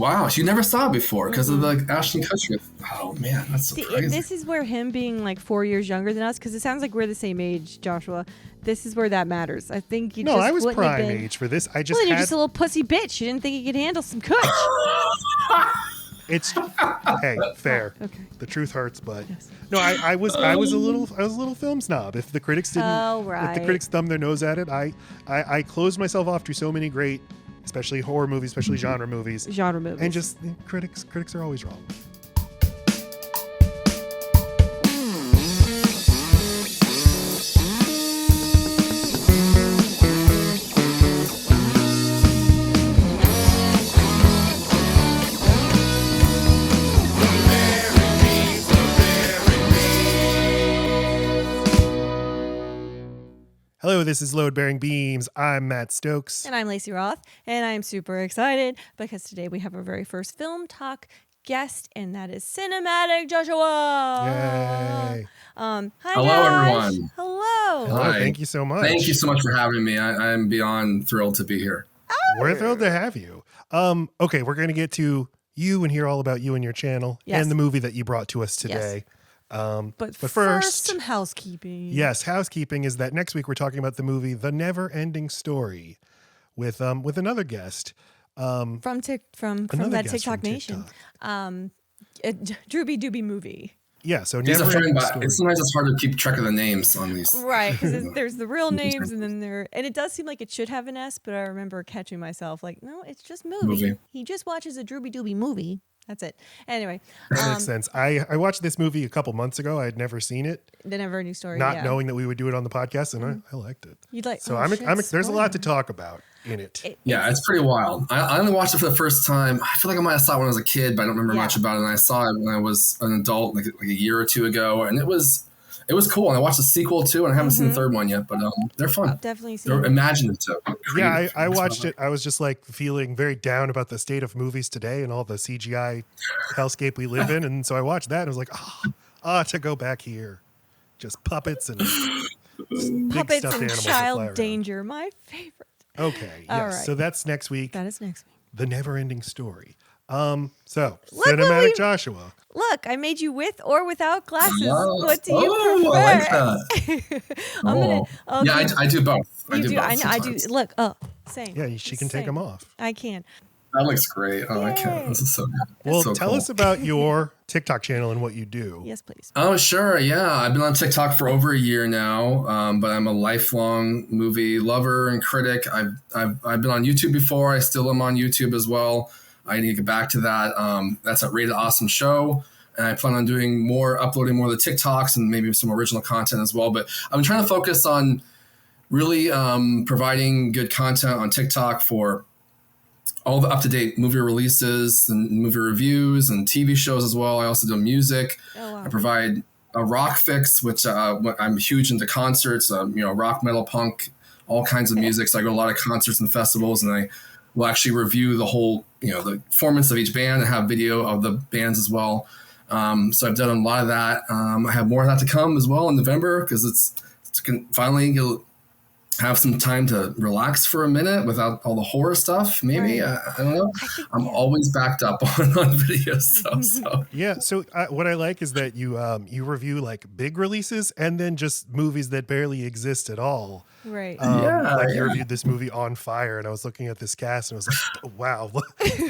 Wow, you never saw it before because of the Ashton Kutcher. Oh man, that's surprising. This is where him being like 4 years younger than us, because it sounds like we're the same age, Joshua. This is where that matters. I think you. No, just I was wouldn't have prime been. age for this. I just Well, then had. you're just a little pussy bitch. You didn't think you could handle some Kutch. It's hey, fair. Okay. The truth hurts, but Yes. no, I was a little film snob. If the critics didn't, Oh, if the right. critics thumbed their nose at it, I closed myself off to so many great, especially horror movies, especially genre movies, And just critics are always wrong. Hello, this is Load Bearing Beams. I'm Matt Stokes. And I'm Laci Roth, and I'm super excited because today we have our very first film talk guest, and that is Cinematic Joshua. Yay. Hi, Hello, Josh. everyone. Hello. Hello, Hi. thank you so much. Thank you so much for having me. I'm beyond thrilled to be here. We're thrilled to have you. Okay, we're going to get to you and hear all about you and your channel Yes. and the movie that you brought to us today. But But first, first, some housekeeping. yes, housekeeping is that next week we're talking about the movie The Never Ending Story with another guest. From Another that guest TikTok from Nation. TikTok. Drooby Dooby movie. Yeah, so He's a Never friend, Ending but Story. sometimes it's hard to keep track of the names on these. Right, because there's the real names, and then and it does seem like it should have an S, but I remember catching myself like, no, it's just movie. He just watches a Drooby Dooby movie. That's it. Anyway, That makes sense. I watched this movie a couple months ago. I had never seen it, The Never Ending Story. not yeah. knowing that we would do it on the podcast, and I liked it. You'd like. So oh, I'm shit, there's a lot to spoiler. talk about in it. Yeah, it's pretty wild. I only watched it for the first time. I feel like I might have saw it when I was a kid, but I don't remember Yeah. much about it. And I saw it when I was an adult, like a year or two ago, and it was cool. And I watched the sequel too, and I haven't seen the third one yet, but they're fun. Definitely seen They're it. imaginative. Yeah, creative. I watched it. I was just like feeling very down about the state of movies today and all the CGI hellscape we live in. And so I watched that and I was like, to go back here. Just puppets and big Puppets stuffed and animals that fly child around. danger. My favorite. Okay, All yes. right. So that's next week. That is next week. The Never Ending Story. So Look what Cinematic we- Joshua. Look, I made you with or without glasses. Oh, What do you oh, prefer? I like that. I'm gonna. Oh. Yeah, I do both. You do. both I know. I do. sometimes. Look. Same. Yeah, she can take Same. them off. I can. That looks great. Oh, I Yay. can't. This is so good. Well, So tell cool. us about your TikTok channel and what you do. Yes, please. Oh, sure. Yeah. I've been on TikTok for over a year now, but I'm a lifelong movie lover and critic. I've been on YouTube before. I still am on YouTube as well. I need to get back to that. That's at Rated Awesome Show. And I plan on uploading more of the TikToks and maybe some original content as well. But I'm trying to focus on really providing good content on TikTok for all the up-to-date movie releases and movie reviews and TV shows as well. I also do music. Oh wow. I provide a rock fix, which I'm huge into concerts, rock, metal, punk, all kinds of music. So I go to a lot of concerts and festivals, and I will actually review the whole, the performance of each band and have video of the bands as well. So I've done a lot of that. I have more of that to come as well in November because it's finally you'll have some time to relax for a minute without all the horror stuff. Maybe Right. I don't know. I'm always backed up on videos. So. Yeah. So what I like is that you review like big releases and then just movies that barely exist at all. Right. You reviewed this movie On Fire, and I was looking at this cast and I was like, oh, wow,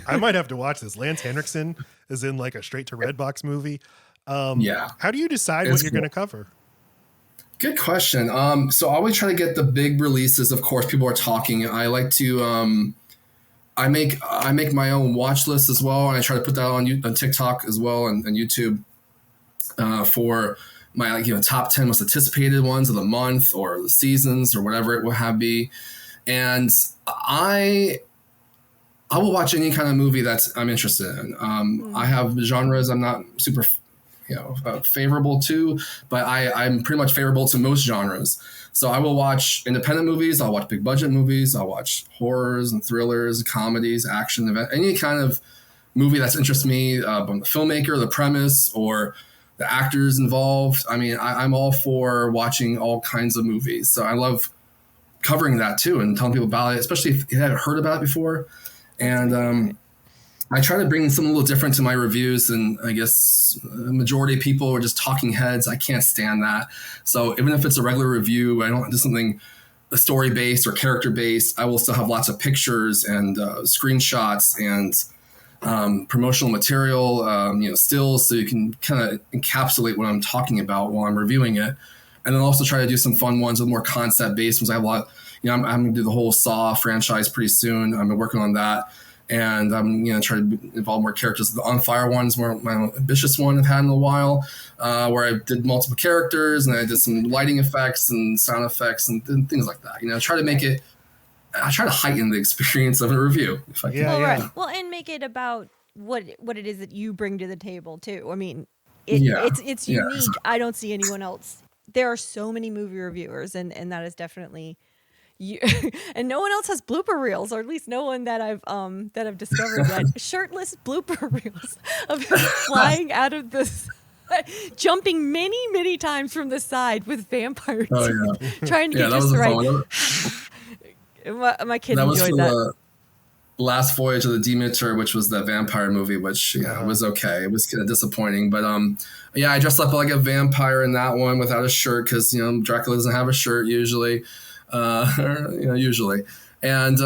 I might have to watch this. Lance Henriksen is in like a straight to Redbox movie. Yeah. How do you decide It's what you're cool. going to cover? Good question. So I always try to get the big releases. Of course, people are talking. I like to. I make my own watch list as well, and I try to put that on TikTok as well and YouTube for my top 10 most anticipated ones of the month or the seasons or whatever it will have be. And I will watch any kind of movie that's I'm interested in. I have genres I'm not super favorable to, but I'm pretty much favorable to most genres. So I will watch independent movies. I'll watch big budget movies. I'll watch horrors and thrillers, comedies, action, any kind of movie that interests me, from the filmmaker, the premise, or the actors involved. I mean, I'm all for watching all kinds of movies. So I love covering that too and telling people about it, especially if you haven't heard about it before. And I try to bring something a little different to my reviews, and I guess the majority of people are just talking heads. I can't stand that. So even if it's a regular review, I don't do something story based or character based. I will still have lots of pictures and screenshots and promotional material, stills, so you can kind of encapsulate what I'm talking about while I'm reviewing it. And then also try to do some fun ones with more concept based ones. I have a lot. I'm going to do the whole Saw franchise pretty soon. I've been working on that. And I'm trying to involve more characters. The On Fire one is more my ambitious one I've had in a while, where I did multiple characters and I did some lighting effects and sound effects and things like that. Try to make it. I try to heighten the experience of a review if I can. Right. Well, and make it about what it is that you bring to the table too. I mean, it's unique. I don't see anyone else. There are so many movie reviewers, and that is definitely. And no one else has blooper reels, or at least no one that I've discovered yet. Shirtless blooper reels of him flying out of the jumping many times from the side with vampire teeth, trying to get just the right. My kid enjoyed that. The Last Voyage of the Demeter, which was the vampire movie, which was okay. It was kind of disappointing, but I dressed up like a vampire in that one without a shirt because Dracula doesn't have a shirt usually. Usually. And,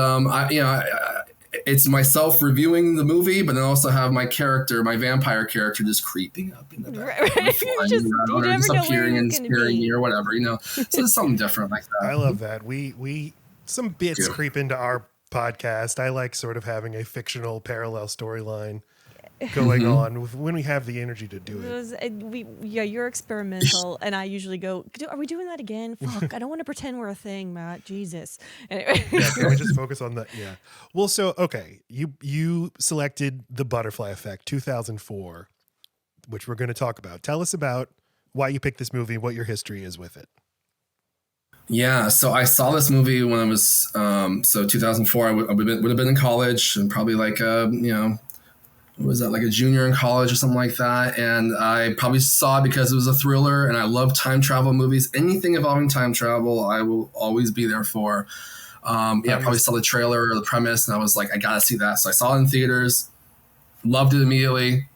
it's myself reviewing the movie, but then also have my vampire character just creeping up in the back. Right. Or disappearing and scaring me or whatever, So it's something different like that. I love that. We some bits creep into our podcast. I like sort of having a fictional parallel storyline going on when we have the energy to do it. You're experimental, and I usually go, are we doing that again? Fuck, I don't want to pretend we're a thing, Matt. Jesus. Anyway. Can we just focus on that? Yeah. Well, so, okay, you selected The Butterfly Effect, 2004, which we're going to talk about. Tell us about why you picked this movie, what your history is with it. Yeah, so I saw this movie when I was, 2004, I would have been in college and probably like, was that like a junior in college or something like that? And I probably saw it because it was a thriller, and I love time travel movies. Anything involving time travel, I will always be there for. I probably saw the trailer or the premise, and I was like, I gotta see that. So I saw it in theaters, loved it immediately.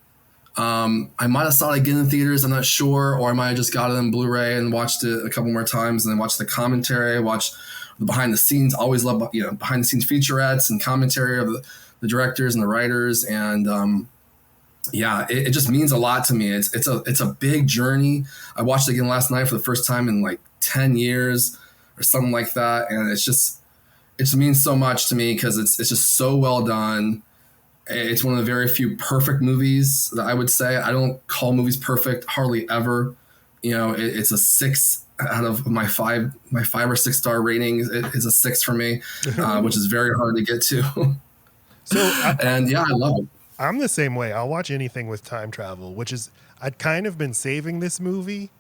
I might have saw it again in theaters, I'm not sure, or I might have just got it on Blu-ray and watched it a couple more times, and then watched the commentary, watched the behind the scenes. Always love behind the scenes featurettes and commentary of the directors and the writers, and it just means a lot to me. It's a big journey. I watched it again last night for the first time in like 10 years or something like that, and it just means so much to me because it's just so well done. It's one of the very few perfect movies that I would say. I don't call movies perfect hardly ever. It's a 6 out of my 5 or 6 star rating. It's a 6 for me, which is very hard to get to. I love it. I'm the same way. I'll watch anything with time travel, which is, I'd kind of been saving this movie.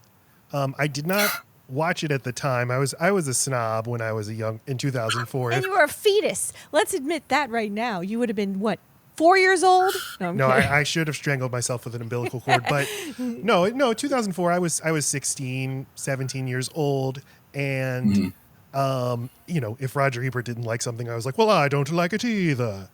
I did not watch it at the time. I was a snob when I was in 2004. And you were a fetus. Let's admit that right now. You would have been, what, 4 years old? No, I should have strangled myself with an umbilical cord. But no, 2004, I was 16, 17 years old. And... if Roger Ebert didn't like something, I was like, well, I don't like it either.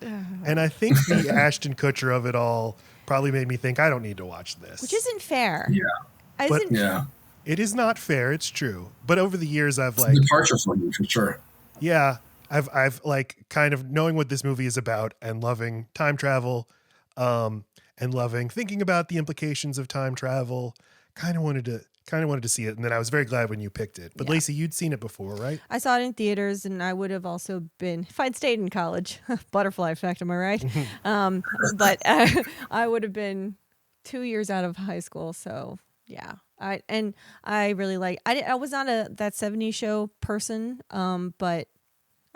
And I think the Ashton Kutcher of it all probably made me think I don't need to watch this. Which isn't fair. Yeah. It is not fair. It's true. But over the years, I've it's a departure for you, for sure. Yeah. I've like kind of knowing what this movie is about and loving time travel, and loving thinking about the implications of time travel, kind of wanted to see it, and then I was very glad when you picked it. But Laci, you'd seen it before, right? I saw it in theaters, and I would have also been, if I'd stayed in college, Butterfly Effect, am I right? But I would have been 2 years out of high school, so yeah. I really like. I was not that 70s show person, but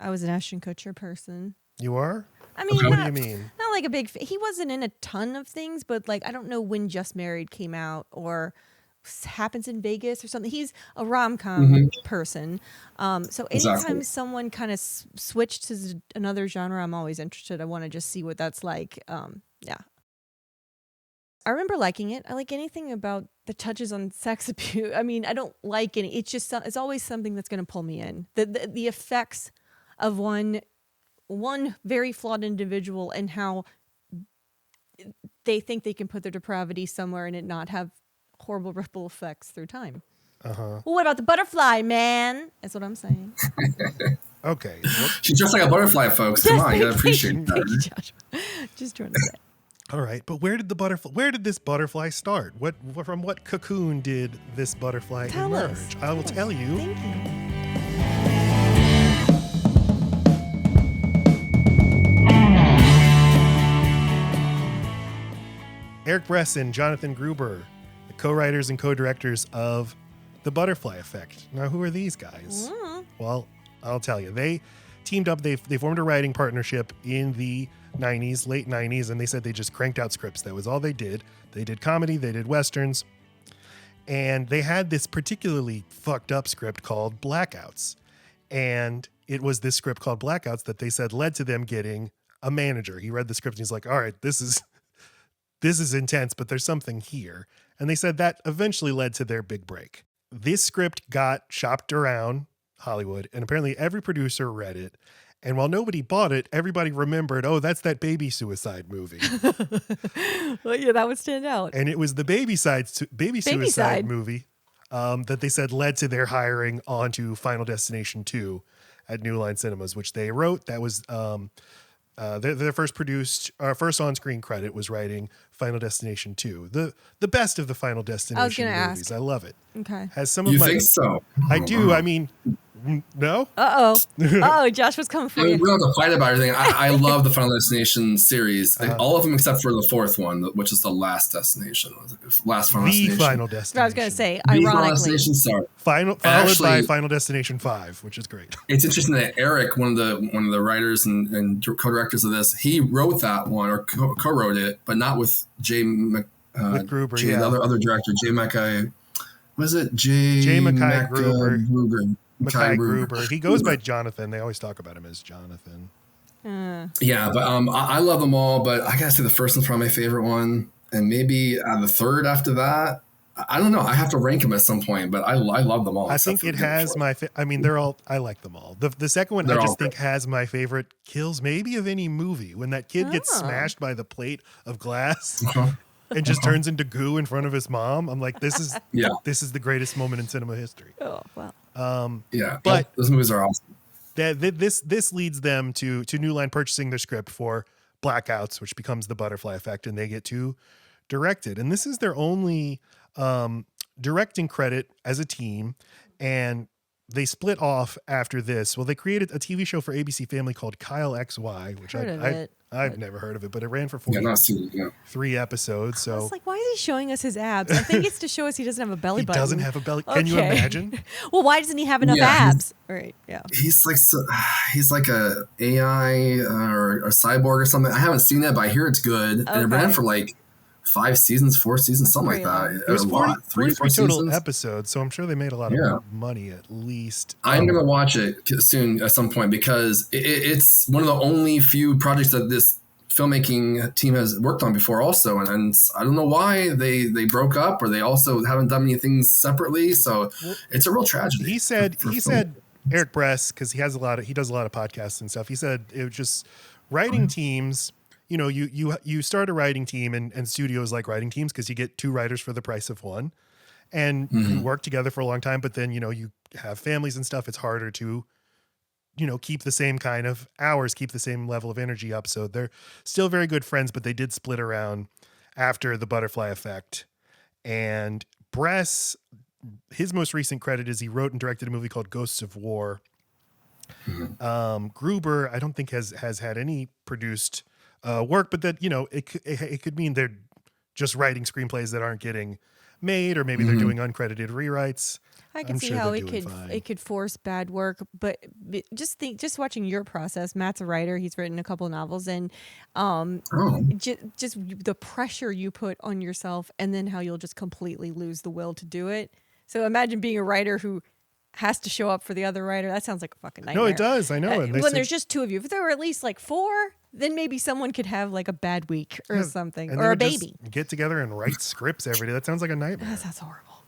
I was an Ashton Kutcher person. You are? I mean, what do you mean? Not like a big. He wasn't in a ton of things, but like I don't know when Just Married came out or Happens in Vegas or something. He's a rom-com person. So anytime someone kind of switched to another genre, I'm always interested. I want to just see what that's like. I remember liking it. I like anything about the touches on sex abuse. I mean, I don't like any. It's always something that's going to pull me in. The effects of one very flawed individual and how they think they can put their depravity somewhere and it not have horrible ripple effects through time. Well, what about the butterfly, man? That's what I'm saying. Okay. She's just like a butterfly, folks. Come on, you gotta appreciate that. Thank you, Joshua. Just trying to say. All right, but where did this butterfly start? From what cocoon did this butterfly emerge? I will tell you. Thank you. Eric Bress and Jonathan Gruber, the co-writers and co-directors of The Butterfly Effect. Now, who are these guys? Well, I'll tell you. They teamed up. They formed a writing partnership in the 90s, late 90s, and they said they just cranked out scripts. That was all they did. They did comedy. They did westerns. And they had this particularly fucked up script called Blackouts. And it was this script called Blackouts that they said led to them getting a manager. He read the script and he's like, all right, this is intense, but there's something here. And they said that eventually led to their big break. This script got shopped around Hollywood, and apparently every producer read it. And while nobody bought it, everybody remembered, oh, that's that baby suicide movie. Well, yeah, that would stand out. And it was the baby suicide movie that they said led to their hiring onto Final Destination 2 at New Line Cinemas, which they wrote. That was their first on-screen credit was writing Final Destination 2, the best of the Final Destination movies. Ask. I love it. Okay. Has some of You my, think so? I do. I mean, no. Uh-oh, Josh was coming for We you. don't have to fight about everything. I love the Final Destination series. All of them except for the fourth one, which is the Last Destination. Last Final Destination. Final Destination. I was going to say, The Final ironically. Destination, sorry. Followed by Final Destination 5, which is great. It's interesting that Eric, one of the writers and co-directors of this, he wrote that one or co-wrote it, but not with With Gruber, the other director, Mackeye. Was it Mackeye Gruber? Mackeye Gruber. Gruber. He goes by Jonathan. They always talk about him as Jonathan. Yeah, but I love them all, but I gotta say the first one's probably my favorite one, and maybe the third after that. I don't know. I have to rank them at some point, but I love them all. I think it has my. They're all. I like them all. The second one I just think has my favorite kills maybe of any movie when that kid gets smashed by the plate of glass. And just turns into goo in front of his mom. I'm like, this is the greatest moment in cinema history. Oh, wow. But those movies are awesome. This leads them to New Line purchasing their script for Blackouts, which becomes The Butterfly Effect, and they get to direct it. And this is their only directing credit as a team, and they split off after this. Well, they created a TV show for ABC Family called Kyle XY, which I've never heard of it, but it ran for 3 episodes. So I was like, why is he showing us his abs? I think it's to show us he doesn't have a belly button. He doesn't have a belly. Can you imagine? Well, why doesn't he have enough abs? Right. Yeah. He's like a AI or a cyborg or something. I haven't seen that, but I hear it's good. And it ran for like 5 seasons, 4 seasons, something like that. It was 3 total seasons. Episodes, so I'm sure they made a lot of money at least. I'm going to watch it soon at some point because it's one of the only few projects that this filmmaking team has worked on before also. And I don't know why they broke up, or they also haven't done many things separately. So it's a real tragedy. He said Eric Bress, because he does a lot of podcasts and stuff. He said it was just writing teams. You know, you start a writing team and studios like writing teams because you get 2 writers for the price of 1, and you work together for a long time. But then, you know, you have families and stuff. It's harder to, you know, keep the same kind of hours, keep the same level of energy up. So they're still very good friends, but they did split around after The Butterfly Effect. And Bress, his most recent credit is he wrote and directed a movie called Ghosts of War. Gruber, I don't think has had any produced work, but that, you know, it could mean they're just writing screenplays that aren't getting made, or maybe they're doing uncredited rewrites. I can see how it could force bad work, but just watching your process. Matt's a writer; he's written a couple of novels, and just the pressure you put on yourself, and then how you'll just completely lose the will to do it. So imagine being a writer who has to show up for the other writer. That sounds like a fucking nightmare. No, it does. I know. When there's just 2 of you, if there were at least like 4, then maybe someone could have like a bad week or something, or a baby. Get together and write scripts every day. That sounds like a nightmare. That sounds horrible.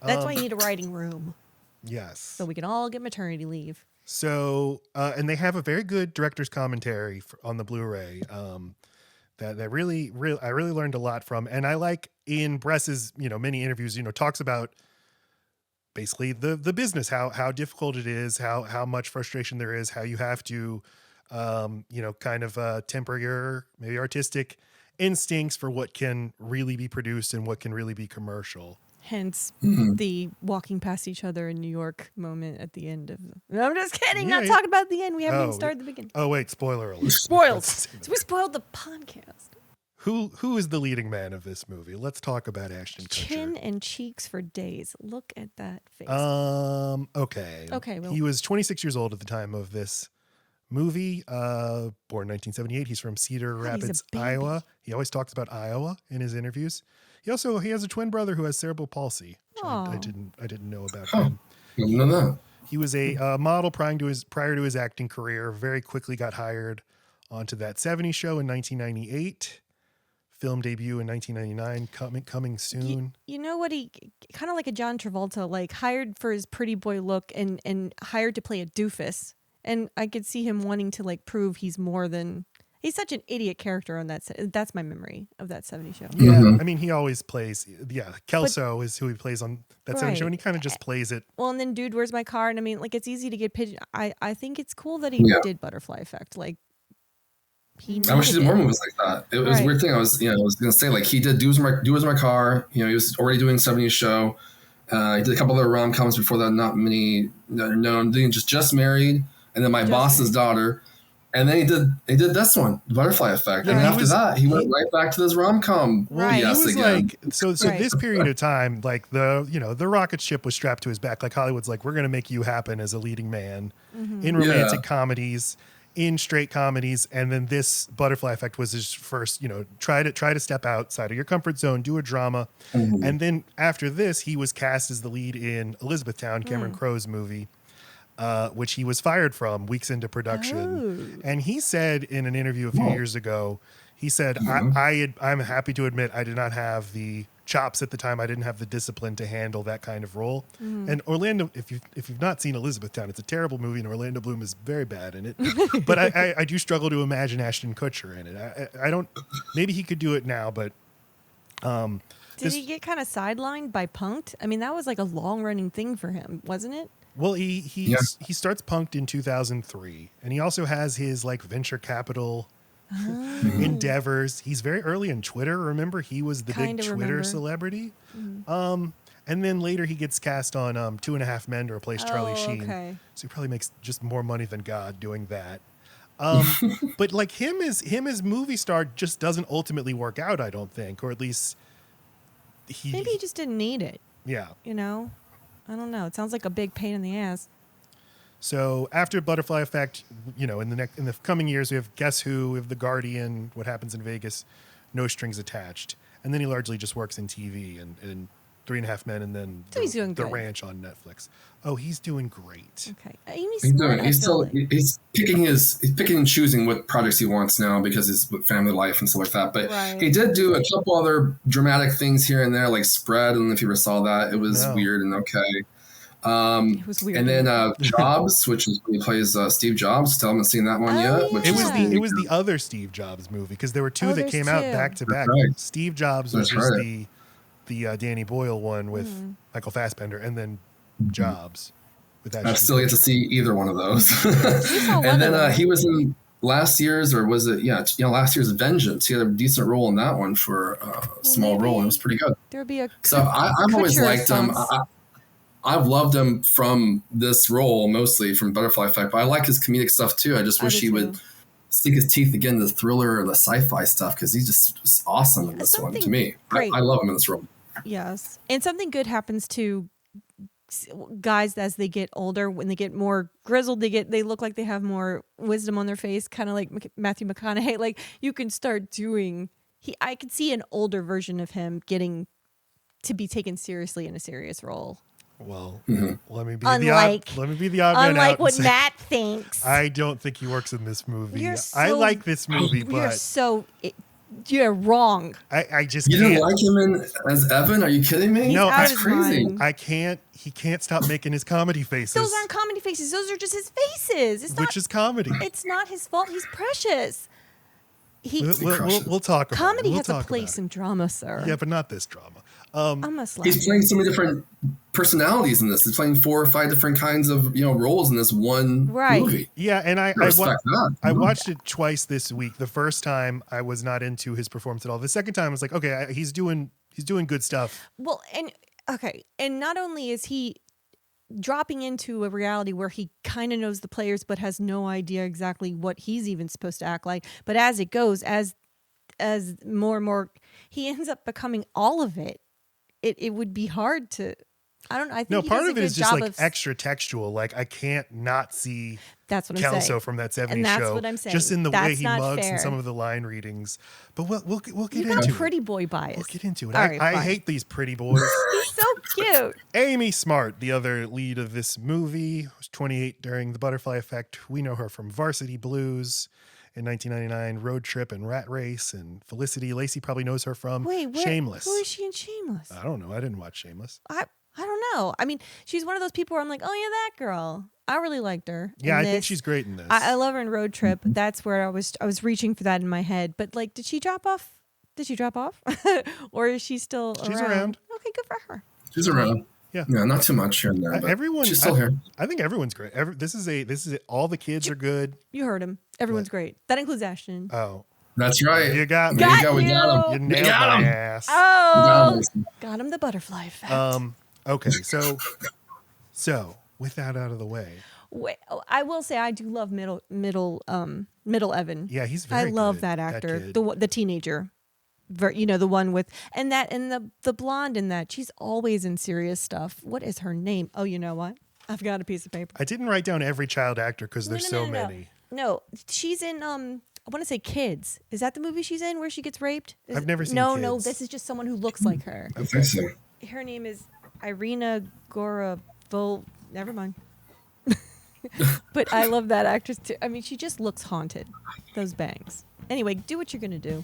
That's why you need a writing room. Yes. So we can all get maternity leave. So, and they have a very good director's commentary on the Blu-ray. that really I really learned a lot from. And I like in Bress's, many interviews, talks about basically the business, how difficult it is, how much frustration there is, how you have to, kind of temper your maybe artistic instincts for what can really be produced and what can really be commercial. Hence the walking past each other in New York moment at the end of No, I'm just kidding. Not talking about the end. We haven't even started the beginning. Oh, wait. Spoiler alert. Spoiled. So we spoiled the podcast. Who is the leading man of this movie? Let's talk about Ashton Kutcher. Chin and cheeks for days. Look at that face. Okay. Okay. Well, he was 26 years old at the time of this movie. Born 1978. He's from Cedar Rapids, Iowa. He always talks about Iowa in his interviews. He has a twin brother who has cerebral palsy. Which I didn't know about him. No. He was a model prior to his acting career. Very quickly got hired onto That 70s Show in 1998. Film debut in 1999, coming soon. You know what? He kind of like a John Travolta, like hired for his pretty boy look and hired to play a doofus. And I could see him wanting to like prove he's more than. He's such an idiot character on that. That's my memory of That 70s Show. Yeah, I mean, he always plays. Yeah, Kelso is who he plays on That 70s Show, and he kind of just plays it. Well, and then Dude, Where's My Car? And I mean, like, it's easy to get pigeon. I think it's cool that he did Butterfly Effect. Like, I wish he did more movies like that. It was a weird thing. I was gonna say, like, he did Do Where's My Car? He was already doing 70s Show. He did a couple other rom-coms before that. Not many known. Doing Just Married, and then My Boss's Daughter. And then he did this one, Butterfly Effect. And after that, he went right back to this rom-com. Right. He was again. So this period of time, like the rocket ship was strapped to his back. Like Hollywood's like, we're going to make you happen as a leading man in romantic comedies, in straight comedies. And then this Butterfly Effect was his first, try to step outside of your comfort zone, do a drama. And then after this, he was cast as the lead in Elizabethtown, Cameron Crowe's movie. Which he was fired from weeks into production. And he said in an interview a few years ago, he said, I'm happy to admit I did not have the chops at the time. I didn't have the discipline to handle that kind of role. And Orlando, if you've not seen Elizabethtown, it's a terrible movie and Orlando Bloom is very bad in it. But I do struggle to imagine Ashton Kutcher in it. I don't, maybe he could do it now, but did he get kind of sidelined by Punk'd? I mean, that was like a long running thing for him, wasn't it? Well, he starts Punk'd in 2003, and he also has his like venture capital endeavors. He's very early in Twitter. Remember, he was the big Twitter celebrity. And then later he gets cast on 2.5 Men to replace Charlie Sheen. Okay. So he probably makes just more money than God doing that. But like him as movie star just doesn't ultimately work out, I don't think, or at least maybe he just didn't need it. Yeah. I don't know. It sounds like a big pain in the ass. So after Butterfly Effect, in the coming years, we have Guess Who, we have The Guardian, What Happens in Vegas, No Strings Attached. And then he largely just works in TV and 3.5 Men and then the Ranch on Netflix. Oh, he's doing great. Okay. He's picking and choosing what projects he wants now because his family life and stuff like that. But he did do a couple other dramatic things here and there, like Spread. I don't know if you ever saw that. It was weird and okay. It was weird. And then Jobs, which is he plays Steve Jobs. Still haven't seen that one yet. Which it was the other Steve Jobs movie because there were two that came out back to back. Steve Jobs was just the Danny Boyle one with Michael Fassbender, and then Jobs. I've still yet to see either one of those. And then he was in last year's, or was it? Yeah, last year's Vengeance. He had a decent role in that one for a small role, and it was pretty good. There'll be I've always liked him. I've loved him from this role, mostly from Butterfly Effect, but I like his comedic stuff too. I just wish he would stick his teeth again to the thriller or the sci-fi stuff because he's just awesome in this one to me. I love him in this role. Yes. And something good happens to guys as they get older. When they get more grizzled, they look like they have more wisdom on their face, kind of like Matthew McConaughey. Like you can start doing I could see an older version of him getting to be taken seriously in a serious role. Well, let me be the odd man out. Unlike what Matt thinks. I don't think he works in this movie. I like this movie, but you're wrong. I just you can't. Didn't like him as Evan? Are you kidding me? No, that's crazy. I can't. He can't stop making his comedy faces. Those aren't comedy faces. Those are just his faces. Which is comedy. It's not his fault. He's precious. We'll talk about comedy it. We'll has a talk place about in drama, sir. Yeah, but not this drama. I'm a slap. He's playing so many different personalities in this. He's playing 4 or 5 different kinds of roles in this one movie. Yeah, and I watched it twice this week. The first time I was not into his performance at all. The second time I was like, okay, he's doing good stuff. Well, and not only is he dropping into a reality where he kind of knows the players but has no idea exactly what he's even supposed to act like, but as it goes, as more and more he ends up becoming all of it. It would be hard to, I don't know. I think no, part of it is just like extra textual. Like I can't not see that's what I'm Kelso saying. from that 70s and that's show. what I'm saying. Just in the way he mugs fair. and some of the line readings. But we'll get into it. You got pretty boy bias. We'll get into it. Right, I hate these pretty boys. He's so cute. Amy Smart, the other lead of this movie, was 28 during The Butterfly Effect. We know her from Varsity Blues in 1999, Road Trip and Rat Race, and Felicity. Laci probably knows her from Shameless. Who is she in Shameless? I don't know. I didn't watch Shameless. I don't know. I mean, she's one of those people where I'm like, oh yeah, that girl. I really liked her. Yeah, I think she's great in this. I love her in Road Trip. That's where I was reaching for that in my head. But like, did she drop off? Or is she still around? She's around. Okay, good for her. She's around. Yeah, not too much here and there. She's still here. I think everyone's great. This is it. All the kids are good. You heard him. Everyone's great. That includes Ashton. Oh, that's right. You got me. There you go. We got him. You nailed my ass. Oh, got him the butterfly effect. Okay, so with that out of the way, I will say I do love middle Evan. Yeah, he's very. I love good, that actor, that the teenager. The one with and the blonde in that. She's always in serious stuff. What is her name? Oh, you know what? I've got a piece of paper. I didn't write down every child actor because there's so many. No, she's in I want to say Kids. Is that the movie she's in where she gets raped? I've never seen No, Kids. no, this is just someone who looks like her. I think so. Her name is Irina Goravol. Never mind. But I love that actress too. I mean, she just looks haunted. Those bangs. Anyway, do what you're gonna do.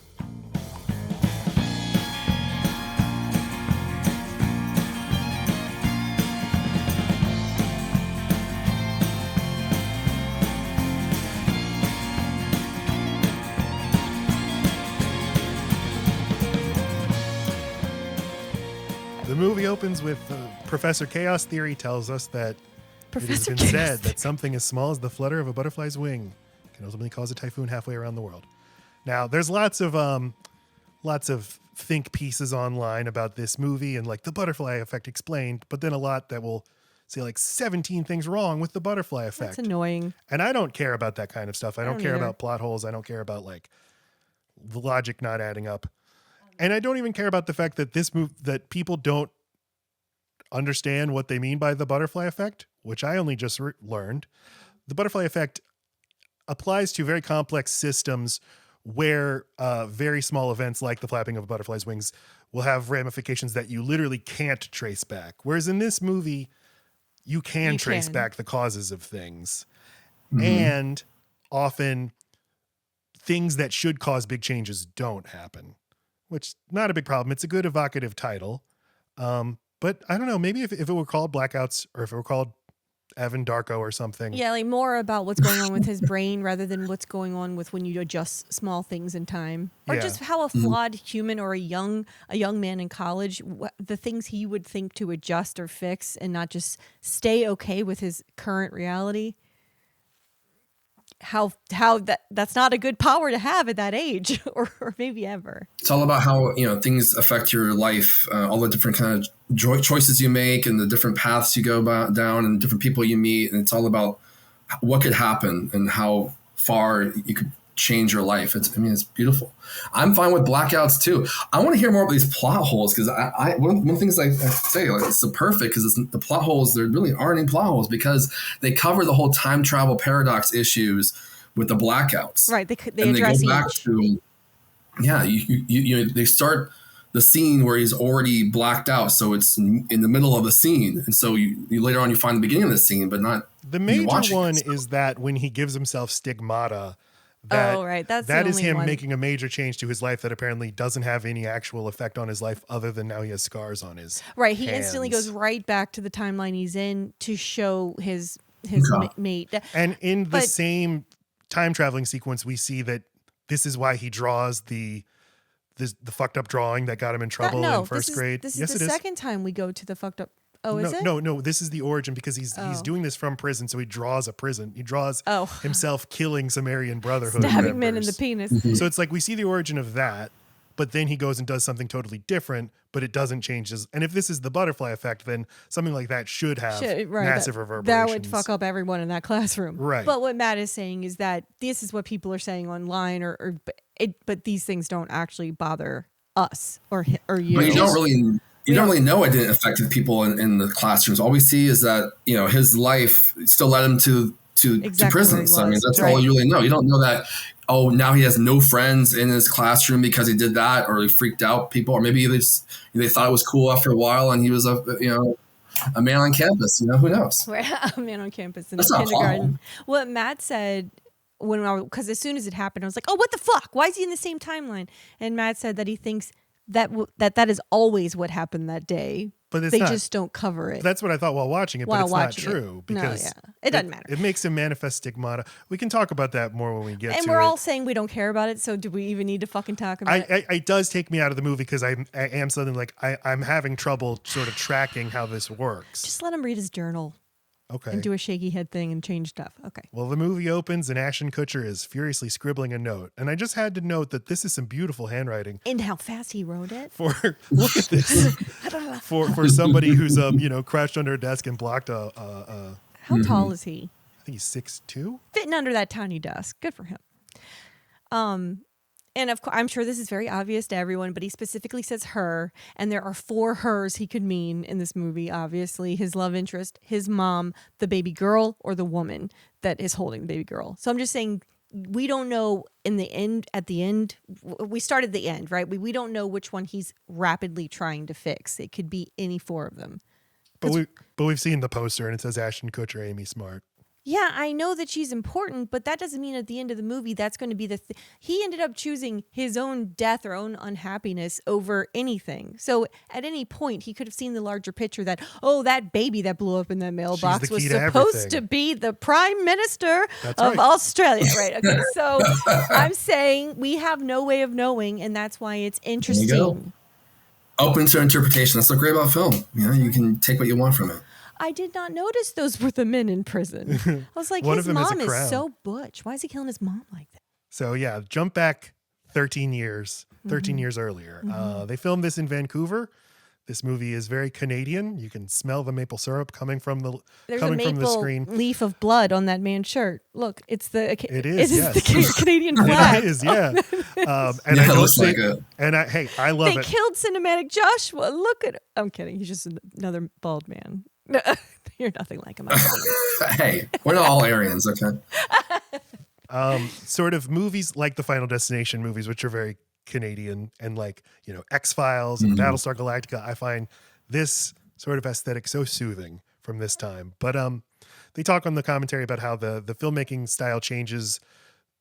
The movie opens with Professor Chaos Theory tells us that it has been said that something as small as the flutter of a butterfly's wing can ultimately cause a typhoon halfway around the world. Now, there's lots of think pieces online about this movie and like the butterfly effect explained, but then a lot that will say like 17 things wrong with the butterfly effect. That's annoying. And I don't care about that kind of stuff. I don't care about plot holes. I don't care about like the logic not adding up. And I don't even care about the fact that that people don't understand what they mean by the butterfly effect, which I only just learned. The butterfly effect applies to very complex systems where very small events like the flapping of a butterfly's wings will have ramifications that you literally can't trace back. Whereas in this movie, you can trace back the causes of things. Mm-hmm. And often things that should cause big changes don't happen, which not a big problem. It's a good evocative title. But I don't know, maybe if it were called Blackouts or if it were called Evan Darko or something. Yeah, like more about what's going on with his brain rather than what's going on with when you adjust small things in time. Or just how a flawed human or a young man in college, the things he would think to adjust or fix and not just stay okay with his current reality. How that's not a good power to have at that age or maybe ever. It's all about how things affect your life, all the different kind of choices you make and the different paths you go down and different people you meet, and it's all about what could happen and how far you could change your life. It's beautiful. I'm fine with blackouts too. I want to hear more about these plot holes because one of the things I say, like, it's so perfect because the plot holes, there really aren't any plot holes because they cover the whole time travel paradox issues with the blackouts. Right. They address go back to, they start the scene where he's already blacked out. So it's in the middle of the scene. And so you later on you find the beginning of the scene, but not the major one is that when he gives himself stigmata, that is him making a major change to his life that apparently doesn't have any actual effect on his life other than now he has scars on his Right. He hands. instantly goes right back to the timeline he's in to show his mate. And in the same time traveling sequence, we see that this is why he draws the fucked up drawing that got him in trouble in first grade. This is the second time we go to the fucked up. Oh, is it? No. This is the origin because he's doing this from prison. So he draws a prison. He draws himself killing Sumerian Brotherhood stabbing men in the penis. So it's like we see the origin of that, but then he goes and does something totally different, but it doesn't change his. And if this is the butterfly effect, then something like that should have massive reverberations. That would fuck up everyone in that classroom. Right. But what Matt is saying is that this is what people are saying online, but these things don't actually bother us or you. But you don't really know it didn't affect the people in the classrooms. All we see is that, his life still led him to prisons. I mean, that's all you really know. You don't know that, now he has no friends in his classroom because he did that, or he freaked out people, or maybe they thought it was cool after a while and he was a man on campus. Who knows? A man on campus in kindergarten. What Matt said because as soon as it happened, I was like, oh, what the fuck? Why is he in the same timeline? And Matt said that he thinks that is always what happened that day. But they just don't cover it. That's what I thought while watching it, but it's not true. Because it doesn't matter. It makes him manifest stigmata. We can talk about that more when we get to it. And we're all saying we don't care about it, so do we even need to fucking talk about it? It does take me out of the movie because I am suddenly like, I'm having trouble sort of tracking how this works. Just let him read his journal. Okay. And do a shaky head thing and change stuff. Okay. Well, the movie opens and Ashton Kutcher is furiously scribbling a note. And I just had to note that this is some beautiful handwriting. And how fast he wrote it. Look at this. for somebody who's crouched under a desk and blocked a How tall is he? I think he's 6'2". Fitting under that tiny desk. Good for him. And of course, I'm sure this is very obvious to everyone, but he specifically says her, and there are 4 hers he could mean in this movie, obviously. His love interest, his mom, the baby girl, or the woman that is holding the baby girl. So I'm just saying, we don't know at the end, we started the end, right? We don't know which one he's rapidly trying to fix. It could be any 4 of them. But we've seen the poster, and it says Ashton Kutcher, Amy Smart. Yeah, I know that she's important, but that doesn't mean at the end of the movie that's going to be he ended up choosing his own death or own unhappiness over anything. So at any point, he could have seen the larger picture that, that baby that blew up in that mailbox was supposed to be the Prime Minister of Australia. Right, okay. So I'm saying we have no way of knowing, and that's why it's interesting. Open to interpretation. That's so great about film. You can take what you want from it. I did not notice those were the men in prison. I was like, his mom is so butch. Why is he killing his mom like that? So yeah, jump back 13 years earlier. They filmed this in Vancouver. This movie is very Canadian. You can smell the maple syrup coming from the screen. Leaf of blood on that man's shirt. Look, it's the Canadian It flag. is, yeah. And it looks like it. And I love it. They killed Cinematic Joshua. Look at it. I'm kidding. He's just another bald man. You're nothing like him. Hey, we're not all Aryans, okay? Sort of movies like the Final Destination movies, which are very Canadian, and like, X-Files and Battlestar Galactica. I find this sort of aesthetic so soothing from this time. But they talk on the commentary about how the filmmaking style changes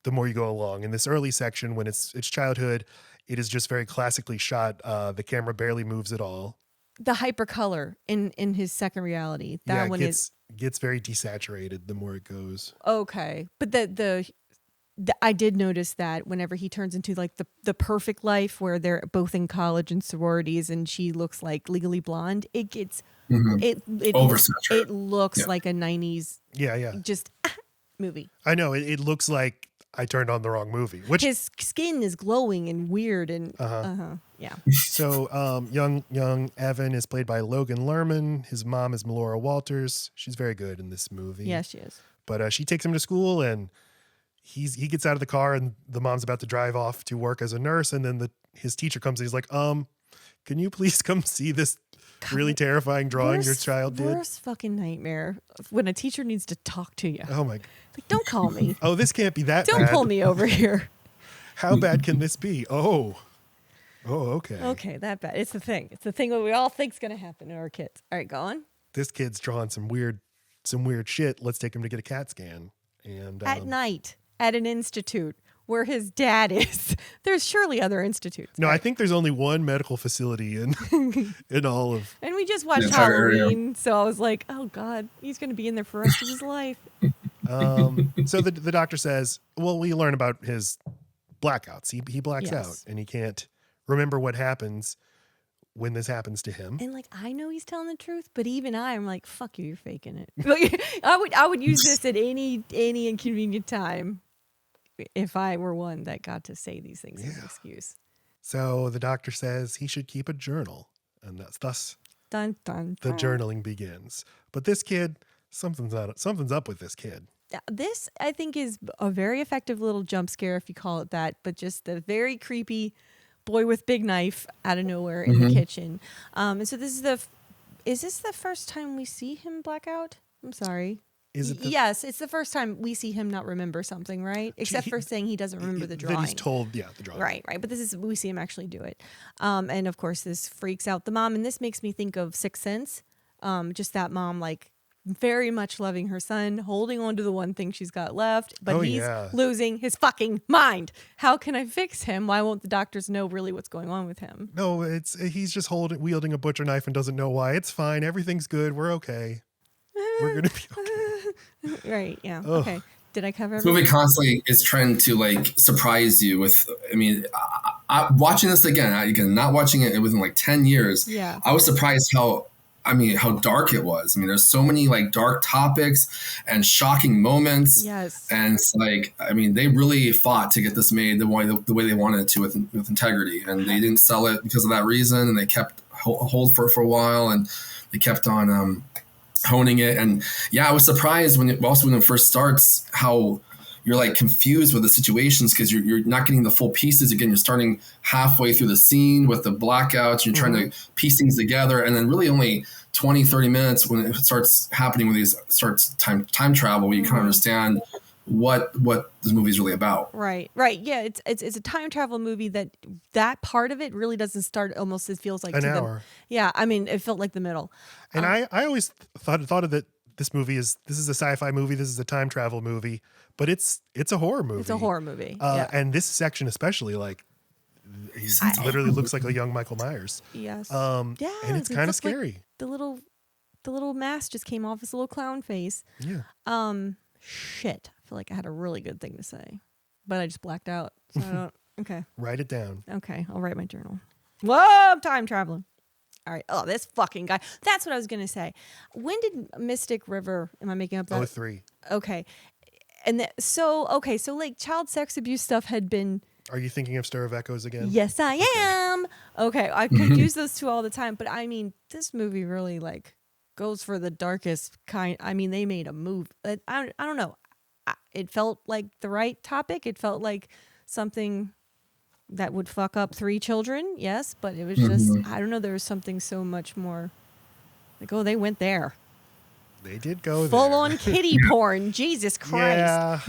the more you go along. In this early section, when it's childhood, it is just very classically shot. The camera barely moves at all. The hypercolor in his second reality. That one gets very desaturated the more it goes. Okay. But the I did notice that whenever he turns into like the perfect life where they're both in college and sororities and she looks like Legally Blonde, it gets it oversaturated. It looks like a 90s just movie. I know. It looks like I turned on the wrong movie. Which his skin is glowing and weird and yeah. So young Evan is played by Logan Lerman. His mom is Melora Walters. She's very good in this movie. Yeah, she is. But she takes him to school, and he gets out of the car, and the mom's about to drive off to work as a nurse, and then his teacher comes and he's like, can you please come see this really terrifying drawing your child did? Worst fucking nightmare when a teacher needs to talk to you. Oh my God. Like, don't call me. Oh, this can't be that Don't bad. pull me over here. How bad can this be? Oh, okay. Okay, that bad. It's the thing. It's the thing that we all think's going to happen to our kids. All right, go on. This kid's drawing some weird shit. Let's take him to get a CAT scan. And at night at an institute where his dad is. There's surely other institutes. No, right? I think there's only one medical facility in all of. And we just watched Halloween, so I was like, oh God, he's going to be in there for the rest of his life. So the doctor says, well, we learn about his blackouts. He blacks out and he can't remember what happens when this happens to him. And like, I know he's telling the truth, but even I'm like, fuck you, you're faking it. Like, I would use this at any inconvenient time if I were one that got to say these things as an excuse. So the doctor says he should keep a journal, and thus dun, dun, the dun. journaling begins. But this kid, something's up with this kid. This, I think, is a very effective little jump scare, if you call it that, but just the very creepy boy with big knife out of nowhere in the kitchen. And so is this the first time we see him black out? I'm sorry. Is it? Yes, it's the first time we see him not remember something, right? Except for saying he doesn't remember the drawing. That he's told, the drawing. Right. But we see him actually do it. And of course, this freaks out the mom. And this makes me think of Sixth Sense. Just that mom, like, very much loving her son, holding on to the one thing she's got left, but he's losing his fucking mind. How can I fix him? Why won't the doctors know really what's going on with him? No, he's just wielding a butcher knife and doesn't know why. It's fine. Everything's good. We're okay. We're gonna be okay. Right. Yeah. Ugh. Okay. Did I cover This everything? movie constantly is trying to like surprise you with. I mean, watching this again, not watching it within like 10 years. Yeah. I was surprised how dark it was. I mean, there's so many like dark topics and shocking moments. Yes. And it's like, I mean, they really fought to get this made the way they wanted it to with integrity, and they didn't sell it because of that reason. And they kept hold for a while, and they kept on honing it. And yeah, I was surprised when it first starts how you're like confused with the situations because you're not getting the full pieces. Again, you're starting halfway through the scene with the blackouts. You're trying to piece things together, and then really only 20, 30 minutes when it starts happening, when these starts time travel, where you kind of understand what this movie is really about. Right. Yeah, it's a time travel movie that part of it really doesn't start. Almost it feels like an hour. Yeah, I mean, it felt like the middle. And I always thought of that. This is a sci-fi movie. This is a time travel movie, but it's a horror movie. It's a horror movie. And this section especially, like, he literally looks like a young Michael Myers. Yes. Yeah. And it's kind of scary. Like the little mask just came off his little clown face. Yeah. Shit. I feel like I had a really good thing to say, but I just blacked out. So I don't. Okay. Write it down. Okay. I'll write my journal. Whoa, I'm time traveling. All right. Oh, this fucking guy. That's what I was going to say. When did Mystic River, am I making up that? 03. Okay. And so like child sex abuse stuff had been. Are you thinking of Stir of Echoes again? Yes, I am. Okay. I confuse those two all the time, but I mean, this movie really like goes for the darkest kind. I mean, they made a move. I don't know. It felt like the right topic. It felt like something that would fuck up 3 children. Yes, but it was just, I don't know. There was something so much more like, oh, they went there. They did go Full there. on kiddie porn. Jesus Christ.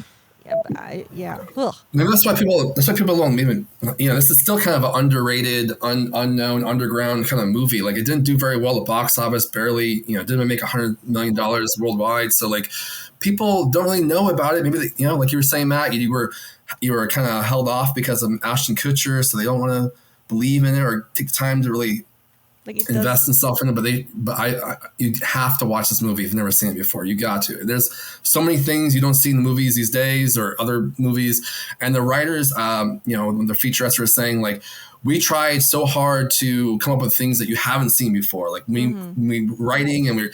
Yeah. Ugh. Maybe that's why people don't even, this is still kind of an underrated, unknown, underground kind of movie. Like, it didn't do very well at box office, barely, didn't make $100 million worldwide. So like, people don't really know about it. Maybe like you were saying, Matt, you were kind of held off because of Ashton Kutcher, so they don't want to believe in it or take the time to really invest themselves in it. But you have to watch this movie if you've never seen it before. You got to. There's so many things you don't see in the movies these days or other movies. And the writers, when the featurettes are saying, like, we tried so hard to come up with things that you haven't seen before. Like we writing and we're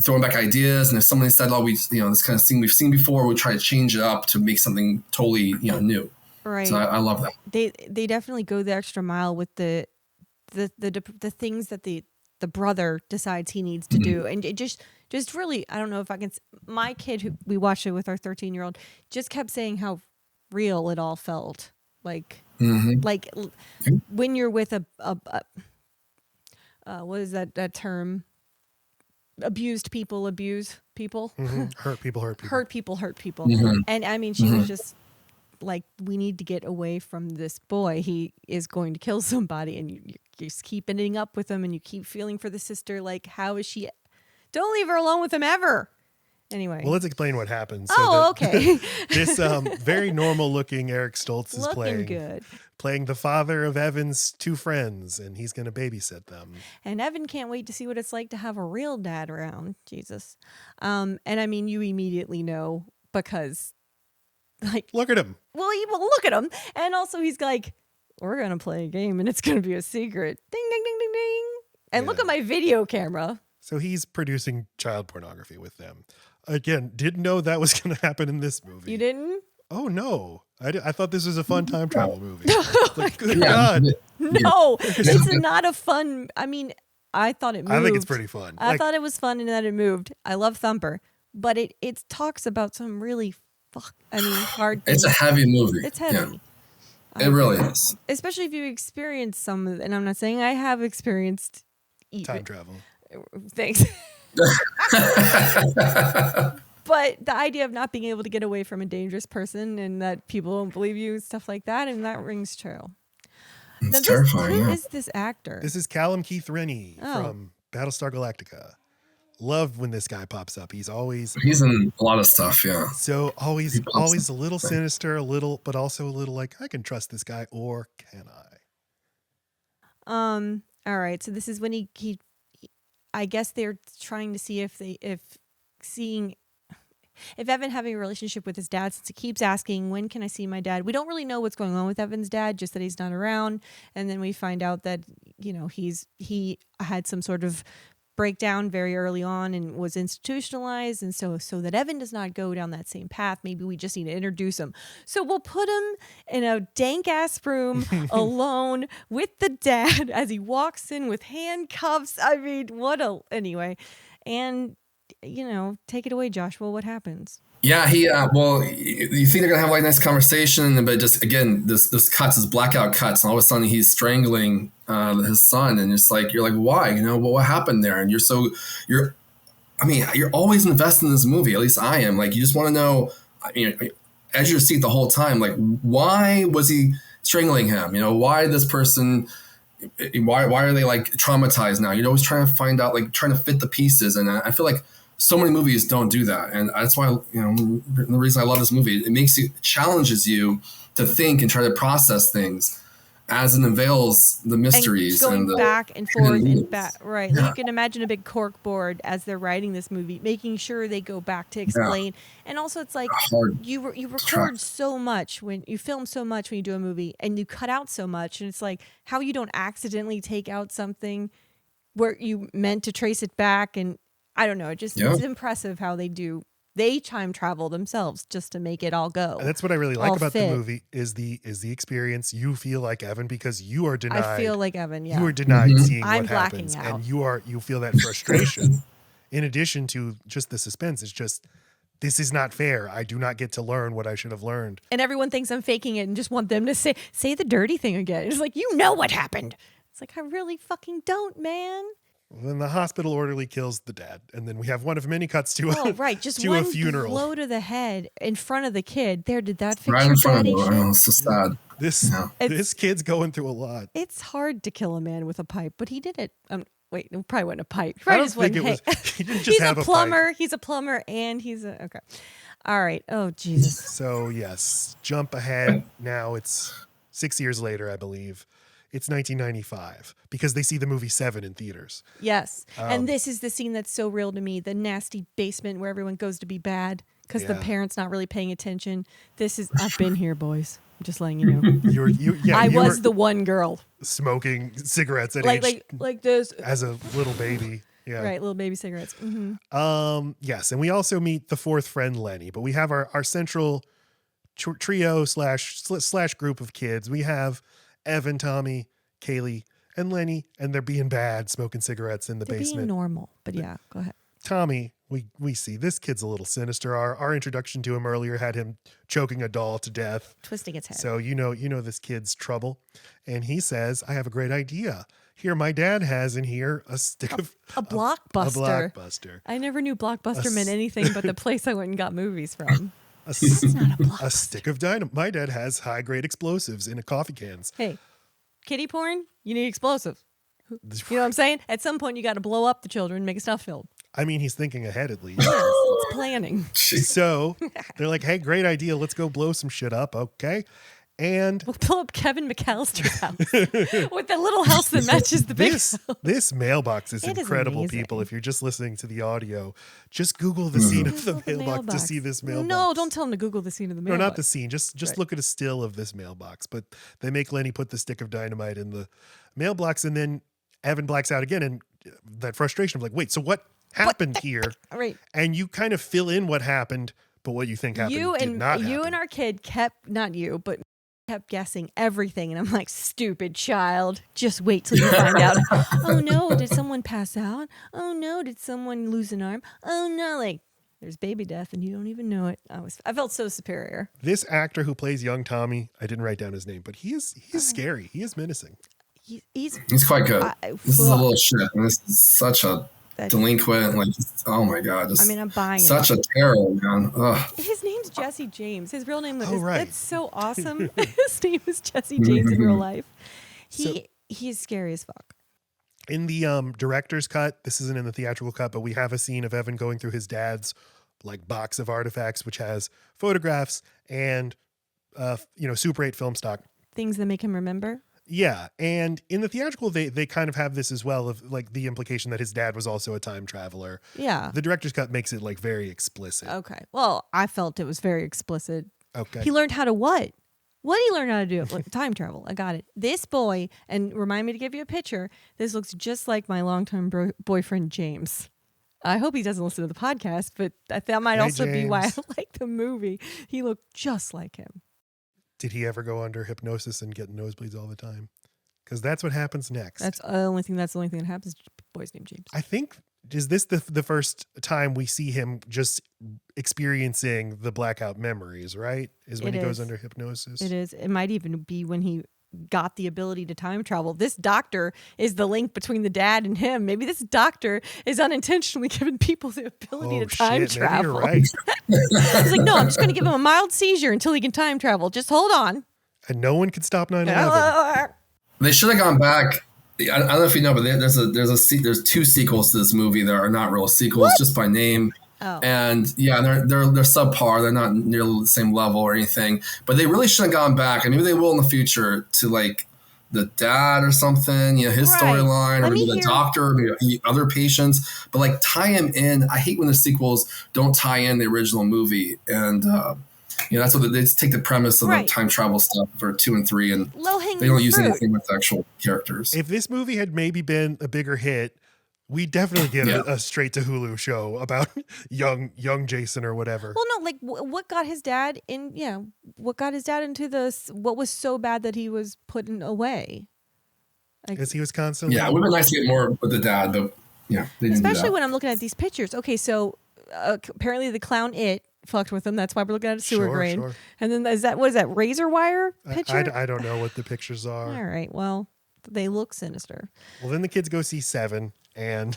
throwing back ideas. And if somebody said, oh, this kind of thing we've seen before, we try to change it up to make something totally, new. Right. So I love that. They definitely go the extra mile with the things that the brother decides he needs to do, and it just really, I don't know if I can. My kid, who we watched it with, our 13-year-old, just kept saying how real it all felt. Like when you're with a what is that term? Abused people abuse people. Hurt people. Hurt people. And I mean, she was just like, we need to get away from this boy. He is going to kill somebody, and you just keep ending up with him, and you keep feeling for the sister. Like, how is she? Don't leave her alone with him ever. Anyway. Well, let's explain what happens. Okay. This very normal-looking Eric Stoltz is Looking good. Playing the father of Evan's 2 friends, and he's going to babysit them. And Evan can't wait to see what it's like to have a real dad around. Jesus. And I mean, you immediately know, because like, look at him. Well, look at him. And also he's like, we're going to play a game and it's going to be a secret. Ding, ding, ding, ding, ding. And look at my video camera. So he's producing child pornography with them. Again, didn't know that was going to happen in this movie. You didn't? Oh, no. I thought this was a fun time travel movie. Like, good God. No, it's not a fun. I mean, I thought it moved. I think it's pretty fun. I thought it was fun and that it moved. I love Thumper, but it talks about some really hard things. It's a heavy movie. It's heavy. Yeah. It really is. Especially if you experience some of it. And I'm not saying I have experienced time travel. Thanks. But the idea of not being able to get away from a dangerous person and that people don't believe you, stuff like that, and that rings true. It's terrifying. Who is this actor? This is Callum Keith Rennie from Battlestar Galactica. Love when this guy pops up. He's in a lot of stuff, yeah. So always a little sinister, but also a little like, I can trust this guy, or can I? All right. So this is when he I guess they're trying to see if Evan having a relationship with his dad, since he keeps asking, when can I see my dad? We don't really know what's going on with Evan's dad, just that he's not around. And then we find out that, he had some sort of breakdown very early on and was institutionalized. And so that Evan does not go down that same path, maybe we just need to introduce him. So we'll put him in a dank ass room alone with the dad as he walks in with handcuffs. I mean, anyway. And take it away, Joshua. What happens? Yeah, you think they're gonna have like a nice conversation, but just again, this blackout cuts, and all of a sudden he's strangling his son, and it's like you're like, why? What happened there? And you're always invested in this movie. At least I am. Like, you just want to know, as you see the whole time, like, why was he strangling him? Why this person? Why are they like traumatized now? You're always trying to find out, like trying to fit the pieces, and I feel like so many movies don't do that, and that's why the reason I love this movie. It challenges you to think and try to process things as it unveils the mysteries and going back and forth and back. Right, Yeah. You can imagine a big cork board as they're writing this movie, making sure they go back to explain. Yeah. And also, it's like you record so much when you film so much when you do a movie, and you cut out so much, and it's like how you don't accidentally take out something where you meant to trace it back. And I don't know. It's impressive how they time travel themselves just to make it all go. And that's what I really like about the movie is the experience. You feel like Evan because you are denied. I feel like Evan, yeah. You are denied seeing I'm what happens. out. And you feel that frustration. In addition to just the suspense, it's just, this is not fair. I do not get to learn what I should have learned. And everyone thinks I'm faking it and just want them to say the dirty thing again. It's like, what happened. It's like, I really fucking don't, man. Then the hospital orderly kills the dad, and then we have one of many cuts to just to one a funeral. Blow to the head in front of the kid. Did that fix right your in front daddy of shit? him. It's so sad. This kid's going through a lot. It's hard to kill a man with a pipe, but he did it. Wait, it probably wasn't a pipe. I don't think it was. He didn't just have a plumber. pipe. He's a plumber, and okay. All right. Oh Jesus. So yes, jump ahead. Now it's 6 years later, I believe. It's 1995 because they see the movie Seven in theaters. Yes. And this is the scene that's so real to me. The nasty basement where everyone goes to be bad because the parents not really paying attention. I've been here, boys. I'm just letting you know. I was the one girl. Smoking cigarettes at like this. As a little baby. Yeah. Right, little baby cigarettes. Mm-hmm. Yes, and we also meet the fourth friend, Lenny, but we have our central trio slash group of kids. We have Evan, Tommy, Kaylee, and Lenny, and they're being bad, smoking cigarettes in the basement. Being normal, but yeah, go ahead. Tommy, we see this kid's a little sinister. Our introduction to him earlier had him choking a doll to death, twisting its head. So you know this kid's trouble, and he says, "I have a great idea. Here, my dad has in here a stick of a Blockbuster. A Blockbuster. I never knew Blockbuster meant anything but the place I went and got movies from." A stick of dynamite. My dad has high-grade explosives in a coffee cans. Hey, kiddie porn, you need explosive. You know what I'm saying? At some point, you got to blow up the children and make a stuff filled. I mean, he's thinking ahead at least. Yes, it's planning. So they're like, hey, great idea. Let's go blow some shit up. Okay. And we'll pull up Kevin McAllister's house with the little house that matches the big house. This mailbox is incredible, amazing. people. If you're just listening to the audio, just Google the scene of the mailbox to see this mailbox. No, don't tell him to Google the scene of the mailbox. No, not the scene. Just look at a still of this mailbox. But they make Lenny put the stick of dynamite in the mailbox, and then Evan blacks out again, and that frustration of like, wait, so what happened here? Right. And you kind of fill in what happened, but what you think happened did not happen. You and our kid kept, not you, but kept guessing everything, and I'm like, stupid child, just wait till you find out. Oh no, did someone pass out? Oh no, did someone lose an arm? Oh no, like there's baby death and you don't even know it. I felt so superior. This actor who plays young Tommy, I didn't write down his name, but he's scary. He is menacing. He's quite good. This is a little shit. This is such a delinquent, like, oh my god, just I'm buying such a terror, man. Ugh. His name's Jesse James. His real name is right. That's so awesome. His name is Jesse James in real life. He's scary as fuck. In the director's cut, this isn't in the theatrical cut, but we have a scene of Evan going through his dad's like box of artifacts, which has photographs and Super 8 film stock. Things that make him remember. Yeah, and in the theatrical, they kind of have this as well of like the implication that his dad was also a time traveler. Yeah. The director's cut makes it like very explicit. Okay. Well, I felt it was very explicit. Okay. He learned how to what? What did he learn how to do? Like, time travel. I got it. This boy, and remind me to give you a picture. This looks just like my longtime boyfriend, James. I hope he doesn't listen to the podcast, but that might also be why I like the movie. He looked just like him. Did he ever go under hypnosis and get nosebleeds all the time? Because that's what happens next. That's the only thing that happens. Boy's named James. I think, is this the first time we see him just experiencing the blackout memories, right? Is when he goes under hypnosis? It is. It might even be when he got the ability to time travel. This doctor is the link between the dad and him. Maybe this doctor is unintentionally giving people the ability to time travel. Maybe you're right. He's like, no, I'm just going to give him a mild seizure until he can time travel. Just hold on. And no one can stop 9/11. They should have gone back. I don't know if you know, but there's two sequels to this movie that are not real sequels, just by name. Oh. And yeah, they're subpar. They're not near the same level or anything. But they really should have gone back, and maybe they will in the future, to like the dad or something. His storyline, or maybe the doctor, or maybe other patients. But like tie him in. I hate when the sequels don't tie in the original movie, and that's what they take the premise of the time travel stuff for 2 and 3, and they don't use anything with actual characters. If this movie had maybe been a bigger hit, we definitely give a straight to Hulu show about young Jason or whatever. Well, no, like what got his dad in? Yeah, what got his dad into this? What was so bad that he was put away? Because he was constantly. Yeah, it would have been nice to get more with the dad, but yeah, they didn't especially do that. When I'm looking at these pictures. Okay, so apparently the clown fucked with him. That's why we're looking at a sewer grain. Sure. And then what is that razor wire picture? I don't know what the pictures are. All right, well, they look sinister. Well, then the kids go see Seven. And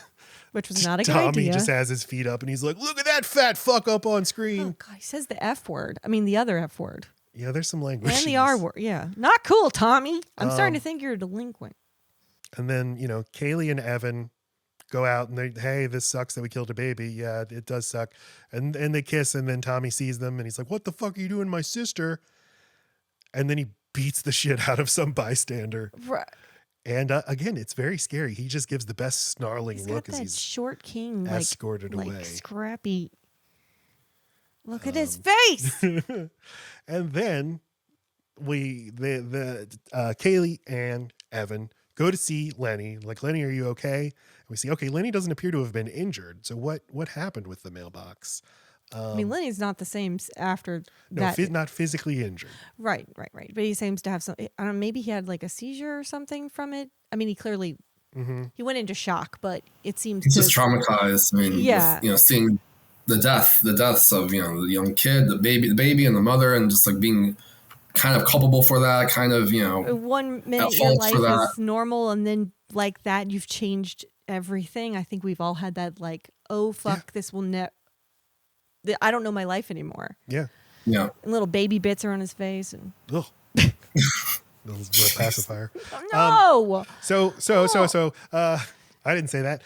which was not a good idea. idea. Tommy just has his feet up and he's like, look at that fat fuck up on screen. Oh, God, he says the F word. I mean, the other F word. Yeah, there's some language. And the R word. Yeah. Not cool, Tommy. I'm starting to think you're a delinquent. And then, Kaylee and Evan go out and hey, this sucks that we killed a baby. Yeah, it does suck. And they kiss, and then Tommy sees them and he's like, what the fuck are you doing, my sister? And then he beats the shit out of some bystander. Right. And again, it's very scary. He just gives the best snarling look as he's short king escorted away. Like scrappy. Look at his face. And then Kaylee and Evan go to see Lenny. Like, Lenny, are you okay? And we see, okay, Lenny doesn't appear to have been injured. So what happened with the mailbox? I mean, Lenny's not the same after that. Not physically injured. Right. But he seems to have some, I don't know, maybe he had like a seizure or something from it. I mean, he clearly, he went into shock, but it seems he's just traumatized. I mean, with, seeing the deaths of, the young kid, the baby and the mother, and just like being kind of culpable for that, kind of, 1 minute your life is normal, and then like that, you've changed everything. I think we've all had that, like, oh, fuck, this will never. I don't know my life anymore. Yeah. And little baby bits are on his face. And little pacifier. No. So, I didn't say that.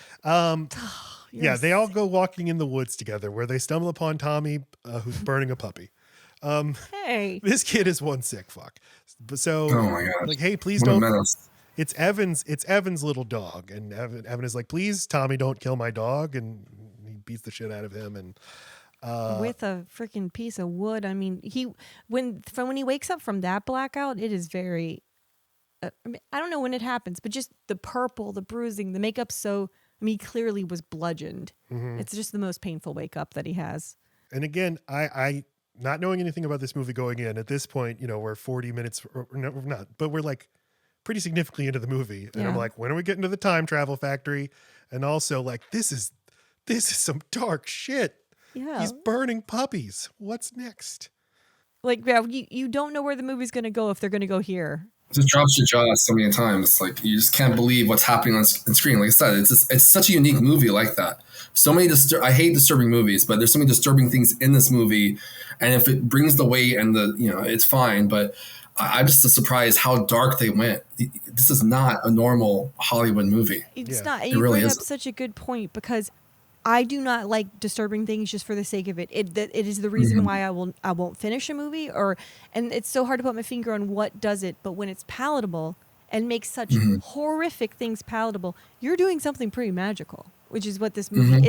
Yeah, they all go walking in the woods together, where they stumble upon Tommy, who's burning a puppy. Hey, This kid is one sick fuck. So, Oh my god! like, hey, please What a don't. menace. It's Evan's little dog, and Evan is like, please, Tommy, don't kill my dog, and he beats the shit out of him, and with a freaking piece of wood. I mean, when he wakes up from that blackout, it is very. I mean, I don't know when it happens, but just the purple, the bruising, the makeup. So, I mean, he clearly was bludgeoned. Mhm. It's just the most painful wake up that he has. And again, I not knowing anything about this movie going in at this point, we're 40 minutes, or no, we're not, but we're like pretty significantly into the movie, and I'm Yeah. like, when are we getting to the time travel factory? And also, like, this is some dark shit. Yeah, He's burning puppies. What's next? like yeah, you don't know where the movie's gonna go if they're gonna go here. It just drops your jaw so many times. Like you just can't believe what's happening on screen. Like I said, it's such a unique movie like that. So many I hate disturbing movies, but there's so many disturbing things in this movie, and if it brings the weight and it's fine. But I'm just surprised how dark they went. This is not a normal Hollywood movie. It's Yeah. not. And It you really bring up isn't. such a good point because I do not like disturbing things just for the sake of it. It is the reason Mhm. why I won't finish a movie, and it's so hard to put my finger on what does it. But when it's palatable and makes such Mhm. horrific things palatable, you're doing something pretty magical, which is what this movie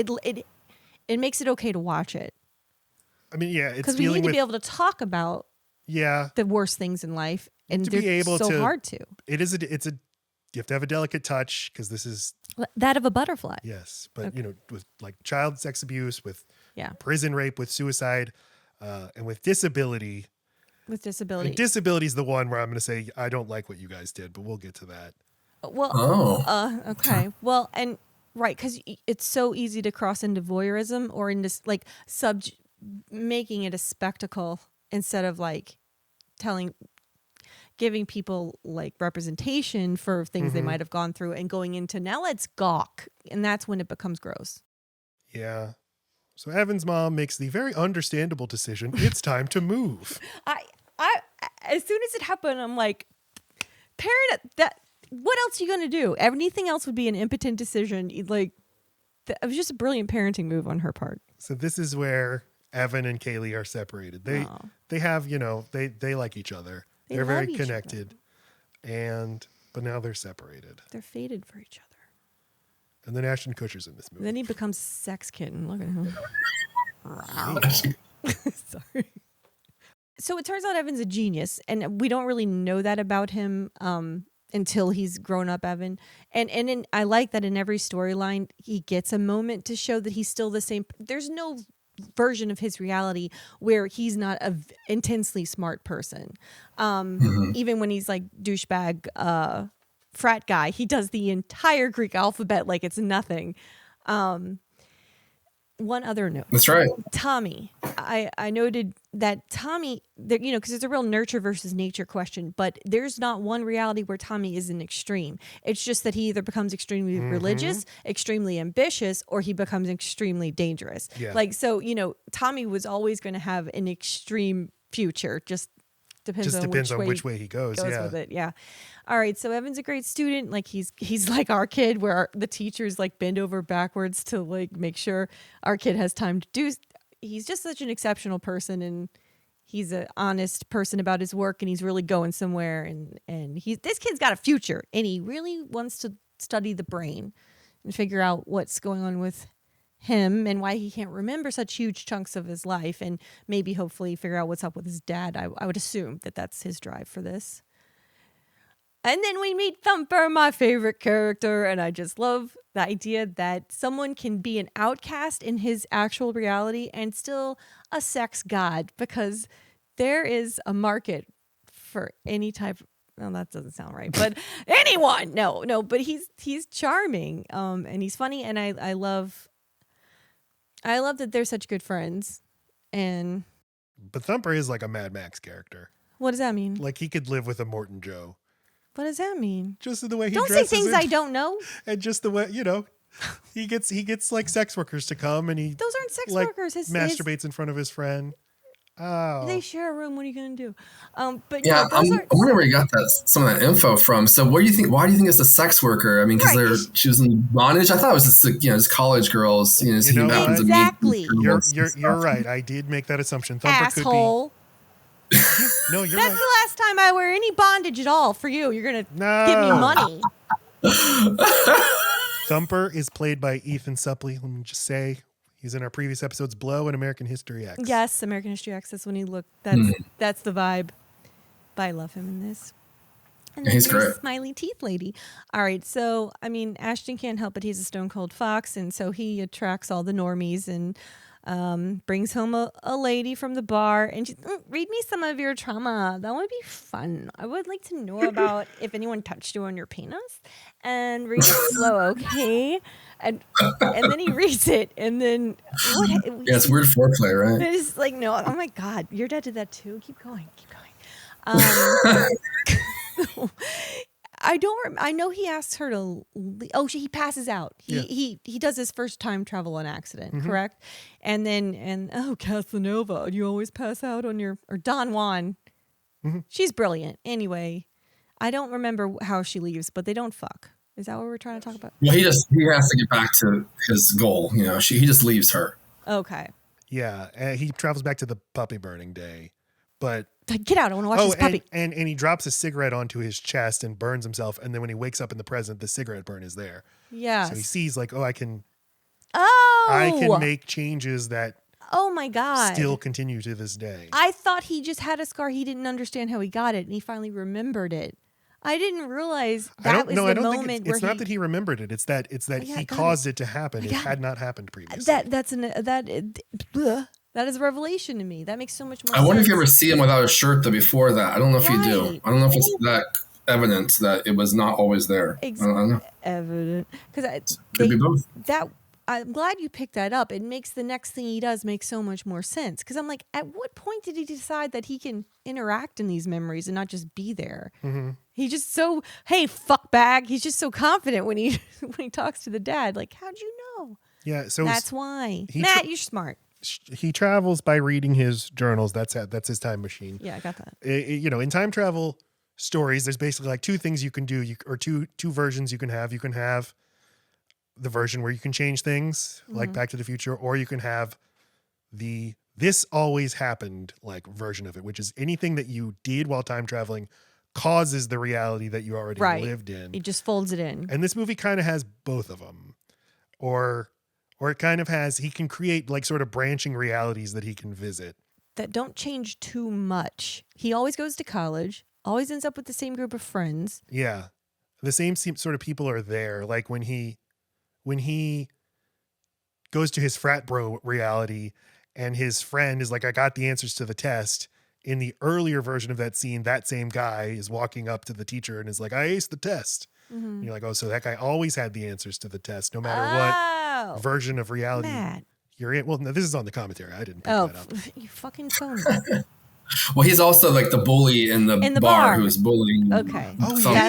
it makes it okay to watch it I mean, yeah, it's because we dealing need to with be able to talk about yeah. the worst things in life, and To be they're able so to- hard to. It's a you have to have a delicate touch because this is That of a butterfly. yes, but Okay. with like child sex abuse, with Yeah, prison rape, with suicide, and with disability. with disability. And disability is the one where I'm going to say I don't like what you guys did, but we'll get to that. Well, Oh, okay. Well, and right, because it's so easy to cross into voyeurism or into like making it a spectacle instead of like giving people like representation for things they Mhm. might have gone through and going into now let's gawk, and that's when it becomes gross. Yeah. So Evan's mom makes the very understandable decision. It's time to move. I as soon as it happened, I'm like, parent that. What else are you gonna do? Anything else would be an impotent decision. Like, it was just a brilliant parenting move on her part. So this is where Evan and Kaylee are separated. They Aw. they have, they like each other. They They're love very each other. connected. But now they're separated. They're fated for each other. And then Ashton Kutcher's in this movie. Then he becomes sex kitten. Look at him. Sorry. So it turns out Evan's a genius, and we don't really know that about him until he's grown up, Evan. And I like that in every storyline he gets a moment to show that he's still the same. There's no version of his reality where he's not a intensely smart person. Even when he's like douchebag frat guy, he does the entire Greek alphabet like it's nothing. One other note. that's right. Tommy. I noted that Tommy, because it's a real nurture versus nature question, but there's not one reality where Tommy is an extreme. It's just that he either becomes extremely religious, extremely ambitious, or he becomes extremely dangerous. Yeah. Like, so, Tommy was always going to have an extreme future. Just depends on which way he goes. goes Yeah. with it. Yeah. All right. So Evan's a great student. Like he's like our kid, where the teachers like bend over backwards to like make sure our kid has time to do. He's just such an exceptional person, and he's an honest person about his work, and he's really going somewhere. And this kid's got a future, and he really wants to study the brain and figure out what's going on with him and why he can't remember such huge chunks of his life, and maybe hopefully figure out what's up with his dad. I would assume that that's his drive for this. And then we meet Thumper, my favorite character, and I just love the idea that someone can be an outcast in his actual reality and still a sex god, because there is a market for any type. Well, that doesn't sound right, but anyone. No, but he's charming, and he's funny, and I love that they're such good friends. And But Thumper is like a Mad Max character. what does that mean? Like he could live with a Morton Joe. What does that mean? Just in the way he Don't say dresses things and, I don't know. and just the way, he gets like sex workers to come and he Those aren't sex like workers. His masturbates in front of his friend. Oh. They share a room. What are you gonna do? But Yeah, no, those I'm aren't. wondering where you got some of that info from. So, what do you think? Why do you think it's a sex worker? I mean, because Right. she was in bondage. I thought it was just college girls. You seeing know what happens what? to meet Exactly. girls and You're stuff. right. I did make that assumption. Thumper Asshole. Yeah, no, you're That's right. the last time I wear any bondage at all for you. You're going to give me money. Thumper is played by Ethan Suplee. Let me just say, he's in our previous episodes, Blow and American History X. Yes, American History X. That's when he looked. That's the vibe. But I love him in this. And then He's here's great. Smiley Teeth Lady. All right, so I mean, Ashton can't help it. He's a stone cold fox, and so he attracts all the normies and brings home a lady from the bar, and she's, read me some of your trauma. That would be fun. I would like to know about if anyone touched you on your penis, and read it slow, okay? And then he reads it, and then what? Yeah, it's weird foreplay, right? It's like, no, oh my God, your dad did that too. Keep going. I know he asks her to. He passes out. He does his first time travel on accident, correct? And then Casanova, you always pass out on your or Don Juan. She's brilliant. Anyway, I don't remember how she leaves, but they don't fuck. Is that what we're trying to talk about? Well, he has to get back to his goal. You know, he just leaves her. Okay. Yeah, he travels back to the puppy burning day, but. Get out! I want to watch this puppy. And he drops a cigarette onto his chest and burns himself. And then when he wakes up in the present, the cigarette burn is there. Yeah. So he sees like, I can make changes that. Oh my God! Still continue to this day. I thought he just had a scar. He didn't understand how he got it, and he finally remembered it. I didn't realize that was the moment where it's not that he remembered it. It's that he caused it to happen. It had not happened previously. That is a revelation to me. That makes so much more sense. I wonder if you ever see him without a shirt though before that. I don't know if you do. I don't know if it's that evidence that it was not always there. I don't know. Evident. Because could be both. I'm glad you picked that up. It makes the next thing he does make so much more sense. Because I'm like, at what point did he decide that he can interact in these memories and not just be there? He's just so, hey, fuck bag. He's just so confident when he talks to the dad. Like, how'd you know? Yeah, so that's why. Matt, you're smart. He travels by reading his journals. That's his time machine. Yeah, I got that. In time travel stories, there's basically like two things you can do, or two versions you can have. You can have the version where you can change things, like Back to the Future, or you can have the "this always happened" like version of it, which is anything that you did while time traveling causes the reality that you already lived in. It just folds it in. And this movie kind of has both of them, or it kind of has, he can create like sort of branching realities that he can visit. That don't change too much. He always goes to college, always ends up with the same group of friends. Yeah. The same sort of people are there. Like when he goes to his frat bro reality and his friend is like, I got the answers to the test. In the earlier version of that scene, that same guy is walking up to the teacher and is like, I aced the test. And you're like, oh, so that guy always had the answers to the test, no matter what version of reality you're in. Well, no, this is on the commentary. I didn't pick that up. You fucking phoned. Well, he's also like the bully in the bar who's bullying. Okay. Oh, yeah.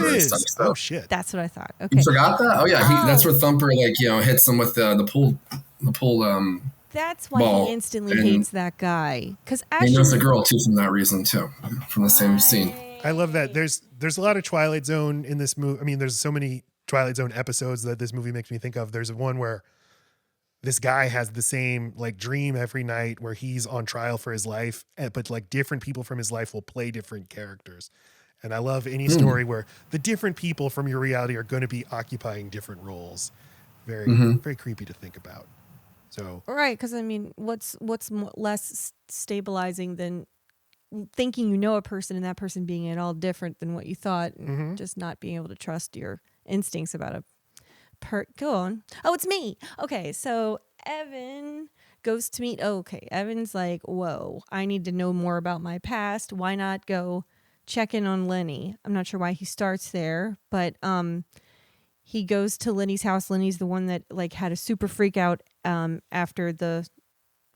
Oh, shit. That's what I thought. Okay. You forgot that? Oh, yeah. That's where Thumper hits him with the pool. That's why he instantly hates that guy. Because he knows the girl too from that reason too, from the same scene. I love that. There's a lot of Twilight Zone in this movie. I mean, there's so many Twilight Zone episodes that this movie makes me think of. There's one where this guy has the same like dream every night where he's on trial for his life, but like different people from his life will play different characters. And I love any story where the different people from your reality are going to be occupying different roles. Very, very creepy to think about. So right, because I mean, what's less stabilizing than thinking you know a person and that person being at all different than what you thought, and just not being able to trust your instincts about a go on. Oh, it's me. Okay, so Evan goes to meet. Evan's like, whoa, I need to know more about my past. Why not go check in on Lenny? I'm not sure why he starts there, but he goes to Lenny's house. Lenny's the one that like had a super freak out after the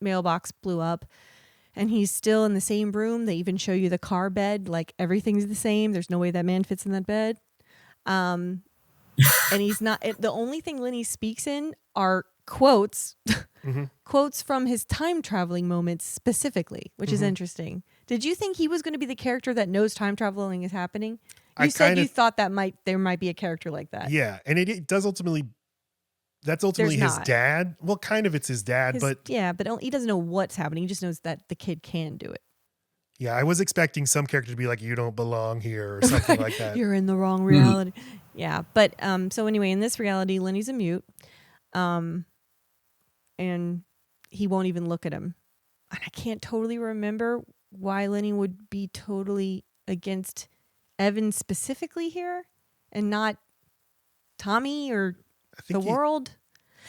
mailbox blew up. And he's still in the same room. They even show you the car bed. Like everything's the same. There's no way that man fits in that bed. And he's not. The only thing Lenny speaks in are quotes, quotes from his time traveling moments specifically, which is interesting. Did you think he was going to be the character that knows time traveling is happening? You said you thought there might be a character like that. Yeah, and it does ultimately. That's ultimately his dad. Well, kind of it's his dad, but he doesn't know what's happening. He just knows that the kid can do it. Yeah, I was expecting some character to be like, you don't belong here or something like that. You're in the wrong reality. Yeah. But so anyway, in this reality, Lenny's a mute. And he won't even look at him. And I can't totally remember why Lenny would be totally against Evan specifically here and not Tommy or the world.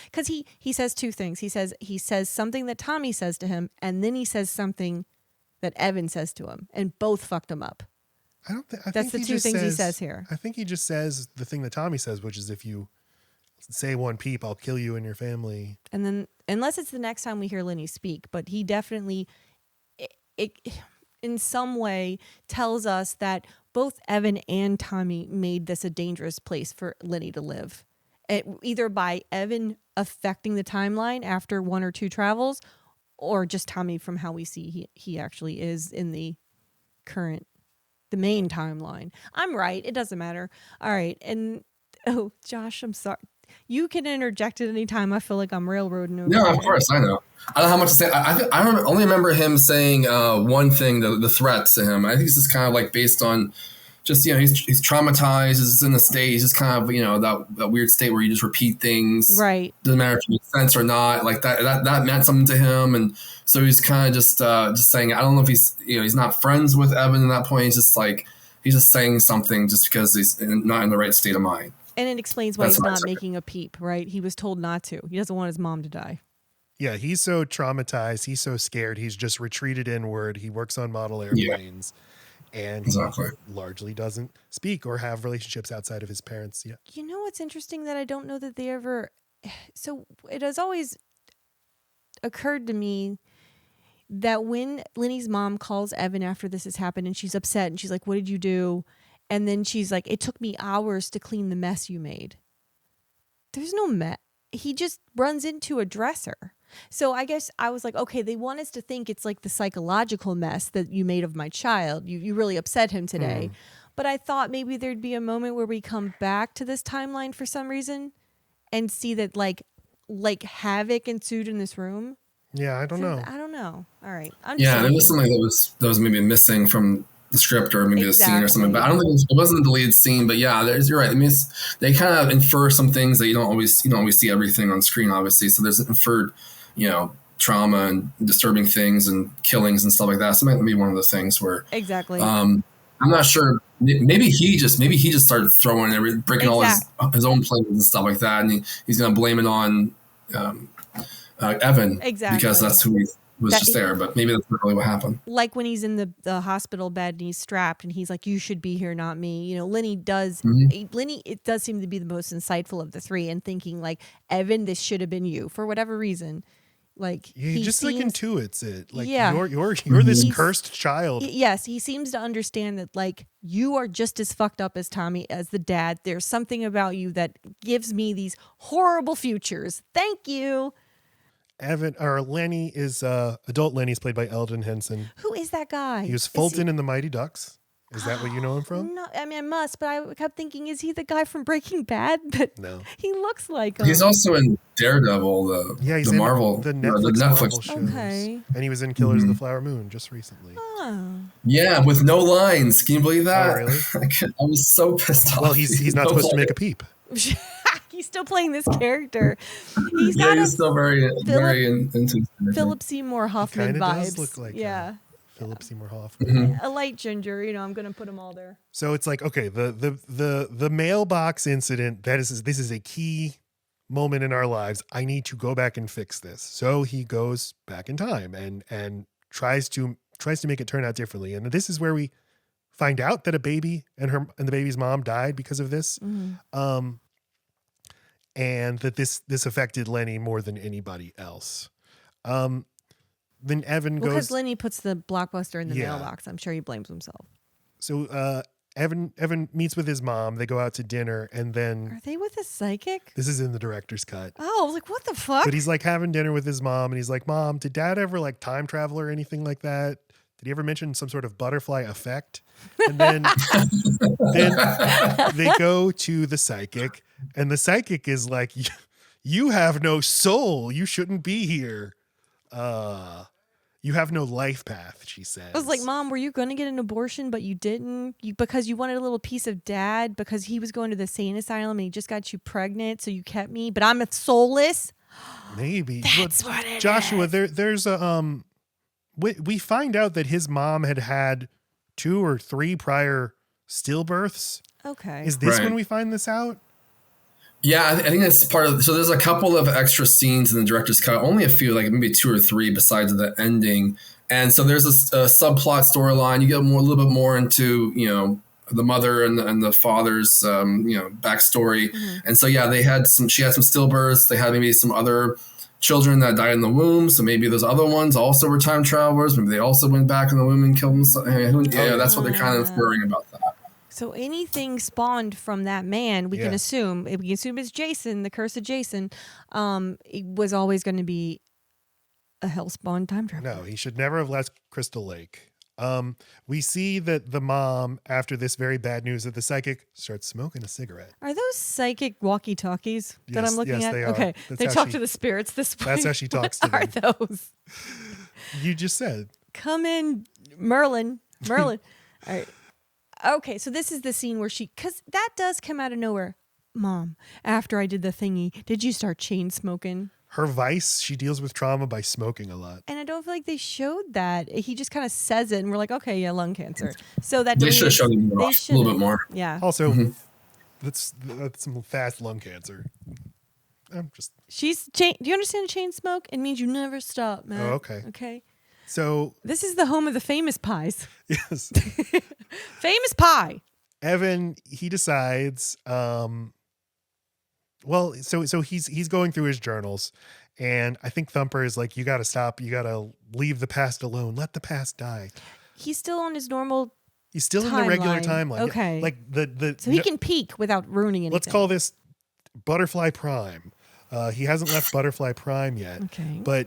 Because he says two things. He says something that Tommy says to him, and then he says something that Evan says to him, and both fucked him up. That's the two things he says here. I think he just says the thing that Tommy says, which is if you say one peep, I'll kill you and your family. And then, unless it's the next time we hear Lenny speak, but he definitely, it in some way tells us that both Evan and Tommy made this a dangerous place for Lenny to live. Either by Evan affecting the timeline after one or two travels, or just Tommy from how we see he actually is in the main timeline. I'm right. It doesn't matter. All right. And, Josh, I'm sorry. You can interject at any time. I feel like I'm railroading over. No, of course. I know. I don't know how much to say. I only remember him saying one thing, the threat to him. I think this is kind of like based on just, he's traumatized. He's in the state. He's just kind of, that weird state where you just repeat things. Right. Doesn't matter if it makes sense or not. Like that meant something to him. And so he's kind of just saying, I don't know if he's not friends with Evan at that point. He's just like, he's just saying something just because he's not in the right state of mind. And it explains why he's not making a peep, right? He was told not to. He doesn't want his mom to die. Yeah, he's so traumatized. He's so scared. He's just retreated inward. He works on model airplanes. Yeah. And he largely doesn't speak or have relationships outside of his parents yet. You know what's interesting that I don't know that they ever... So it has always occurred to me that when Lenny's mom calls Evan after this has happened and she's upset and she's like, what did you do? And then she's like, it took me hours to clean the mess you made. There's no mess. He just runs into a dresser. So I guess I was like, okay, they want us to think it's like the psychological mess that you made of my child. You really upset him today. But I thought maybe there'd be a moment where we come back to this timeline for some reason and see that like havoc ensued in this room. Yeah, I don't know. I don't know. All right. Yeah, there was something that was maybe missing from the script or maybe the scene or something, but I don't think it wasn't a deleted scene. But yeah, you're right. I mean, they kind of infer some things that you don't always see everything on screen, obviously. So there's inferred, trauma and disturbing things and killings and stuff like that. So it might be one of the things where exactly. I'm not sure. Maybe he just started throwing breaking all his own planes and stuff like that, and he's gonna blame it on Evan because that's who he was just there, but maybe that's not really what happened. Like when he's in the hospital bed and he's strapped and he's like, you should be here, not me. Lenny does, it does seem to be the most insightful of the three and thinking like, Evan, this should have been you for whatever reason. Like he just seems, like intuits it. Like you're this cursed child. Yes. He seems to understand that like you are just as fucked up as Tommy, as the dad. There's something about you that gives me these horrible futures. Thank you. Lenny is adult Lenny's played by Eldon Henson. Who is that guy? He was Fulton in the Mighty Ducks. Is that what you know him from? No, I mean I must, but I kept thinking, is he the guy from Breaking Bad? But no, he looks like him. He's also in Daredevil, he's the in Marvel, the Netflix shows. Okay. And he was in Killers of the Flower Moon just recently. Oh. Yeah, with no lines. Can you believe that? Oh, really? I was so pissed off. Well, he's not supposed to make a peep. He's still playing this character. He's still very into Philip Seymour Hoffman vibes. Does look like Philip Seymour Hoffman. Mm-hmm. A light ginger, I'm gonna put them all there. So it's like, okay, the mailbox incident, this is a key moment in our lives. I need to go back and fix this. So he goes back in time and tries to make it turn out differently. And this is where we find out that a baby and the baby's mom died because of this. Mm-hmm. And that this affected Lenny more than anybody else. Then Evan goes... Because Lenny puts the blockbuster in the mailbox. I'm sure he blames himself. So Evan meets with his mom. They go out to dinner, and then... Are they with a psychic? This is in the director's cut. Oh, I was like, what the fuck? But he's like having dinner with his mom, and he's like, Mom, did Dad ever like time travel or anything like that? Did he ever mention some sort of butterfly effect? And then they go to the psychic, and the psychic is like, you have no soul. You shouldn't be here. You have no life path, she says. I was like, Mom, were you going to get an abortion, but you didn't? Because you wanted a little piece of Dad because he was going to the sane asylum and he just got you pregnant, so you kept me, but I'm soulless? Maybe. That's what it Joshua, is. there's a... We find out that his mom had 2 or 3 prior stillbirths. Okay. Is this when we find this out? Yeah, I think that's part of. So there's a couple of extra scenes in the director's cut, only a few, like maybe 2 or 3 besides the ending. And so there's a subplot storyline. You get a little bit more into, the mother and the father's, backstory. Mm-hmm. And so, yeah, she had some stillbirths. They had maybe some other children that died in the womb. So maybe those other ones also were time travelers. Maybe they also went back in the womb and killed themselves. That's what they're kind of inferring about that. So anything spawned from that man, we can assume it's Jason, the curse of Jason, it was always going to be a hellspawn time traveler. No, he should never have left Crystal Lake. We see that the mom, after this very bad news of the psychic, starts smoking a cigarette. Are those psychic walkie-talkies that I'm looking at? They are. Okay, they talk to the spirits this way. That's how she talks to them. What are those? You just said. Come in, Merlin. All right. Okay, so this is the scene where because that does come out of nowhere. Mom, after I did the thingy, did you start chain smoking? Her vice, she deals with trauma by smoking a lot. And I don't feel like they showed that. He just kind of says it, and we're like, okay, yeah, lung cancer. So that they should have shown him a little bit more. Yeah. Also, that's some fast lung cancer. I'm just. Do you understand chain smoke? It means you never stop, man. Oh, okay. Okay. So this is the home of the famous pies. Yes. Famous pie. Evan, he decides. So he's going through his journals, and I think Thumper is like, you got to stop. You got to leave the past alone. Let the past die. He's still on his normal. He's still in the regular timeline. Okay. Like so he can peek without ruining anything. Let's call this Butterfly Prime. He hasn't left Butterfly Prime yet. Okay. But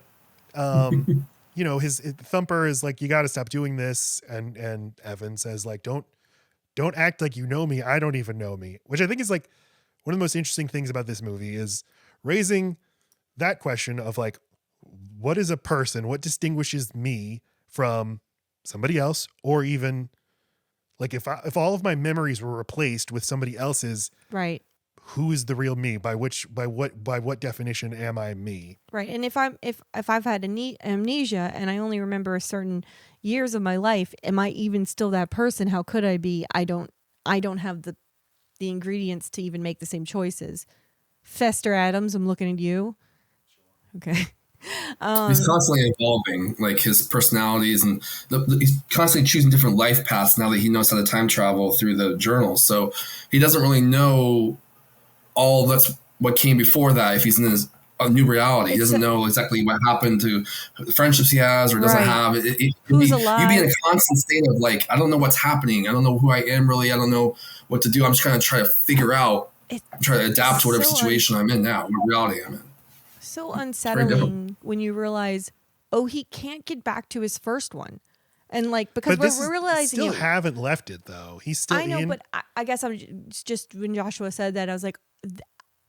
his Thumper is like, you got to stop doing this, and Evan says like, don't act like you know me. I don't even know me, which I think is like one of the most interesting things about this movie is raising that question of like, what is a person? What distinguishes me from somebody else? Or even like if all of my memories were replaced with somebody else's, right? Who is the real me? By what definition am I me? Right. And if I've had amnesia and I only remember certain years of my life, am I even still that person? How could I be? I don't have the ingredients to even make the same choices. Fester Adams, I'm looking at you. Okay. He's constantly evolving, like his personalities, and he's constantly choosing different life paths now that he knows how to time travel through the journals. So he doesn't really know all that's what came before that if he's in a new reality. He doesn't know exactly what happened to the friendships he has or doesn't have. Who's alive? You'd be in a constant state of like, I don't know what's happening. I don't know who I am really. I don't know what to do. I'm just trying to figure out, try to adapt to whatever situation I'm in now, what reality I'm in. So unsettling when you realize, he can't get back to his first one. And like, because we're realizing still haven't left it though. He's still I know, but I guess I'm just when Joshua said that, I was like,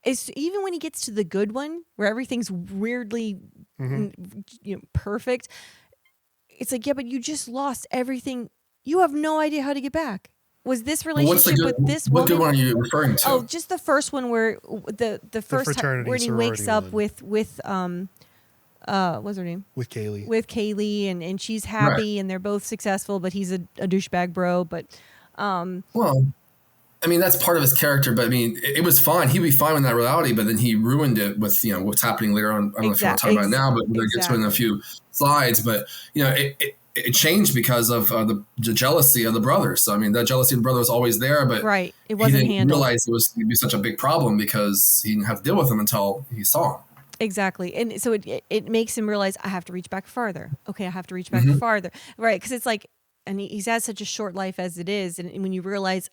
it's even when he gets to the good one where everything's weirdly perfect. It's like, yeah, but you just lost everything. You have no idea how to get back. Was this relationship with this woman? What good one are you referring to? Oh, just the first one where the first time when he wakes up with what's her name? With Kaylee. With Kaylee, and she's happy, and they're both successful, but he's a douchebag bro. But well, I mean, that's part of his character. But I mean, it was fine. He'd be fine in that reality, but then he ruined it with what's happening later on. I don't know if you want to talk about it now, but we'll get to it in a few slides. But it changed because of the jealousy of the brothers. So I mean, that jealousy of the brother was always there, but it wasn't he didn't handled. realize it was going to be such a big problem because he didn't have to deal with him until he saw him. Exactly. And so it makes him realize, I have to reach back farther. Okay, I have to reach back farther. Right, because it's like, and he's had such a short life as it is, and when you realize,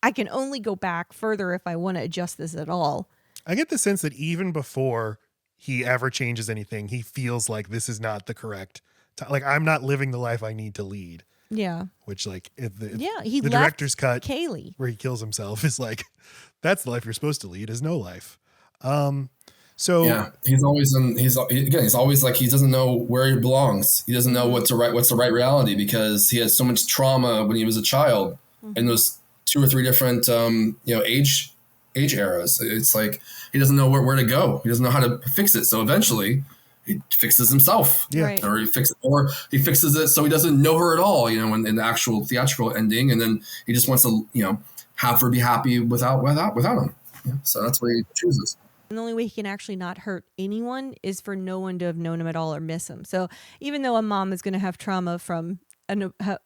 I can only go back further if I want to adjust this at all. I get the sense that even before he ever changes anything, he feels like this is not the correct like I'm not living the life I need to lead. Yeah. Which like he the director's cut Kaylee where he kills himself is like, that's the life you're supposed to lead, is no life. So yeah, he's always he's always like, he doesn't know where he belongs. He doesn't know what's the right reality, because he had so much trauma when he was a child in those 2 or 3 different age eras. It's like he doesn't know where to go. He doesn't know how to fix it. So eventually he fixes himself. Yeah. Right. Or he fixes it so he doesn't know her at all, in the actual theatrical ending, and then he just wants to, have her be happy without him. Yeah, so that's what he chooses. And the only way he can actually not hurt anyone is for no one to have known him at all or miss him. So even though a mom is going to have trauma from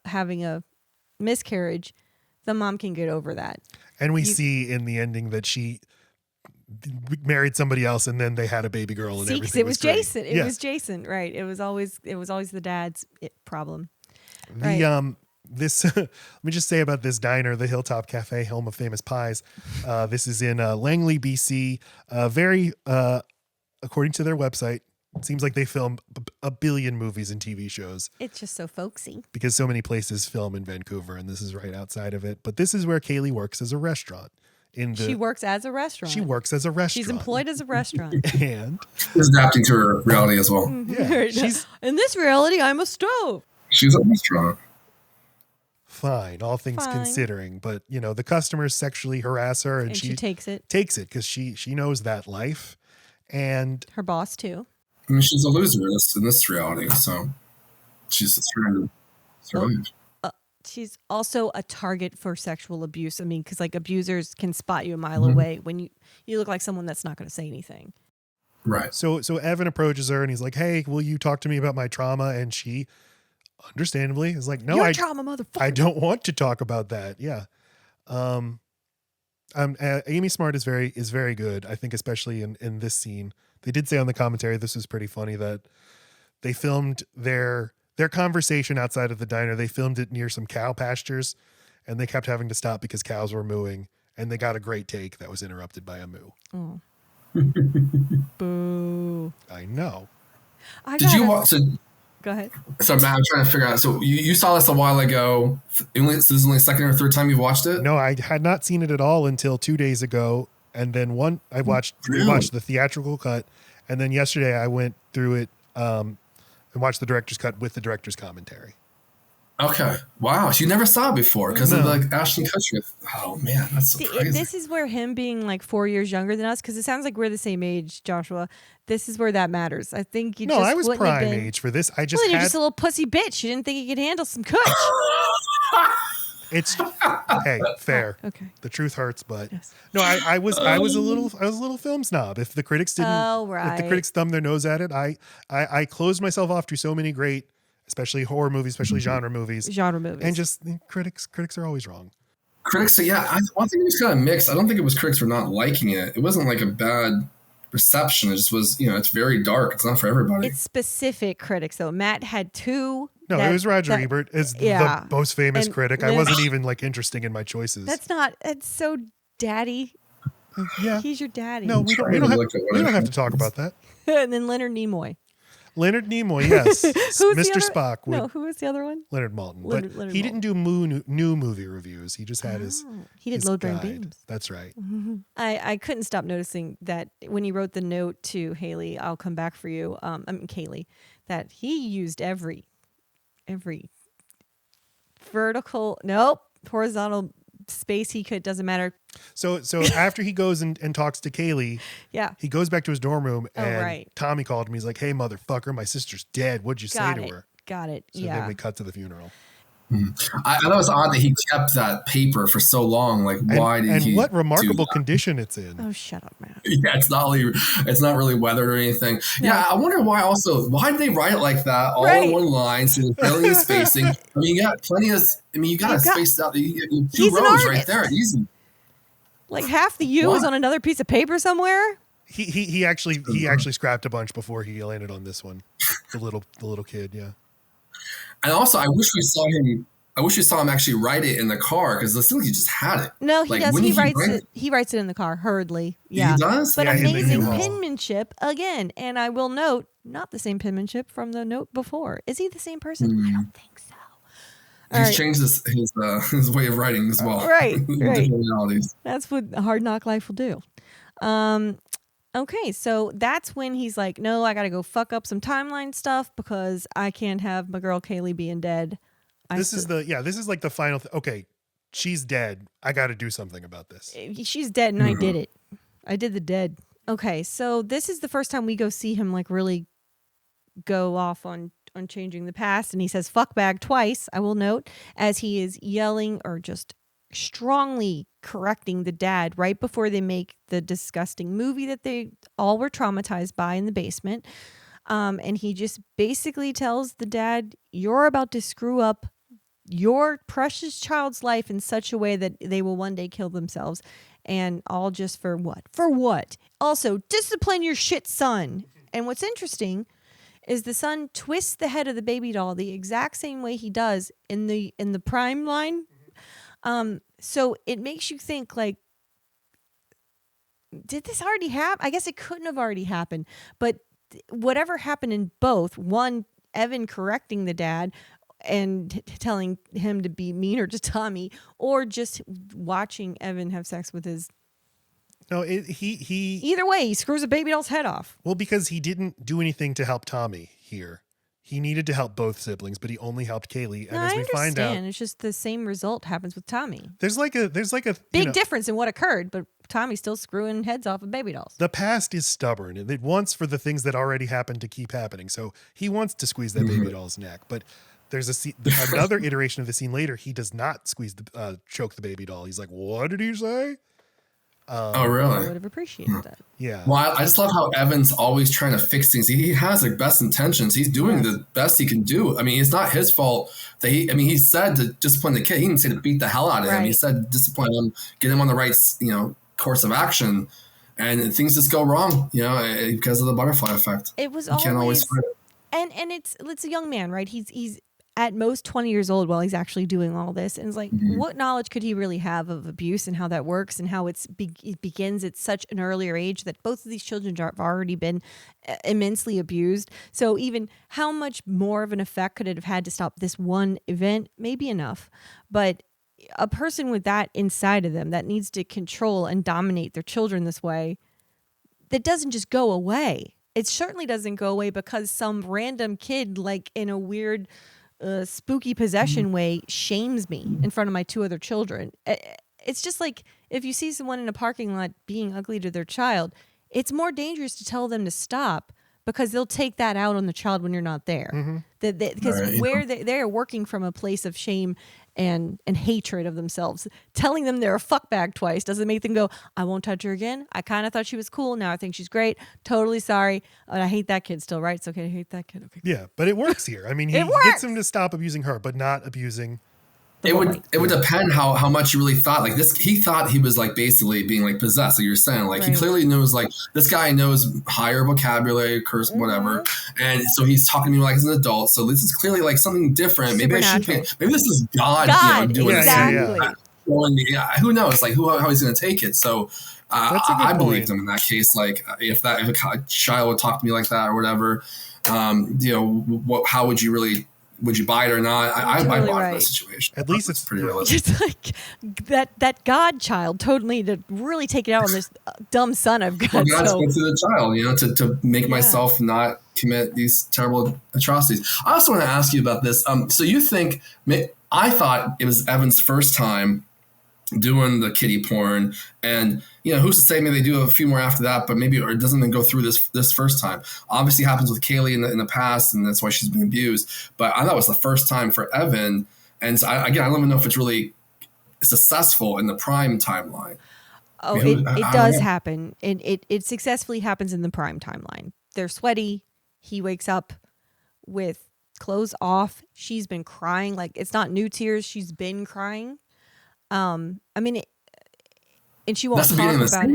having a miscarriage, the mom can get over that. And we see in the ending that she married somebody else, and then they had a baby girl, and everything. It was great. Jason. It was Jason, right? It was always the dad's problem. Right. Let me just say about this diner, the Hilltop Cafe, home of famous pies. This is in Langley, BC. According to their website, it seems like they film a billion movies and TV shows. It's just so folksy. Because so many places film in Vancouver, and this is right outside of it. But this is where Kaylee works as a restaurant. She works as a restaurant. She works as a restaurant. She's employed as a restaurant. And she's adapting to her reality as well. Yeah, in this reality, I'm a stove. She's a restaurant. Fine, all things considering, but the customers sexually harass her, and she takes it because she knows that life, and her boss too. I mean, she's a loser in this reality, so she's just trying to survive. She's also a target for sexual abuse. I mean, because like abusers can spot you a mile away when you look like someone that's not going to say anything. Right. So Evan approaches her and he's like, "Hey, will you talk to me about my trauma?" And she, understandably, is like, "No, trauma, motherfucker. I don't want to talk about that." Yeah. Amy Smart is very good. I think, especially in this scene. They did say on the commentary, this was pretty funny, that they filmed their conversation outside of the diner. They filmed it near some cow pastures, and they kept having to stop because cows were mooing, and they got a great take that was interrupted by a moo. Oh. Boo. I know. Did you watch? Go ahead. So Matt, I'm trying to figure out. So you saw this a while ago. This is only the second or third time you've watched it? No, I had not seen it at all until 2 days ago. And then we watched the theatrical cut. And then yesterday I went through it and watched the director's cut with the director's commentary. Okay. Wow. So you never saw it before because of like Ashton Kutcher. Oh man, that's so crazy. This is where him being like 4 years younger than us, because it sounds like we're the same age, Joshua. This is where that matters. I think you. No, I was prime age for this. You're just a little pussy bitch. You didn't think you could handle some Kutch. It's hey, fair. Okay. The truth hurts, but yes. No, I was a little film snob. If the critics didn't, if the critics thumbed their nose at it, I closed myself off to so many great, especially horror movies, especially genre movies, and just critics are always wrong. Critics, yeah, I think it was kind of mixed. I don't think it was critics for not liking it. It wasn't like a bad reception. It just was, it's very dark. It's not for everybody. It's specific critics though. Matt had two. No, it was Roger Ebert is the most famous critic. I wasn't even like interesting in my choices. It's so daddy. Yeah. He's your daddy. No, we don't have to talk about that. And then Leonard Nimoy. Leonard Nimoy, yes. Mr. Spock. No, who was the other one? Leonard Maltin. But he didn't do new movie reviews. He just had he did Low Drain Beams. That's right. Mm-hmm. I couldn't stop noticing that when he wrote the note to Haley, "I'll come back for you," Kaylee, that he used every horizontal space he could. Doesn't matter. So after he goes and talks to Kaylee, he goes back to his dorm room and Tommy called him. He's like, "Hey, motherfucker, my sister's dead. What'd you say to her?" Got it. So then we cut to the funeral. I thought it was odd that he kept that paper for so long. Like, why did he? And what remarkable condition it's in. Oh, shut up, man. Yeah, it's not really weathered or anything. No. Yeah, I wonder why did they write it like that, all in one line, so the belly is spacing. I mean, you got plenty of, you got to space out the 2 rows right there. Easy. Like half the U is on another piece of paper somewhere. He actually scrapped a bunch before he landed on this one. The little kid, yeah. And also, I wish we saw him actually write it in the car, because it seems like he just had it. No, he does. He writes it in the car hurriedly. Yeah, he does. But amazing penmanship again. And I will note, not the same penmanship from the note before. Is he the same person? I don't think so. He's changed his way of writing as well. Right. That's what a hard knock life will do. Okay, so that's when he's like, no, I gotta go fuck up some timeline stuff because I can't have my girl Kaylee being dead. This is like the final okay, she's dead. I gotta do something about this. She's dead and I did it. I did the dead. Okay, so this is the first time we go see him like really go off on changing the past, and he says fuck bag twice, I will note, as he is yelling or just strongly correcting the dad right before they make the disgusting movie that they all were traumatized by in the basement. And he just basically tells the dad, you're about to screw up your precious child's life in such a way that they will one day kill themselves. And all just for what? For what? Also, discipline your shit son. And what's interesting is the son twists the head of the baby doll the exact same way he does in the prime line. So it makes you think like, did this already happen? I guess it couldn't have already happened, but whatever happened in both, one, Evan correcting the dad and telling him to be meaner to Tommy, or just watching Evan have sex with his. No, he either way, he screws a baby doll's head off. Well, because he didn't do anything to help Tommy here. He needed to help both siblings, but he only helped Kaylee. And as we find out, it's just the same result happens with Tommy. There's like a big difference in what occurred, but Tommy's still screwing heads off of baby dolls. The past is stubborn, and it wants for the things that already happened to keep happening. So he wants to squeeze that baby doll's neck, but there's another iteration of the scene later. He does not choke the baby doll. He's like, "What did he say?" Oh, really? I would have appreciated that. Yeah. Well, I just love how Evan's always trying to fix things. He has like best intentions. He's doing the best he can do. I mean, it's not his fault that he said to discipline the kid. He didn't say to beat the hell out of him. He said discipline him, get him on the right, course of action. And things just go wrong, because of the butterfly effect. It was can't always fight it. And it's a young man, right? He's at most 20 years old while he's actually doing all this. And it's like, what knowledge could he really have of abuse and how that works and how it begins at such an earlier age that both of these children have already been immensely abused. So even how much more of an effect could it have had to stop this one event? Maybe enough. But a person with that inside of them that needs to control and dominate their children this way, that doesn't just go away. It certainly doesn't go away because some random kid, like in a weird spooky possession way, shames me in front of my two other children. It's just like if you see someone in a parking lot being ugly to their child, it's more dangerous to tell them to stop because they'll take that out on the child when you're not there. Because they're working from a place of shame and hatred of themselves. Telling them they're a fuckbag twice doesn't make them go, I won't touch her again. I kind of thought she was cool. Now I think she's great. Totally sorry. But I hate that kid still, right? It's okay to hate that kid. Okay. Yeah, but it works here. I mean, he gets him to stop abusing her, but not abusing. It would depend how much you really thought. Like this, he thought he was like basically being like possessed. Like you're saying, like he clearly knows. Like this guy knows higher vocabulary, curse, whatever, and so he's talking to me like as an adult. So this is clearly like something different. Maybe I should. Maybe this is God doing exactly. Who knows? Like how he's going to take it. So I believed him in that case. Like if a child would talk to me like that or whatever, how would you really? Would you buy it or not? I bought the situation. At least it's pretty realistic. It's like that godchild told me to really take it out on this dumb son I've got. Well, God's going through the child, to make myself not commit these terrible atrocities. I also want to ask you about this. So you think, I thought it was Evan's first time doing the kiddie porn, and who's to say maybe they do a few more after that, but maybe it doesn't even go through this first time. Obviously happens with Kaylee in the past, and that's why she's been abused, but I thought it was the first time for Evan. And so I don't even know if it's really successful in the prime timeline. It does happen. It successfully happens in the prime timeline. They're sweaty. He wakes up with clothes off. She's been crying. Like, it's not new tears. She's been crying. And she won't talk about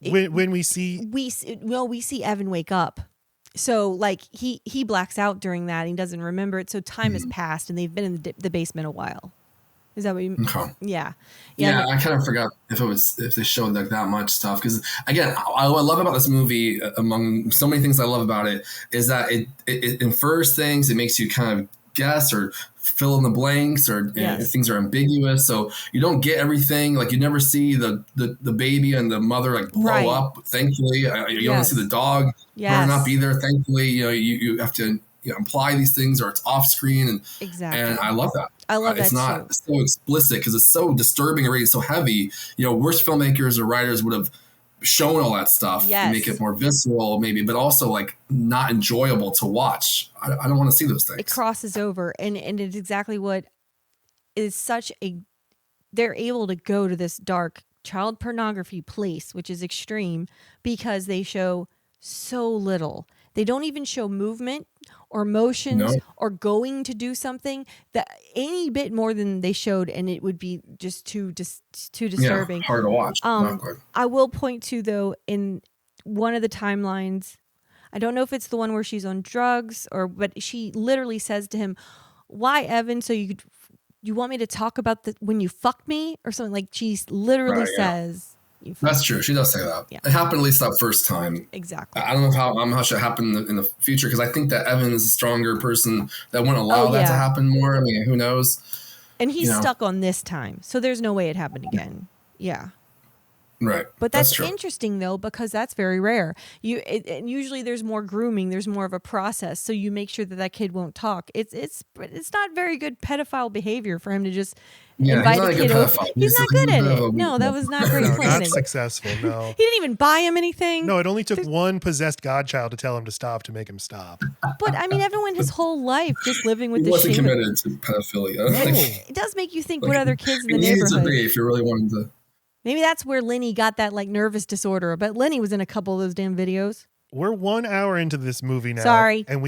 it. When we see Evan wake up. So like he blacks out during that. And he doesn't remember it. So time has passed and they've been in the basement a while. Is that what you mean? Okay. Yeah. I kind of forgot if they showed like that much stuff. Because again, what I love about this movie, among so many things I love about it, is that it infers things. It makes you kind of guess or fill in the blanks, or things are ambiguous. So you don't get everything. Like you never see the baby and the mother like blow up. Thankfully, you only see the dog burn up either. Thankfully, you have to imply these things, or it's off screen, and I love that. I love that it's not too. so explicit because it's so disturbing already, so heavy. Worse filmmakers or writers would have shown all that stuff to make it more visceral, maybe, but also like not enjoyable to watch. I don't want to see those things. It crosses over, and it's exactly what is such a. They're able to go to this dark child pornography place, which is extreme, because they show so little. They don't even show movement or motions or going to do something that any bit more than they showed, and it would be just too disturbing. Hard to watch. I will point to, though, in one of the timelines, I don't know if it's the one where she's on drugs but she literally says to him, "Why, Evan? So you want me to talk about when you fucked me?" or something. Like she literally says. That's true. She does say that. Yeah. It happened at least that first time. Exactly. I don't know how much it happened in the future, because I think that Evan is a stronger person that wouldn't allow that to happen more. I mean, who knows? And he's stuck on this time, so there's no way it happened again. Yeah. Right. But that's interesting, though, because that's very rare. And usually there's more grooming. There's more of a process. So you make sure that kid won't talk. It's not very good pedophile behavior for him to just invite a kid over. He's not good at it. No, that was not great planning. Not successful, no. He didn't even buy him anything. No, it only took one possessed godchild to tell him to stop, to make him stop. But, I mean, everyone his whole life just living with this shame. He wasn't committed to pedophilia. It does make you think what other kids in the neighborhood. If you really wanted to. Maybe that's where Lenny got that like nervous disorder. But Lenny was in a couple of those damn videos. We're 1 hour into this movie now. Sorry. And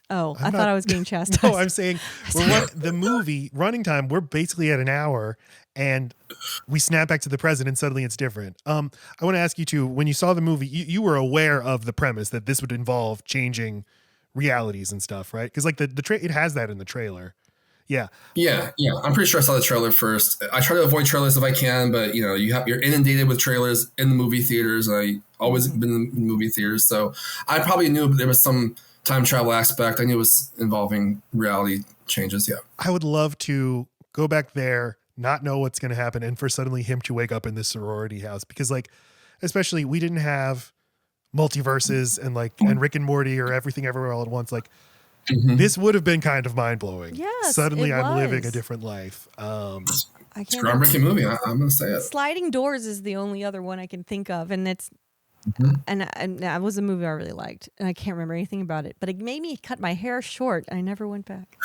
I thought I was getting chastised. No, I'm saying the movie running time, we're basically at an hour, and we snap back to the present and suddenly it's different. I want to ask you too, when you saw the movie, you were aware of the premise that this would involve changing realities and stuff, right? Because like it has that in the trailer. Yeah. I'm pretty sure I saw the trailer first. I try to avoid trailers if I can, but you're inundated with trailers in the movie theaters. I always been in movie theaters, so I probably knew there was some time travel aspect. I knew it was involving reality changes. Yeah. I would love to go back there, not know what's going to happen, and for suddenly him to wake up in this sorority house, because like, especially we didn't have multiverses and Rick and Morty or Everything Everywhere All at Once. Like, this would have been kind of mind-blowing. Yes, suddenly I'm living a different life. It's a groundbreaking movie. I'm going to say it. Sliding Doors is the only other one I can think of, and it's and that was a movie I really liked, and I can't remember anything about it, but it made me cut my hair short, and I never went back.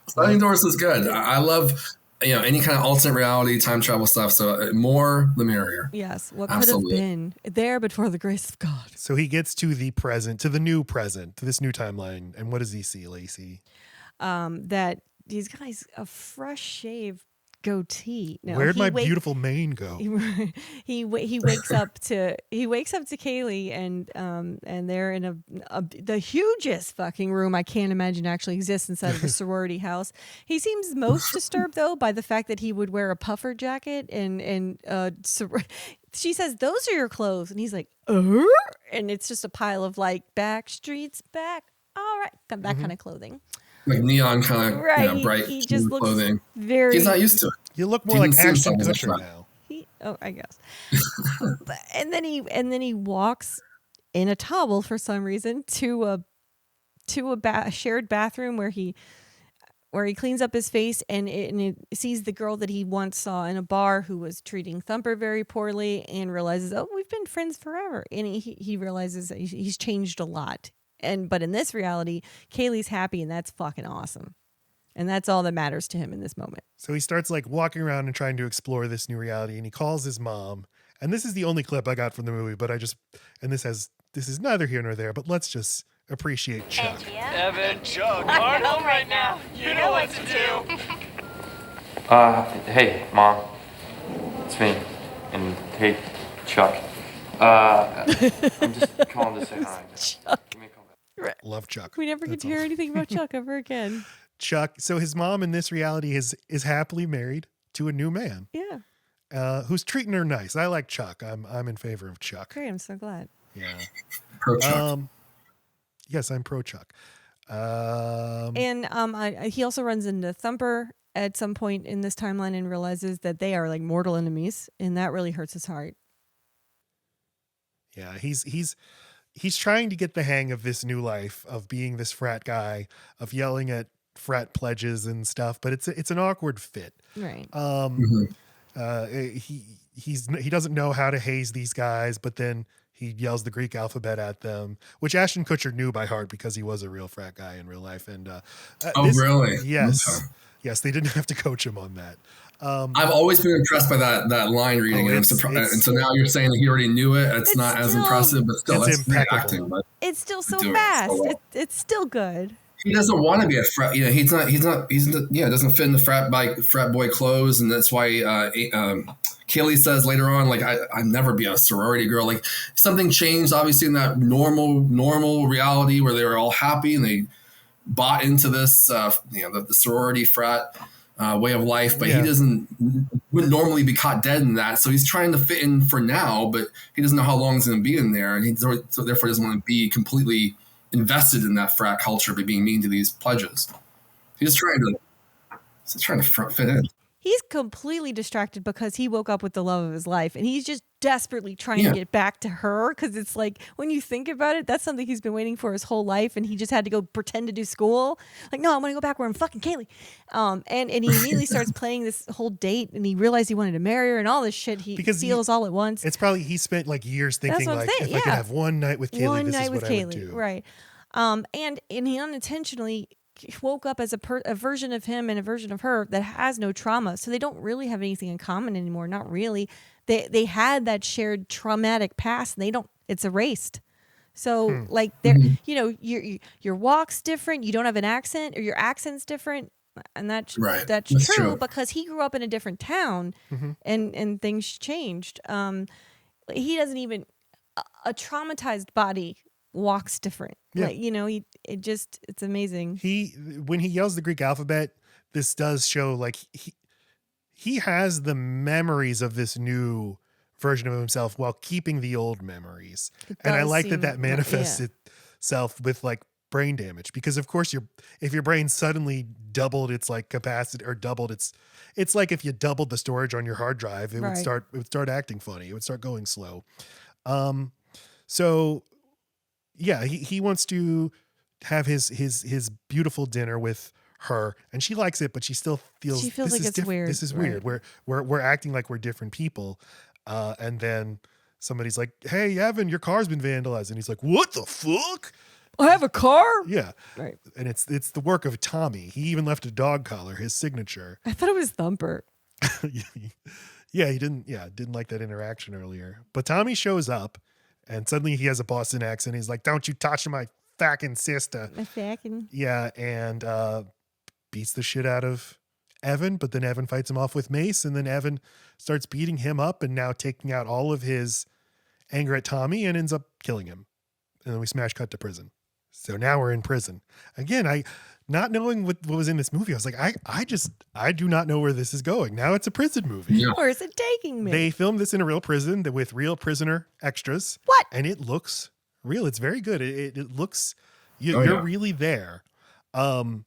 Sliding Doors is good. I love any kind of alternate reality, time travel stuff. So more, the merrier. Yes. What could have been there but for the grace of God. So he gets to the present, to the new present, to this new timeline. And what does he see, Laci? That these guys, a fresh shaved goatee. No, where'd my beautiful mane go? He wakes up to Kaylee, and they're in the hugest fucking room I can't imagine actually exists inside of a sorority house. He seems most disturbed though by the fact that he would wear a puffer jacket and she says, "Those are your clothes," and he's like, and it's just a pile of like Backstreet's Back. All right, that kind of clothing. Like neon kind of bright he just looks clothing. He's not used to it. You look more like Ashton Kutcher now. I guess. and then he walks in a towel for some reason to a shared bathroom where he cleans up his face and it sees the girl that he once saw in a bar who was treating Thumper very poorly, and realizes, oh, we've been friends forever. And he realizes that he's changed a lot. But in this reality, Kaylee's happy, and that's fucking awesome. And that's all that matters to him in this moment. So he starts like walking around and trying to explore this new reality, and he calls his mom. And this is the only clip I got from the movie, but this is neither here nor there, but let's just appreciate Chuck. Evan, Chuck, I'm home right now. You know what to do. Hey, Mom. It's me. And hey, Chuck. I'm just calling to say hi. Chuck. Give me a call back. Love Chuck. We never get to hear anything about Chuck ever again. Chuck. So his mom in this reality is happily married to a new man. Yeah. Who's treating her nice. I like Chuck. I'm in favor of Chuck. Great. I'm so glad. Yeah. Pro Chuck. Yes, I'm pro Chuck. He also runs into Thumper at some point in this timeline and realizes that they are like mortal enemies, and that really hurts his heart. Yeah, he's trying to get the hang of this new life of being this frat guy, of yelling at frat pledges and stuff, but it's an awkward fit. Right. He doesn't know how to haze these guys, but then he yells the Greek alphabet at them, which Ashton Kutcher knew by heart because he was a real frat guy in real life. And really? Yes, Okay. yes, they didn't have to coach him on that. I've always been impressed by that line reading, and I'm surprised. And so now you're saying that he already knew it. It's not as impressive, but still, it's that's great impeccable. acting. But it's still so fast. So well. It's still good. He doesn't want to be a frat. You know, he's doesn't fit in the frat boy clothes, and that's why Kaylee says later on, like, I'd never be a sorority girl. Like, something changed, obviously, in that normal reality where they were all happy and they bought into this, the sorority frat way of life. But he wouldn't normally be caught dead in that. So he's trying to fit in for now, but he doesn't know how long he's going to be in there, and so therefore doesn't want to be completely invested in that frat culture by being mean to these pledges. He's trying to fit in. He's completely distracted because he woke up with the love of his life, and he's just desperately trying to get back to her, because it's like, when you think about it, that's something he's been waiting for his whole life, and he just had to go pretend to do school. Like, no, I want to go back where I'm fucking Kaylee. And he immediately starts playing this whole date, and he realized he wanted to marry her and all this shit. He feels all at once. It's probably, he spent like years thinking, like, if I could have one night with Kaylee, this is what I would do. Right. And he unintentionally woke up as a version of him and a version of her that has no trauma. So they don't really have anything in common anymore. Not really. They had that shared traumatic past, and it's erased. So like your walk's different. You don't have an accent, or your accent's different. And that's true because he grew up in a different town, and things changed. He doesn't even, a traumatized body walks different. Yeah. Like, it's amazing. When he yells the Greek alphabet, this does show like he has the memories of this new version of himself while keeping the old memories. And I like that manifests itself with like brain damage, because of course if your brain suddenly doubled its like capacity, or doubled it's like if you doubled the storage on your hard drive, it would start acting funny. It would start going slow. So yeah, he wants to have his beautiful dinner with her, and she likes it, but she still feels like it's weird. This is weird. We're acting like we're different people. And then somebody's like, "Hey, Evan, your car's been vandalized." And he's like, "What the fuck? I have a car?" Yeah. Right. And it's the work of Tommy. He even left a dog collar, his signature. I thought it was Thumper. Yeah, he didn't like that interaction earlier. But Tommy shows up, and suddenly he has a Boston accent. He's like, "Don't you touch my fucking sister." My fucking. Yeah, and beats the shit out of Evan, but then Evan fights him off with mace, and then Evan starts beating him up and now taking out all of his anger at Tommy and ends up killing him. And then we smash cut to prison. So now we're in prison. Again, not knowing what was in this movie, I was like, I do not know where this is going. Now it's a prison movie. Yeah. Where is it taking me? They filmed this in a real prison with real prisoner extras. What? And it looks real. It's very good. It looks, you're really there. And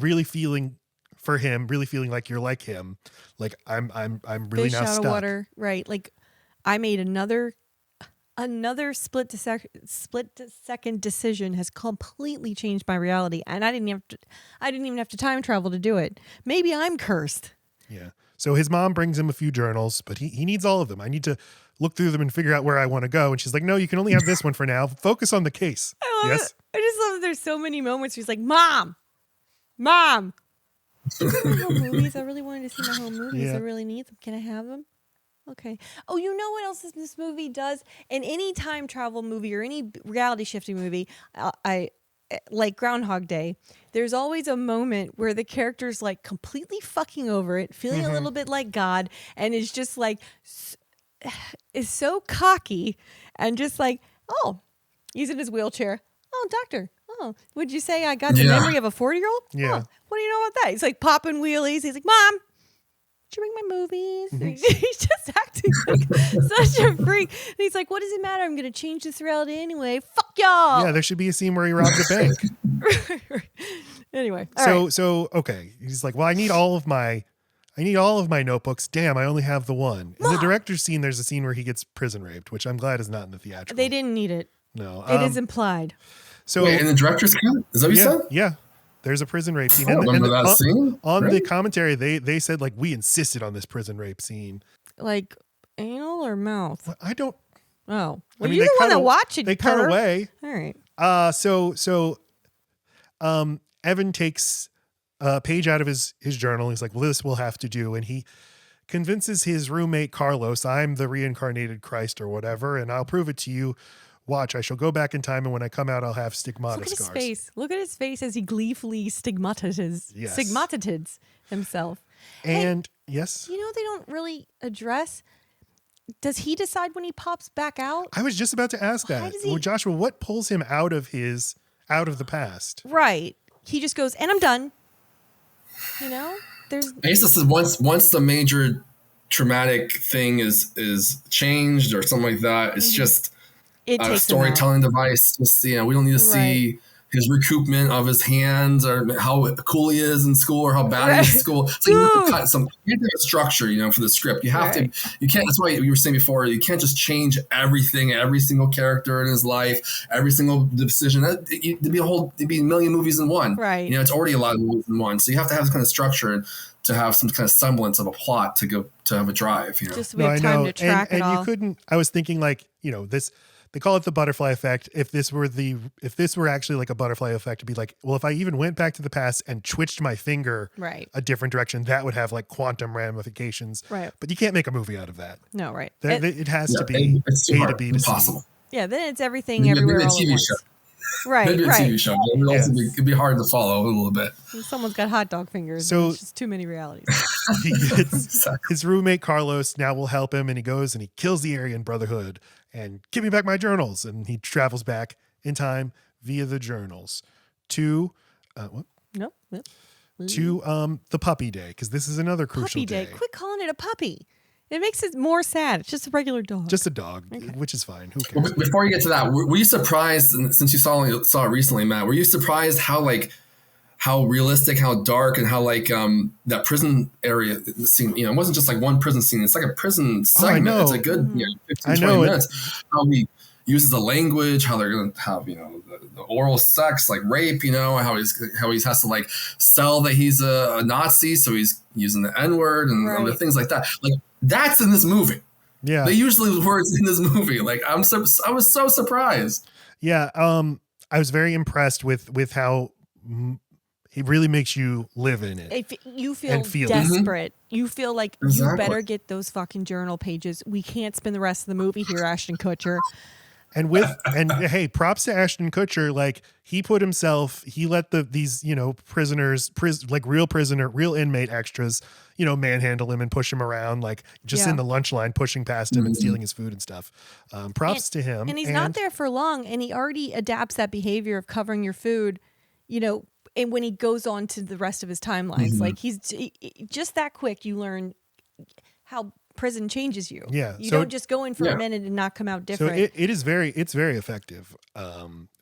really feeling for him, really feeling like you're like him. Like I'm really Fish now out stuck. Of water. Right. Like I made another split to second decision has completely changed my reality, and I didn't even have to time travel to do it. Maybe I'm cursed. Yeah. So his mom brings him a few journals, but he needs all of them. I need to look through them and figure out where I want to go. And she's like, "No, you can only have this one for now. Focus on the case." I love it. I just love that there's so many moments where he's like, Mom. My home movies. I really wanted to see my home movies. Yeah. I really need them. Can I have them? Okay. Oh, you know what else this movie does? In any time travel movie or any reality shifting movie, I like Groundhog Day, there's always a moment where the character's like completely fucking over it, feeling a little bit like God, and is just like, is so cocky and just like, oh, he's in his wheelchair. Oh, doctor. Oh, would you say I got the memory of a 40-year-old? Yeah. Oh, what do you know about that? He's like popping wheelies. He's like, Mom, did you bring my movies? He's just acting like such a freak. And he's like, what does it matter? I'm going to change this reality anyway. Fuck y'all. Yeah, there should be a scene where he robs a bank. Anyway. So okay. He's like, well, I need all of my notebooks. Damn, I only have the one. In the director's scene, there's a scene where he gets prison raped, which I'm glad is not in the theatrical. They didn't need it. No. It is implied. So wait, in the director's cut? Is that what you said? Yeah. There's a prison rape scene. On the commentary, they said, like, we insisted on this prison rape scene. Like anal or mouth? Well, I don't. Oh. Well, you're the one that watched it. They cut away. All right. So Evan takes a page out of his journal. He's like, well, this will have to do. And he convinces his roommate, Carlos, I'm the reincarnated Christ or whatever, and I'll prove it to you. Watch, I shall go back in time, and when I come out, I'll have stigmata scars. Look at his face. Look at his face as he gleefully stigmatizes himself. And yes? You know, they don't really address... Does he decide when he pops back out? I was just about to ask that. Well, Joshua, what pulls him out of the past? Right. He just goes, and I'm done. You know? I guess this is once the major traumatic thing is changed or something like that, it's just a storytelling device. Just, we don't need to see his recoupment of his hands or how cool he is in school or how bad he is in school. So you have to cut some structure, for the script. You have to, you can't, that's why you were saying before, you can't just change everything, every single character in his life, every single decision. It'd be a million movies in one. Right. It's already a lot of movies in one. So you have to have this kind of structure to have some kind of semblance of a plot to have a drive, Just so we have time to track it all. And you couldn't, I was thinking this, they call it the butterfly effect. If this were actually like a butterfly effect, it'd be like, well, if I even went back to the past and twitched my finger a different direction, that would have like quantum ramifications. Right. But you can't make a movie out of that. No, right. It has to be A to B to C. Yeah, then it's everything everywhere all at once. Right, maybe a TV show. It'd be hard to follow a little bit. Someone's got hot dog fingers. So it's just too many realities. His roommate Carlos now will help him, and he goes and he kills the Aryan Brotherhood and give me back my journals. And he travels back in time via the journals to the puppy day, because this is another crucial day. Quit calling it a puppy. It makes it more sad. It's just a regular dog. Just a dog, which is fine. Who cares? Well, before you get to that, were you surprised, since you saw it recently, Matt, were you surprised how realistic, how dark, and how that prison area scene, it wasn't just like one prison scene. It's like a prison segment. It's a good 15, 20 minutes. How he uses the language, how they're going to have, the oral sex, like rape, how he has to sell that he's a Nazi. So he's using the N-word and other things like that. That's in this movie. Yeah. They usually words in this movie. I was so surprised. Yeah. I was very impressed with how it really makes you live in it. If you feel desperate, you feel like you better get those fucking journal pages. We can't spend the rest of the movie here, Ashton Kutcher. And hey, props to Ashton Kutcher. He put himself, he let these prisoners, real inmate extras, manhandle him and push him around, in the lunch line, pushing past him and stealing his food and stuff. Props to him. And he's not there for long, and he already adapts that behavior of covering your food, and when he goes on to the rest of his timelines, he's just that quick. You learn how prison changes you. Yeah. You don't just go in for a minute and not come out different. So it's very effective.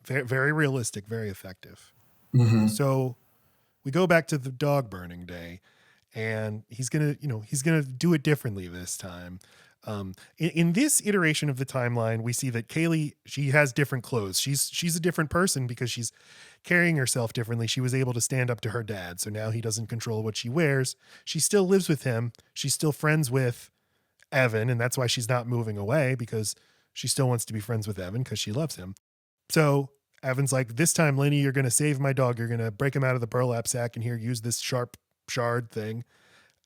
Very, very realistic, very effective. Mm-hmm. So we go back to the dog burning day, and he's gonna do it differently this time. In this iteration of the timeline, we see that Kaylee, she has different clothes. She's a different person because she's carrying herself differently. She was able to stand up to her dad, so now he doesn't control what she wears. She still lives with him. She's still friends with Evan, and that's why she's not moving away, because she still wants to be friends with Evan because she loves him. So Evan's like, this time, Lenny, you're going to save my dog. You're going to break him out of the burlap sack and here, use this sharp shard thing.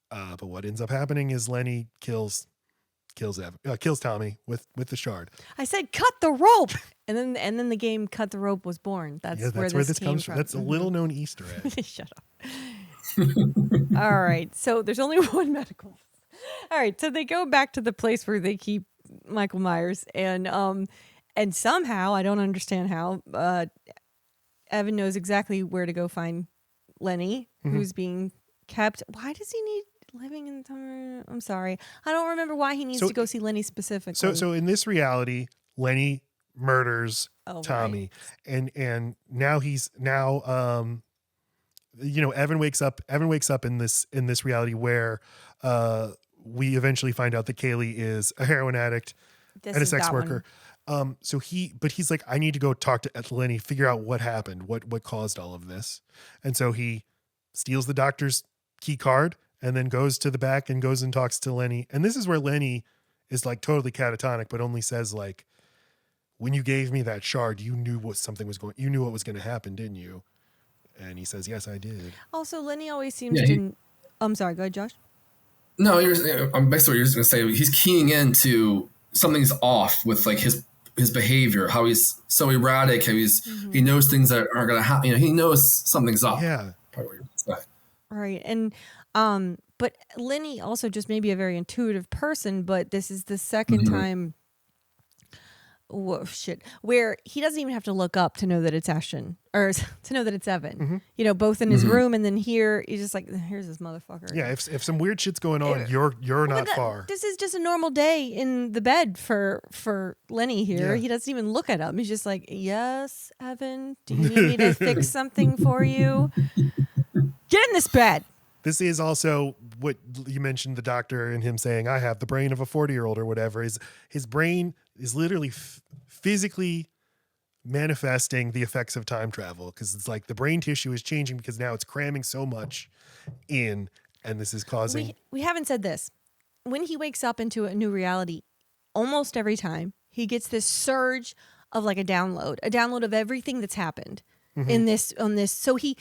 But what ends up happening is Lenny kills Tommy with the shard. I said, cut the rope. And then the game Cut the Rope was born. That's where this comes from. That's a little known Easter egg. Shut up. All right. So there's only one medical. All right. So they go back to the place where they keep Michael Myers, and somehow, I don't understand how, Evan knows exactly where to go find Lenny, who's being kept. Why does he need living in the... I'm sorry. I don't remember why he needs to go see Lenny specifically. So in this reality, Lenny murders Tommy, right. and now Evan wakes up in this reality where we eventually find out that Kaylee is a heroin addict and a sex worker. He's like, I need to go talk to Lenny, figure out what happened, what caused all of this. And so he steals the doctor's key card and then goes to the back and goes and talks to Lenny. And this is where Lenny is like totally catatonic, but only says like, when you gave me that shard, you knew what was going to happen, didn't you? And he says, yes, I did. Also, Lenny always seems to... I'm sorry, go ahead, Josh. No, I'm basically what you're just going to say. He's keying into something's off with like his behavior, how he's so erratic, how he knows things that aren't going to happen. He knows something's up. Yeah. Probably what you're going to say. Right. And, but Lenny also just may be a very intuitive person, but this is the second time... Whoa, shit. Where he doesn't even have to look up to know that it's Ashton or to know that it's Evan. Both in his room and then here he's just like, here's this motherfucker. Yeah, if some weird shit's going on, you're not far. This is just a normal day in the bed for Lenny here. Yeah. He doesn't even look at him. He's just like, yes, Evan, do you need me to fix something for you? Get in this bed. This is also what you mentioned, the doctor and him saying, I have the brain of a 40-year-old or whatever. His brain is literally physically manifesting the effects of time travel, because it's like the brain tissue is changing because now it's cramming so much in, and this is causing... We haven't said this. When he wakes up into a new reality, almost every time, he gets this surge of like a download of everything that's happened. On this, so he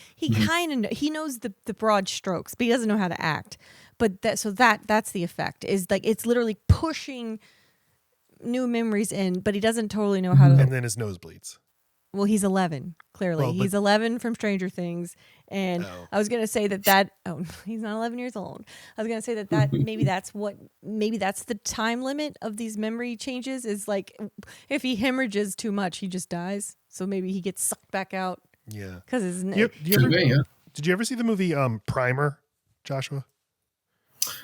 kind of he knows the broad strokes, but he doesn't know how to act. But that's the effect, is like it's literally pushing new memories in, but he doesn't totally know how to. And then his nose bleeds. Well, he's 11. Clearly, he's 11 from Stranger Things, and I was gonna say that he's not 11 years old. I was gonna say that maybe that's the time limit of these memory changes. Is like if he hemorrhages too much, he just dies. So maybe he gets sucked back out. Yeah, because did you ever see the movie Primer, Joshua?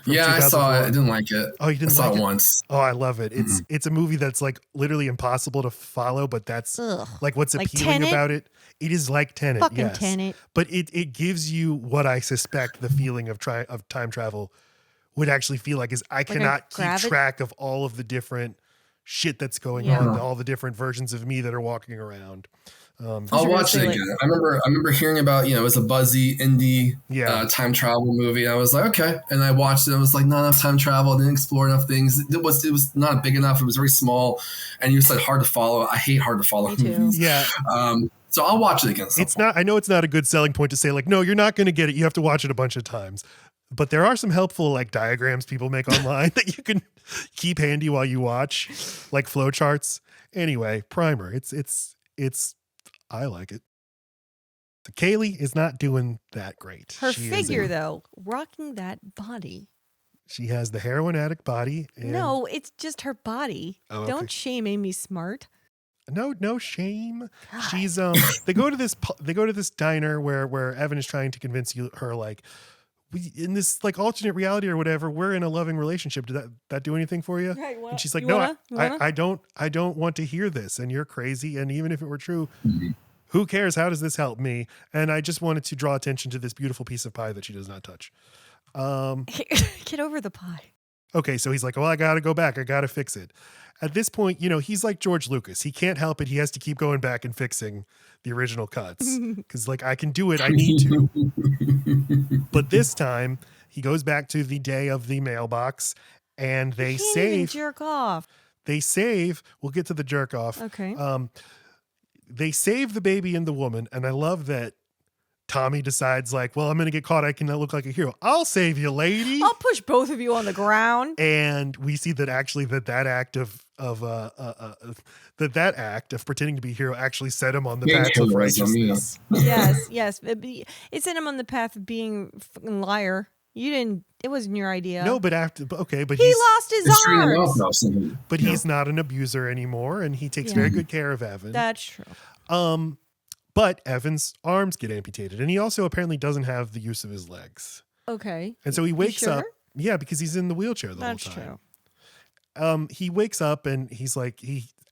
Yeah, I saw it. I didn't like it. Oh, you didn't I saw like it it once. Oh, I love it. It's a movie that's like literally impossible to follow, but that's like what's like appealing Tenet? about it. It is like Tenet, Fucking yes. Tenet. But it gives you what I suspect the feeling of time travel would actually feel like, is I cannot keep track of all of the different shit that's going on, all the different versions of me that are walking around. I'll watch it again. I remember hearing about, it was a buzzy indie time travel movie. I was like, okay. And I watched it. I was like, not enough time travel. I didn't explore enough things. It was not big enough. It was very small. And you said hard to follow. I hate hard to follow movies. Yeah. So I'll watch it again. I know it's not a good selling point to say like, no, you're not going to get it. You have to watch it a bunch of times. But there are some helpful like diagrams people make online that you can keep handy while you watch, like flow charts. Anyway, Primer. It's I like it. The Kaylee is not doing that great. Her figure, though, rocking that body. She has the heroin addict body. No, it's just her body. Oh, okay. Don't shame Amy Smart. No shame. God. She's They go to this diner where Evan is trying to convince her like, in this like alternate reality or whatever, we're in a loving relationship. Did that do anything for you? Right, and she's like, no, I don't want to hear this. And you're crazy. And even if it were true, who cares? How does this help me? And I just wanted to draw attention to this beautiful piece of pie that she does not touch. Get over the pie. Okay, so he's like, well, I got to go back. I got to fix it. At this point, he's like George Lucas. He can't help it. He has to keep going back and fixing the original cuts because like, I can do it. I need to. But this time he goes back to the day of the mailbox and they save. Jerk off. They save. We'll get to the jerk off. Okay. They save the baby and the woman. And I love that Tommy decides like, well, I'm going to get caught. I cannot look like a hero. I'll save you, lady. I'll push both of you on the ground. And we see that actually that act of pretending to be a hero actually set him on the path of righteousness. Yes. It set him on the path of being a fucking liar. You didn't. It wasn't your idea. No, but he lost his arms. But he's not an abuser anymore, and he takes very good care of Evan. That's true. But Evan's arms get amputated, and he also apparently doesn't have the use of his legs. Okay. And so he wakes up. Yeah, because he's in the wheelchair the whole time. He wakes up and he's like,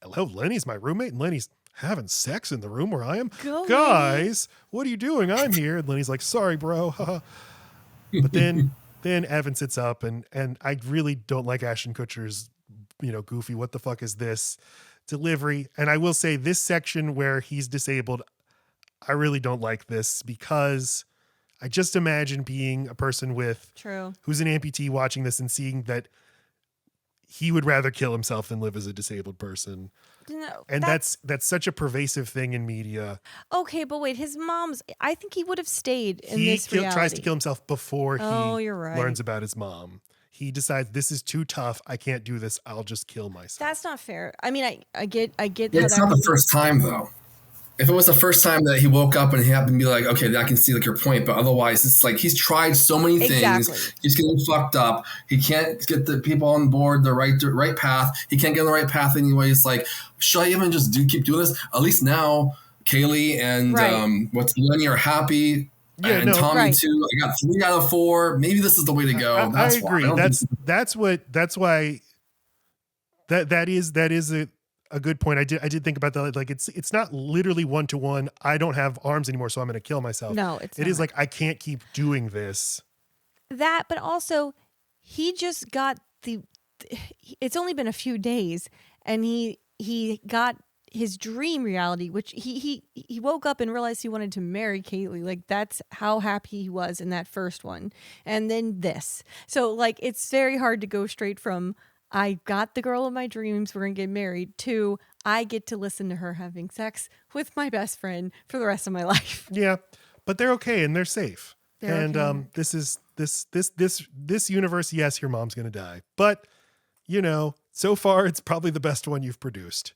hello, Lenny's my roommate, and Lenny's having sex in the room where I am. Guys, what are you doing? I'm here. And Lenny's like, sorry, bro. But then Evan sits up, and I really don't like Ashton Kutcher's, goofy, what the fuck is this delivery. And I will say this section where he's disabled, I really don't like this, because I just imagine being a person who's an amputee watching this and seeing that he would rather kill himself than live as a disabled person. No, and that's such a pervasive thing in media. Okay, but wait, I think he would have stayed in this reality. He tries to kill himself before he you're right. learns about his mom. He decides, this is too tough. I can't do this. I'll just kill myself. That's not fair. I mean, I get. It's not the first time though. If it was the first time that he woke up and he happened to be like, okay, I can see like your point, but otherwise it's like he's tried so many things. He's getting fucked up. He can't get the people on board the right path. He can't get on the right path anyway. It's like, should I even just keep doing this? At least now, Kaylee and Lenny are happy. Yeah, and Tommy too. I got 3 out of 4. Maybe this is the way to go. I agree. That's why that is a good point. I did think about that. Like it's not literally 1-to-1. I don't have arms anymore, so I'm going to kill myself. No, it is like I can't keep doing this. That, but also he just got it's only been a few days, and he got his dream reality, which he woke up and realized he wanted to marry Kaylee. Like that's how happy he was in that first one, and then this. So like it's very hard to go straight from I got the girl of my dreams, we're going to get married, to I get to listen to her having sex with my best friend for the rest of my life. Yeah, but they're okay and they're safe. This universe, yes, your mom's going to die. But, so far it's probably the best one you've produced.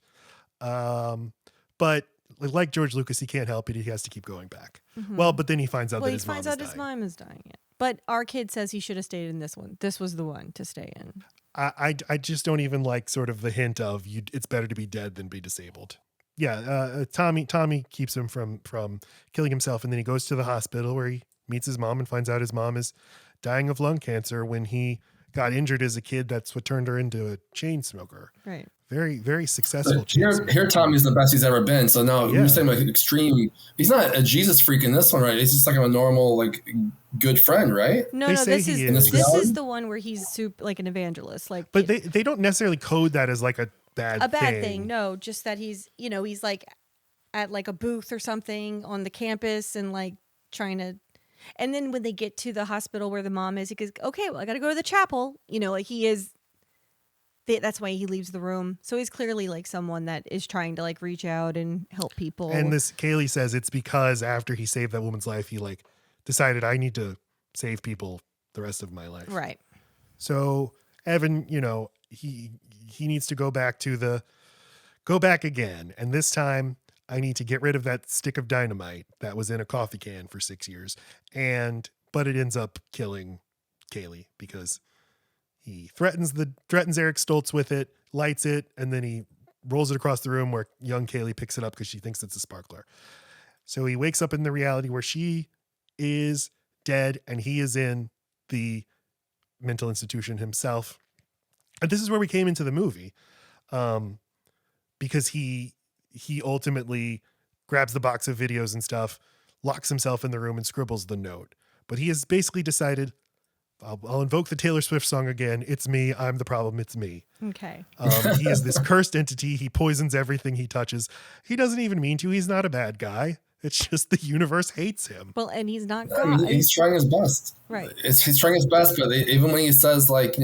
But like George Lucas, he can't help it. He has to keep going back. Mm-hmm. Well, but then he finds out that his mom is dying. Yeah. But our kid says he should have stayed in this one. This was the one to stay in. I just don't even like sort of the hint of it's better to be dead than be disabled. Yeah. Tommy keeps him from killing himself. And then he goes to the hospital where he meets his mom and finds out his mom is dying of lung cancer. When he got injured as a kid, that's what turned her into a chain smoker. Right. Very, very successful. Here, Tommy's the best he's ever been. So now you're saying like extreme. He's not a Jesus freak in this one, right? He's just like a normal, like good friend, right? No, this is the one where he's like an evangelist. Like, but they don't necessarily code that as like a bad thing. No, just that he's he's like at like a booth or something on the campus and like trying to. And then when they get to the hospital where the mom is, he goes, "Okay, well, I got to go to the chapel." Like he is. That's why he leaves the room. So he's clearly like someone that is trying to like reach out and help people. And this Kaylee says it's because after he saved that woman's life, he like decided I need to save people the rest of my life. Right. So Evan, he needs to go back again. And this time I need to get rid of that stick of dynamite that was in a coffee can for 6 years. But it ends up killing Kaylee because he threatens Eric Stoltz with it, lights it, and then he rolls it across the room where young Kaylee picks it up because she thinks it's a sparkler. So he wakes up in the reality where she is dead and he is in the mental institution himself. And this is where we came into the movie, because he ultimately grabs the box of videos and stuff, locks himself in the room and scribbles the note. But he has basically decided, I'll invoke the Taylor Swift song again. It's me. I'm the problem. It's me. Okay. He is this cursed entity. He poisons everything he touches. He doesn't even mean to. He's not a bad guy. It's just the universe hates him. Well, and he's not God. I mean, he's trying his best. Right. He's trying his best, but even when he says like,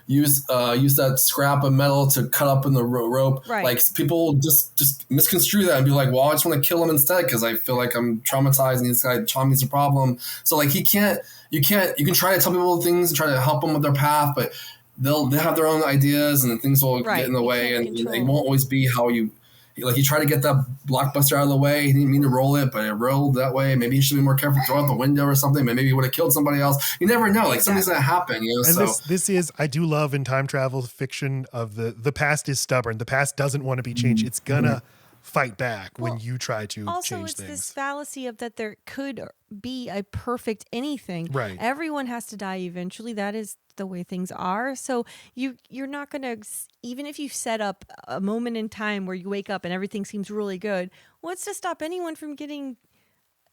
use that scrap of metal to cut up in the rope, right. Like people just misconstrue that and be like, well, I just want to kill him instead because I feel like I'm traumatized and this guy Tommy's a problem. So like you can try to tell people things and try to help them with their path, but they'll have their own ideas and things will get in the way and it won't always be how you. Like, he tried to get that blockbuster out of the way. He didn't mean to roll it, but it rolled that way. Maybe he should be more careful, throw out the window or something. Maybe he would have killed somebody else. You never know. Like, something's going to happen, And so this is, I do love in time travel fiction of the past is stubborn. The past doesn't want to be changed. It's going to fight back when you try to also, change it's things. this fallacy of that there could be a perfect anything. Right. Everyone has to die eventually. That is the way things are. So you're not going to, even if you set up a moment in time where you wake up and everything seems really good, what's to stop anyone from getting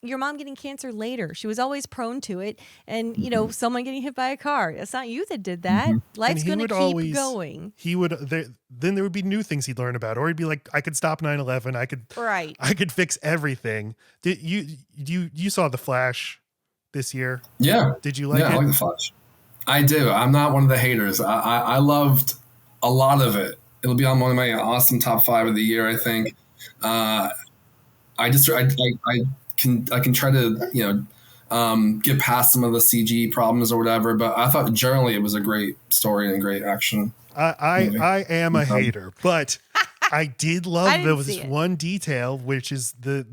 your mom getting cancer later? She was always prone to it. And, someone getting hit by a car. It's not you that did that. Life's going to keep going. He would, then there would be new things he'd learn about, or he'd be like, I could stop 9/11. I could fix everything. Did you saw The Flash this year? Yeah. Did you like it? I like The Flash. I do. I'm not one of the haters. I loved a lot of it. It'll be on one of my awesome top 5 of the year, I think. I can try to, get past some of the CG problems or whatever, but I thought generally it was a great story and great action. I am a hater, but I did love there was this one detail, which is the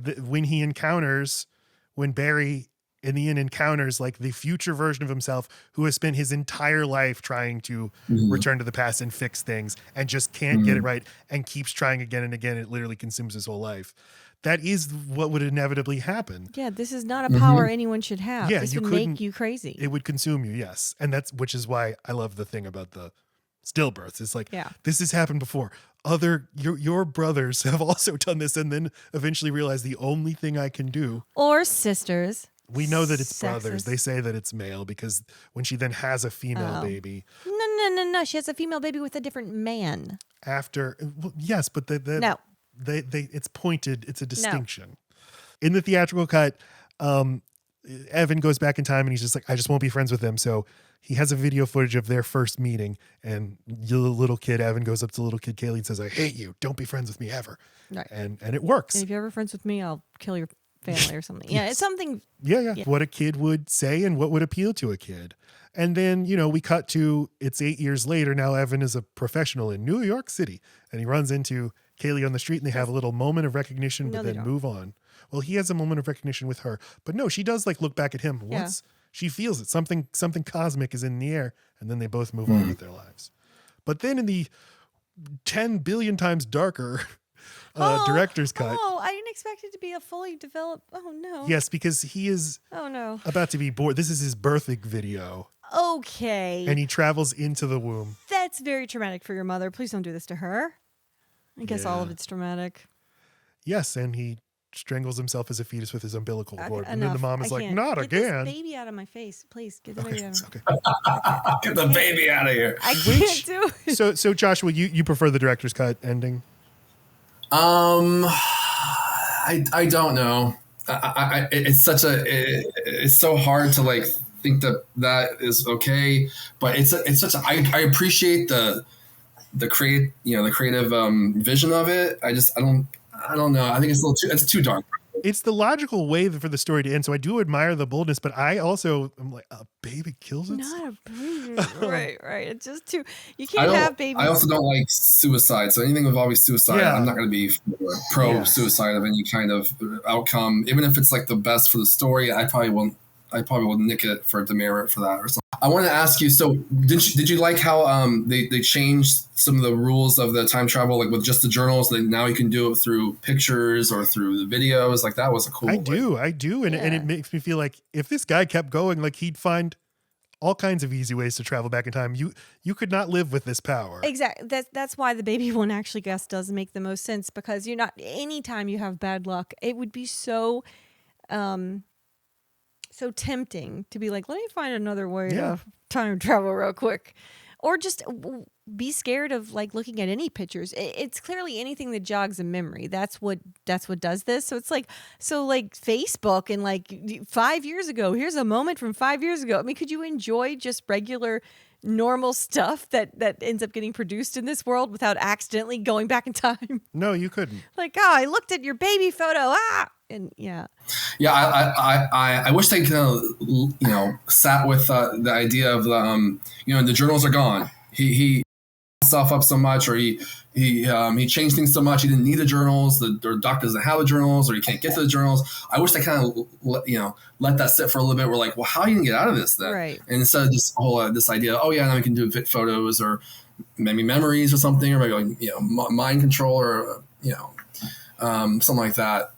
when Barry in the inn encounters like the future version of himself who has spent his entire life trying to return to the past and fix things and just can't get it right and keeps trying again and again. It literally consumes his whole life. That is what would inevitably happen. Yeah, this is not a power anyone should have. Yeah, this would make you crazy. It would consume you, yes. And which is why I love the thing about the stillbirths. It's like, this has happened before. Your brothers have also done this and then eventually realize the only thing I can do. Or sisters. We know that it's Sexist. brothers. They say that it's male because when she then has a female baby. No. She has a female baby with a different man. Yes, but no. It's pointed. It's a distinction. No. In the theatrical cut, Evan goes back in time and he's just like, I just won't be friends with them. So he has a video footage of their first meeting, and the little kid, Evan, goes up to little kid Kaylee and says, I hate you. Don't be friends with me ever. Right. And it works. And if you're ever friends with me, I'll kill your family or something. Yeah, it's something. Yeah. What a kid would say and what would appeal to a kid. And then, we cut to it's 8 years later. Now Evan is a professional in New York City, and he runs into Kaylee on the street and they have a little moment of recognition, but then move on. Well, he has a moment of recognition with her, but no, she does look back at him once. She feels it. Something cosmic is in the air, and then they both move on with their lives. But then in the 10 billion times darker director's cut. Oh, I didn't expect it to be a fully developed. Oh, no. Yes, because he is about to be born. This is his birthing video. Okay. And he travels into the womb. That's very traumatic for your mother. Please don't do this to her. I guess all of it's traumatic. Yes, and he strangles himself as a fetus with his umbilical cord. And then the mom is like, not get again. This baby out of my face. Please, get the baby out of me. Get the baby out of here. I can't do it. So Joshua, you prefer the director's cut ending? I don't know. It's so hard to like think that is okay, but I appreciate the creative vision of it. I don't know. I think it's too dark. It's the logical way for the story to end. So I do admire the boldness, but I'm like, a baby kills itself? Not a baby. Right. It's just too, you can't have babies. I also don't like suicide. So anything involving suicide, I'm not going to be pro suicide of any kind of outcome. Even if it's like the best for the story, I probably will nick it for demerit for that or something. I want to ask you, so did you like how they changed some of the rules of the time travel, like with just the journals, that now you can do it through pictures or through the videos? Like that was a cool I do. And it makes me feel like if this guy kept going, like he'd find all kinds of easy ways to travel back in time. You could not live with this power. Exactly. That's why the baby one actually does make the most sense, because you're not, anytime you have bad luck, it would be so tempting to be like, let me find another way to time travel real quick, or just be scared of like looking at any pictures. It's clearly anything that jogs a memory. That's what does this. So it's like Facebook and like 5 years ago, here's a moment from 5 years ago. I mean, could you enjoy just regular normal stuff that ends up getting produced in this world without accidentally going back in time? No, you couldn't. Like, I looked at your baby photo. And I wish they sat with the idea of the journals are gone. He himself up so much, or he changed things so much he didn't need the journals. The doctor doesn't have the journals, or he can't get to the journals. I wish they kind of let that sit for a little bit. We're like, well, how are you gonna get out of this then? Right. And instead of this whole this idea, now we can do fit photos or maybe memories or something, or maybe mind control, or something like that.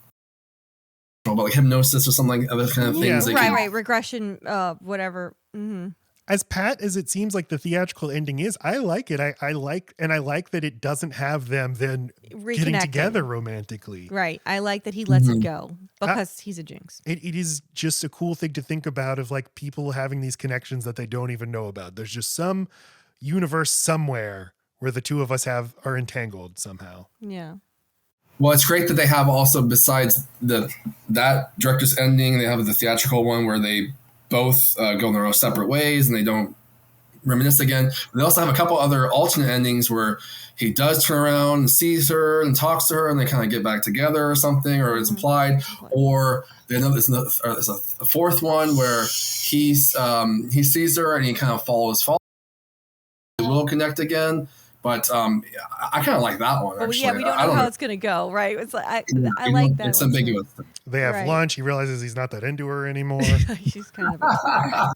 But like hypnosis or something, other kind of things. Right. Regression, whatever. Mm-hmm. As pat as it seems like the theatrical ending is, I like it. I like that it doesn't have them then getting together romantically. Right. I like that he lets it go because he's a jinx. It is just a cool thing to think about of like people having these connections that they don't even know about. There's just some universe somewhere where the two of us are entangled somehow. Yeah. Well, it's great that they have also, besides that director's ending, they have the theatrical one where they both go in their own separate ways and they don't reminisce again. They also have a couple other alternate endings where he does turn around and sees her and talks to her and they kind of get back together or something, or it's implied. Or there's a fourth one where he sees her and he kind of follows. They will connect again. But I kind of like that one, actually. Yeah, we don't know how it's going to go, right? It's like, I like that. It's ambiguous. They have lunch. He realizes he's not that into her anymore. She's kind of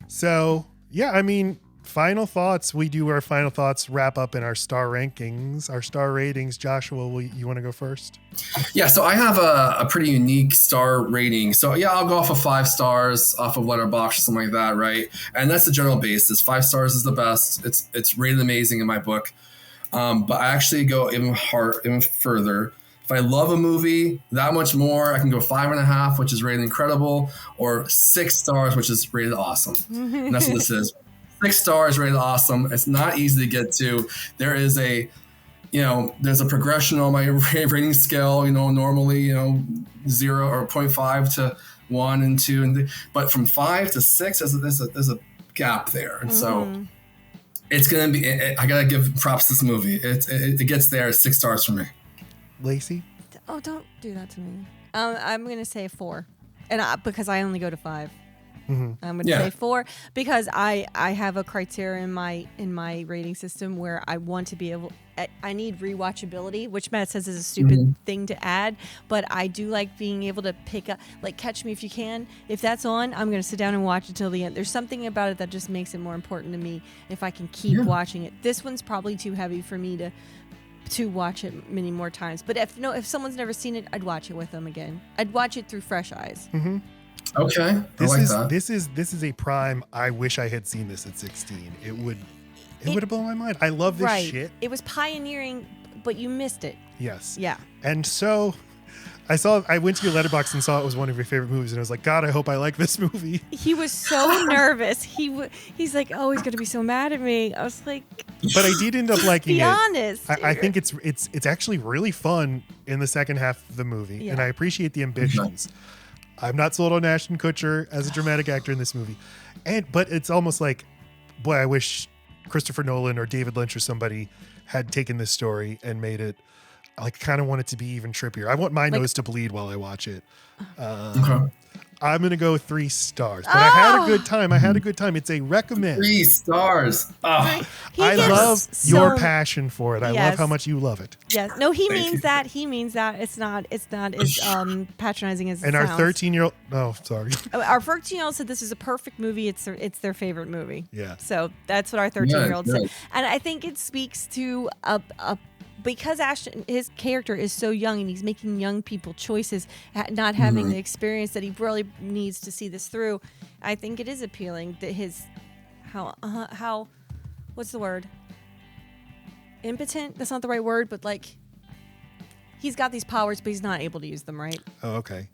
So, yeah, I mean, final thoughts. We do our final thoughts wrap up in our star rankings, our star ratings. Joshua, you want to go first? Yeah, so I have a pretty unique star rating. So yeah, I'll go off of 5 stars off of Letterboxd or something like that, right? And that's the general basis. 5 stars is the best. It's rated amazing in my book. But I actually go even further. If I love a movie that much more, I can go 5.5, which is rated incredible, or 6 stars, which is rated awesome. And that's what this is. 6 stars rated awesome. It's not easy to get to. There is there's a progression on my rating scale, normally, 0 or 0.5 to 1 and 2. But from 5 to 6, there's a gap there. And so it's going to be, I got to give props to this movie. It gets there at 6 stars for me. Laci? Oh, don't do that to me. I'm going to say 4. And because I only go to 5. I'm going to say 4 because I have a criteria in my rating system where I want to be able. I need rewatchability, which Matt says is a stupid thing to add, but I do like being able to pick up, like Catch Me If You Can. If that's on, I'm going to sit down and watch it till the end. There's something about it that just makes it more important to me if I can keep watching it. This one's probably too heavy for me to watch it many more times. But if someone's never seen it, I'd watch it with them again. I'd watch it through fresh eyes. Mm-hmm. Okay. This is a prime. I wish I had seen this at 16. It would have blown my mind. I love this shit. It was pioneering, but you missed it. Yes. Yeah. And so I went to your Letterboxd and saw it was one of your favorite movies, and I was like, God, I hope I like this movie. He was so nervous. He's like, oh, he's gonna be so mad at me. I was like, but I did end up liking it. Be honest. I think it's actually really fun in the second half of the movie, and I appreciate the ambitions. I'm not sold on Ashton Kutcher as a dramatic actor in this movie, but it's almost like, boy, I wish Christopher Nolan or David Lynch or somebody had taken this story and made it. I kind of want it to be even trippier. I want my nose to bleed while I watch it. I'm going to go 3 stars. But I had a good time. It's a recommend. 3 stars. Oh. I love your passion for it. I love how much you love it. Yes. No, he means that. He means that. It's not as patronizing as it sounds. And our 13-year-old... Oh, sorry. Our 13-year-old said this is a perfect movie. It's their favorite movie. Yeah. So that's what our 13-year-old said. And I think it speaks to because Ashton, his character is so young and he's making young people choices, not having the experience that he really needs to see this through. I think it is appealing that how what's the word? Impotent? That's not the right word, but like he's got these powers, but he's not able to use them, right? Oh, okay.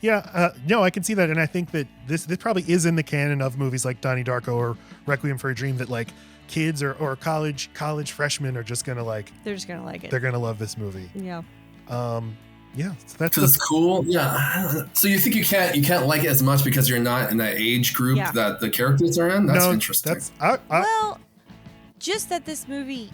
Yeah, no, I can see that, and I think that this probably is in the canon of movies like Donnie Darko or Requiem for a Dream that like kids or college freshmen are just gonna like. They're just gonna like it. They're gonna love this movie. Yeah. Yeah. So that's it's cool. Yeah. So you think you can't like it as much because you're not in that age group that the characters are in? That's interesting. Well, just that this movie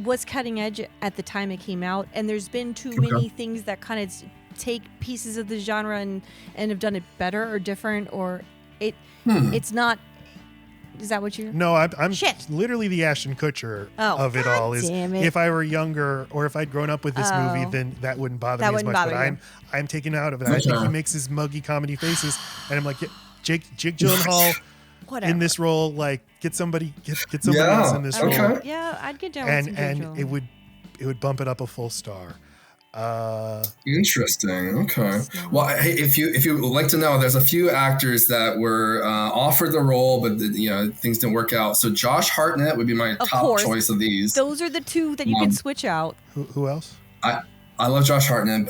was cutting edge at the time it came out, and there's been too many things that kind of take pieces of the genre and have done it better or different, or it's not. Is that what you're? No, I'm literally the Ashton Kutcher of it all. Is if I were younger or if I'd grown up with this movie, then that wouldn't bother me as much. But I'm taken out of it. I think he makes his muggy comedy faces, and I'm like, Jake Gyllenhaal Whatever. in this role. Like, get somebody else in this role. Yeah, I'd get down with some Jake And Gyllenhaal. it would bump it up a full star. Interesting. Okay. Well, hey, if you would like to know, there's a few actors that were offered the role, but things didn't work out. So Josh Hartnett would be my top choice of these. Those are the two that you can switch out. Who else? I love Josh Hartnett.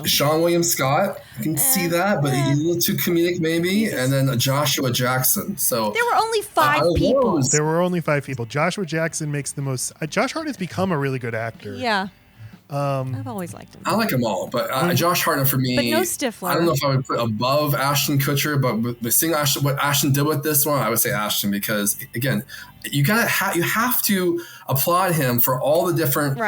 Sean William Scott, I can see that, but he's a little too comedic maybe. And then Joshua Jackson. So there were only 5 people. There were only 5 people. Joshua Jackson makes the most. Josh Hartnett's become a really good actor. Yeah. I've always liked him. I like them all, but Josh Hartnett for me. But no Stifler. I don't know if I would put above Ashton Kutcher, but seeing what Ashton did with this one, I would say Ashton because again, you have to applaud him for all the different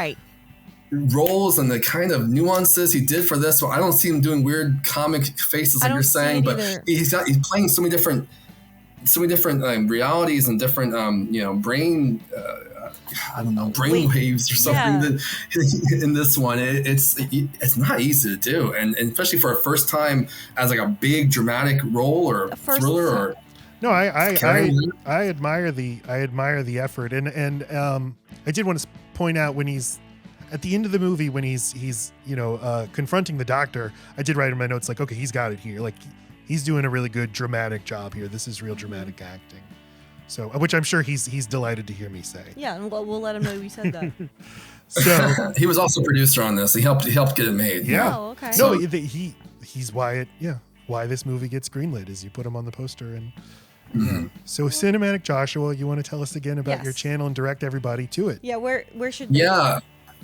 roles and the kind of nuances he did for this one. I don't see him doing weird comic faces like you're saying, but he's playing so many different realities and different brain. I don't know, brain waves or something in this one. It's not easy to do, and especially for a first time as like a big dramatic role or a thriller or. No, I admire the effort, and I did want to point out when he's at the end of the movie when he's confronting the doctor. I did write in my notes like, okay, he's got it here. Like he's doing a really good dramatic job here. This is real dramatic acting. So, which I'm sure he's delighted to hear me say. Yeah, and we'll let him know you said that. So he was also producer on this. He helped get it made. Yeah. Oh, okay. So he's why this movie gets greenlit is you put him on the poster and. Mm-hmm. So Cinematic Joshua, you want to tell us again about your channel and direct everybody to it? Yeah, where should they?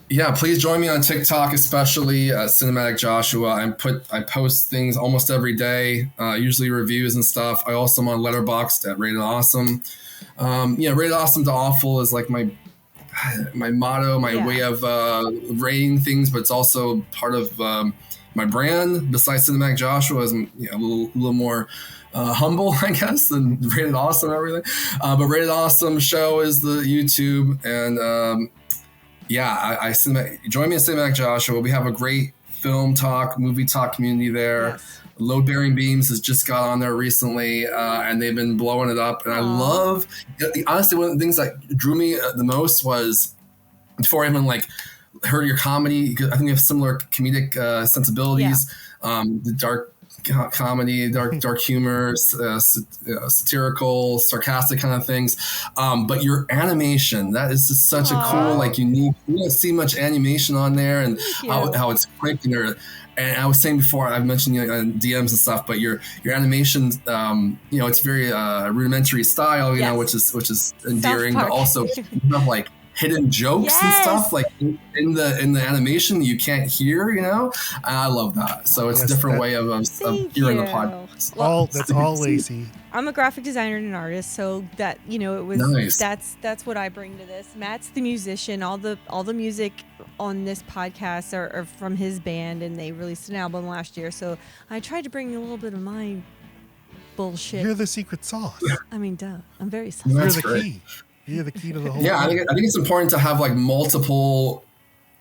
Yeah, please join me on TikTok, especially Cinematic Joshua. I post things almost every day, usually reviews and stuff. I also am on Letterboxd at Rated Awesome. Rated Awesome to Awful is like my motto, my way of rating things, but it's also part of my brand. Besides Cinematic Joshua, is a little more humble, I guess, than Rated Awesome and everything. But Rated Awesome show is the YouTube, and join me at Cinematic Joshua. We have a great film talk, movie talk community there. Yes. Load Bearing Beams has just got on there recently, and they've been blowing it up. And I love, honestly, one of the things that drew me the most was before I even heard your comedy. I think we have similar comedic sensibilities. The dark comedy, dark humor, satirical, sarcastic kind of things. But your animation, that is just such a cool, unique. You don't see much animation on there, and how it's quick and I was saying before, I've mentioned DMs and stuff, but your animation, it's very rudimentary style, which is endearing, but also you have hidden jokes and stuff in the animation you can't hear, and I love that. So it's a different way of hearing the podcast. That's all Laci. I'm a graphic designer and an artist, so that it was nice. That's what I bring to this. Matt's the musician. All the music on this podcast are from his band, and they released an album last year. So I tried to bring a little bit of my bullshit. You're the secret sauce. I mean, duh. I'm very saucy. You're the key. You're the key to the whole. Yeah, I think it's important to have multiple.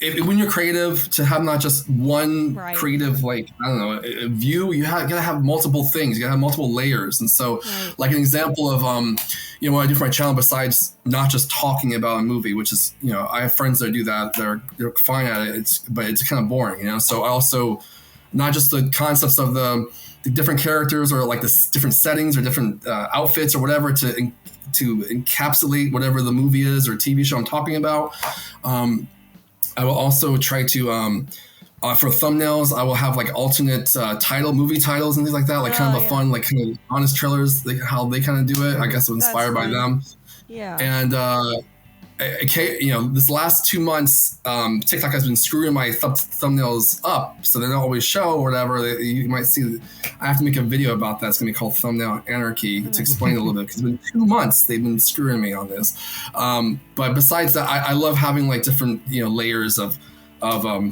When you're creative, to have not just one creative, view, you gotta have multiple things. You gotta have multiple layers. And so, an example of, what I do for my channel, besides not just talking about a movie, which is, I have friends that do that. They're fine at it. But it's kind of boring, So I also, not just the concepts of the different characters or the different settings or different outfits or whatever to encapsulate whatever the movie is or TV show I'm talking about. I will also try to, for thumbnails, I will have alternate movie titles and things like that, kind of a fun, kind of honest trailers, how they kind of do it. I guess it was inspired by them. Yeah. And, this last 2 months, TikTok has been screwing my thumbnails up, so they don't always show or whatever. You might see. I have to make a video about that. It's gonna be called Thumbnail Anarchy to explain it a little bit, because it's been 2 months they've been screwing me on this. But besides that, I love having different layers of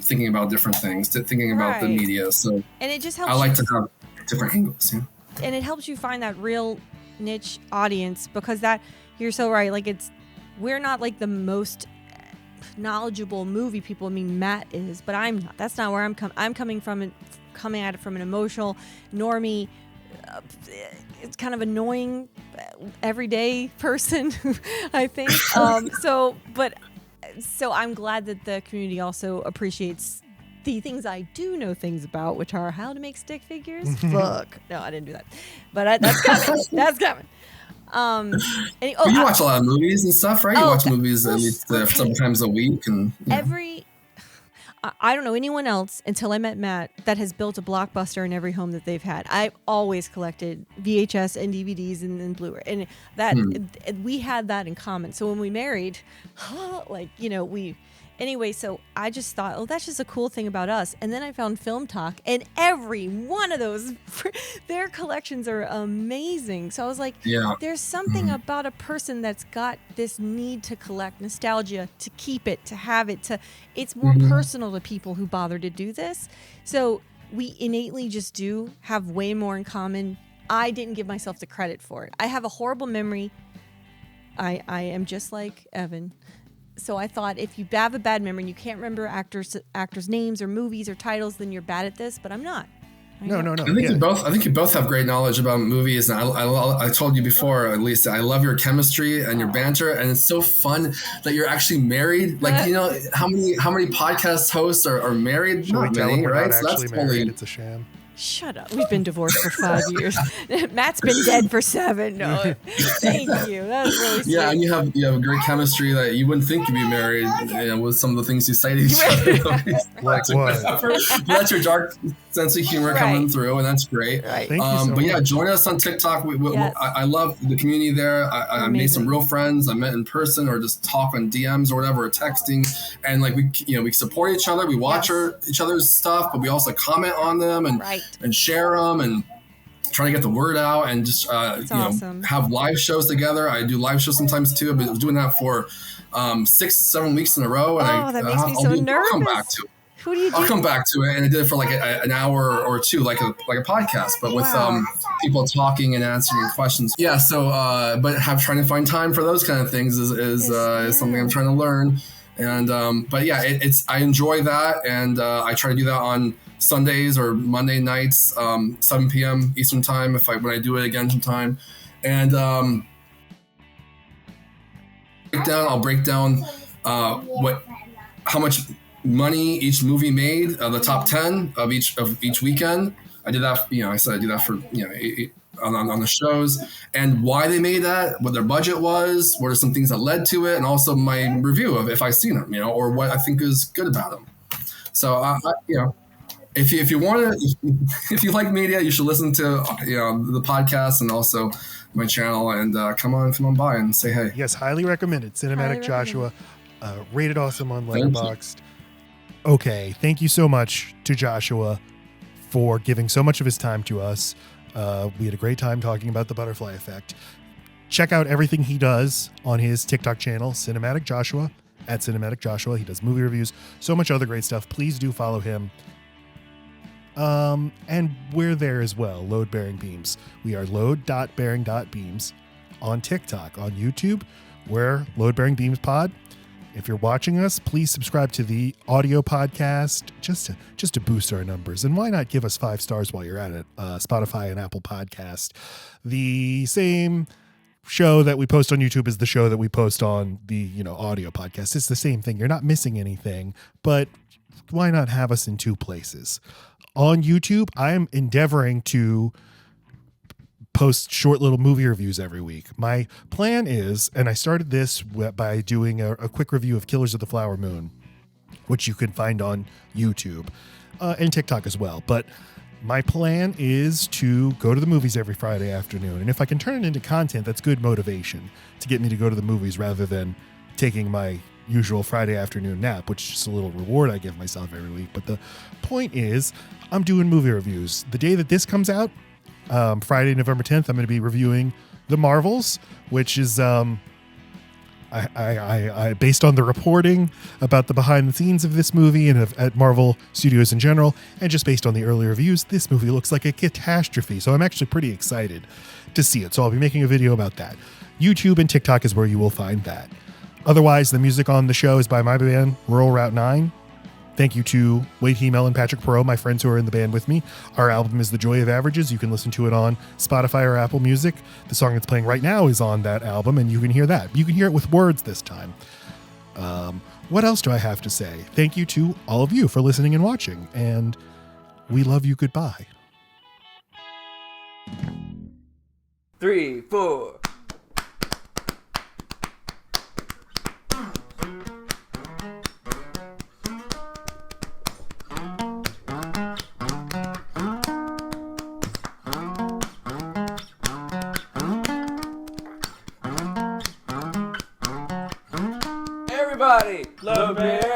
thinking about different things, thinking about the media. So and it just helps. I like to have different angles. Yeah. And it helps you find that real niche audience, because that you're so right. We're not the most knowledgeable movie people. I mean, Matt is, but I'm not. That's not where I'm coming from. Coming at it from an emotional, normie, it's kind of annoying everyday person, I think. So I'm glad that the community also appreciates the things I do know things about, which are how to make stick figures. Fuck. No, I didn't do that. But that's coming. That's coming. You watch a lot of movies and stuff, right? You watch movies at least sometimes a week. And I don't know anyone else until I met Matt that has built a Blockbuster in every home that they've had. I've always collected VHS and DVDs and Blu-ray, and that we had that in common. So when we married, anyway, so I just thought, oh, that's just a cool thing about us. And then I found Film Talk, and every one of those, their collections are amazing. So I was like, there's something about a person that's got this need to collect, nostalgia, to keep it, to have it, it's more personal to people who bother to do this. So we innately just do have way more in common. I didn't give myself the credit for it. I have a horrible memory. I am just like Evan. So I thought if you have a bad memory and you can't remember actors' names or movies or titles, then you're bad at this. But I'm not. No. I think you both have great knowledge about movies, and I told you before, at least, I love your chemistry and your banter, and it's so fun that you're actually married. Like, how many podcast hosts are married? Not many, right? So that's married. It's a sham. Shut up. We've been divorced for 5 years. Matt's been dead for 7. No, thank you. That was really sweet. Yeah, and you have great chemistry that you wouldn't think you'd be married with some of the things you say to each other. Like what? That's your dark sense of humor coming through, and that's great. Right. Thank you so much. But join us on TikTok. I love the community there. I made some real friends. I met in person or just talk on DMs or whatever, or texting. And we support each other. We watch each other's stuff, but we also comment on them and share them and try to get the word out and just awesome. Have live shows together. I do live shows sometimes too. I've been doing that for 6-7 weeks in a row. And that makes me so nervous. I'll come back to it. Who do you do? I'll come back to it, and I did it for like an hour or two, like a podcast, but with people talking and answering questions. Yeah. So, but trying to find time for those kind of things is something I'm trying to learn. And I enjoy that, and I try to do that on Sundays or Monday nights, 7 p.m. Eastern time when I do it again sometime. And I'll break down how much money each movie made, the top 10 of each weekend. I did that. I said I do that for on the shows, and why they made that, what their budget was, what are some things that led to it, and also my review of if I've seen them, or what I think is good about them. So if you want to, if you like media, you should listen to the podcast and also my channel, and come on by and say hey. Yes, highly recommended. Cinematic Joshua, rated awesome on Letterboxd. Okay, thank you so much to Joshua for giving so much of his time to us. We had a great time talking about the butterfly effect. Check out everything he does on his TikTok channel, Cinematic Joshua, at Cinematic Joshua. He does movie reviews, so much other great stuff. Please do follow him. And we're there as well, Load Bearing Beams. We are load.bearing.beams on TikTok. On YouTube, we're Load Bearing Beams Pod. If you're watching us, please subscribe to the audio podcast just to boost our numbers. And why not give us 5 stars while you're at it? Spotify and Apple Podcast. The same show that we post on YouTube is the show that we post on the audio podcast. It's the same thing. You're not missing anything, but why not have us in 2 places? On YouTube, I'm endeavoring to post short little movie reviews every week. My plan is, and I started this by doing a quick review of Killers of the Flower Moon, which you can find on YouTube and TikTok as well. But my plan is to go to the movies every Friday afternoon. And if I can turn it into content, that's good motivation to get me to go to the movies rather than taking my usual Friday afternoon nap, which is just a little reward I give myself every week. But the point is, I'm doing movie reviews. The day that this comes out, Friday, November 10th, I'm going to be reviewing The Marvels, which is I based on the reporting about the behind the scenes of this movie and at Marvel Studios in general, and just based on the early reviews, this movie looks like a catastrophe. So I'm actually pretty excited to see it. So I'll be making a video about that. YouTube and TikTok is where you will find that. Otherwise, the music on the show is by my band, Rural Route 9. Thank you to Wade Hemel and Patrick Perot, my friends who are in the band with me. Our album is The Joy of Averages. You can listen to it on Spotify or Apple Music. The song that's playing right now is on that album, and you can hear that. You can hear it with words this time. What else do I have to say? Thank you to all of you for listening and watching, and we love you. Goodbye. 3, 4. Everybody, love bear.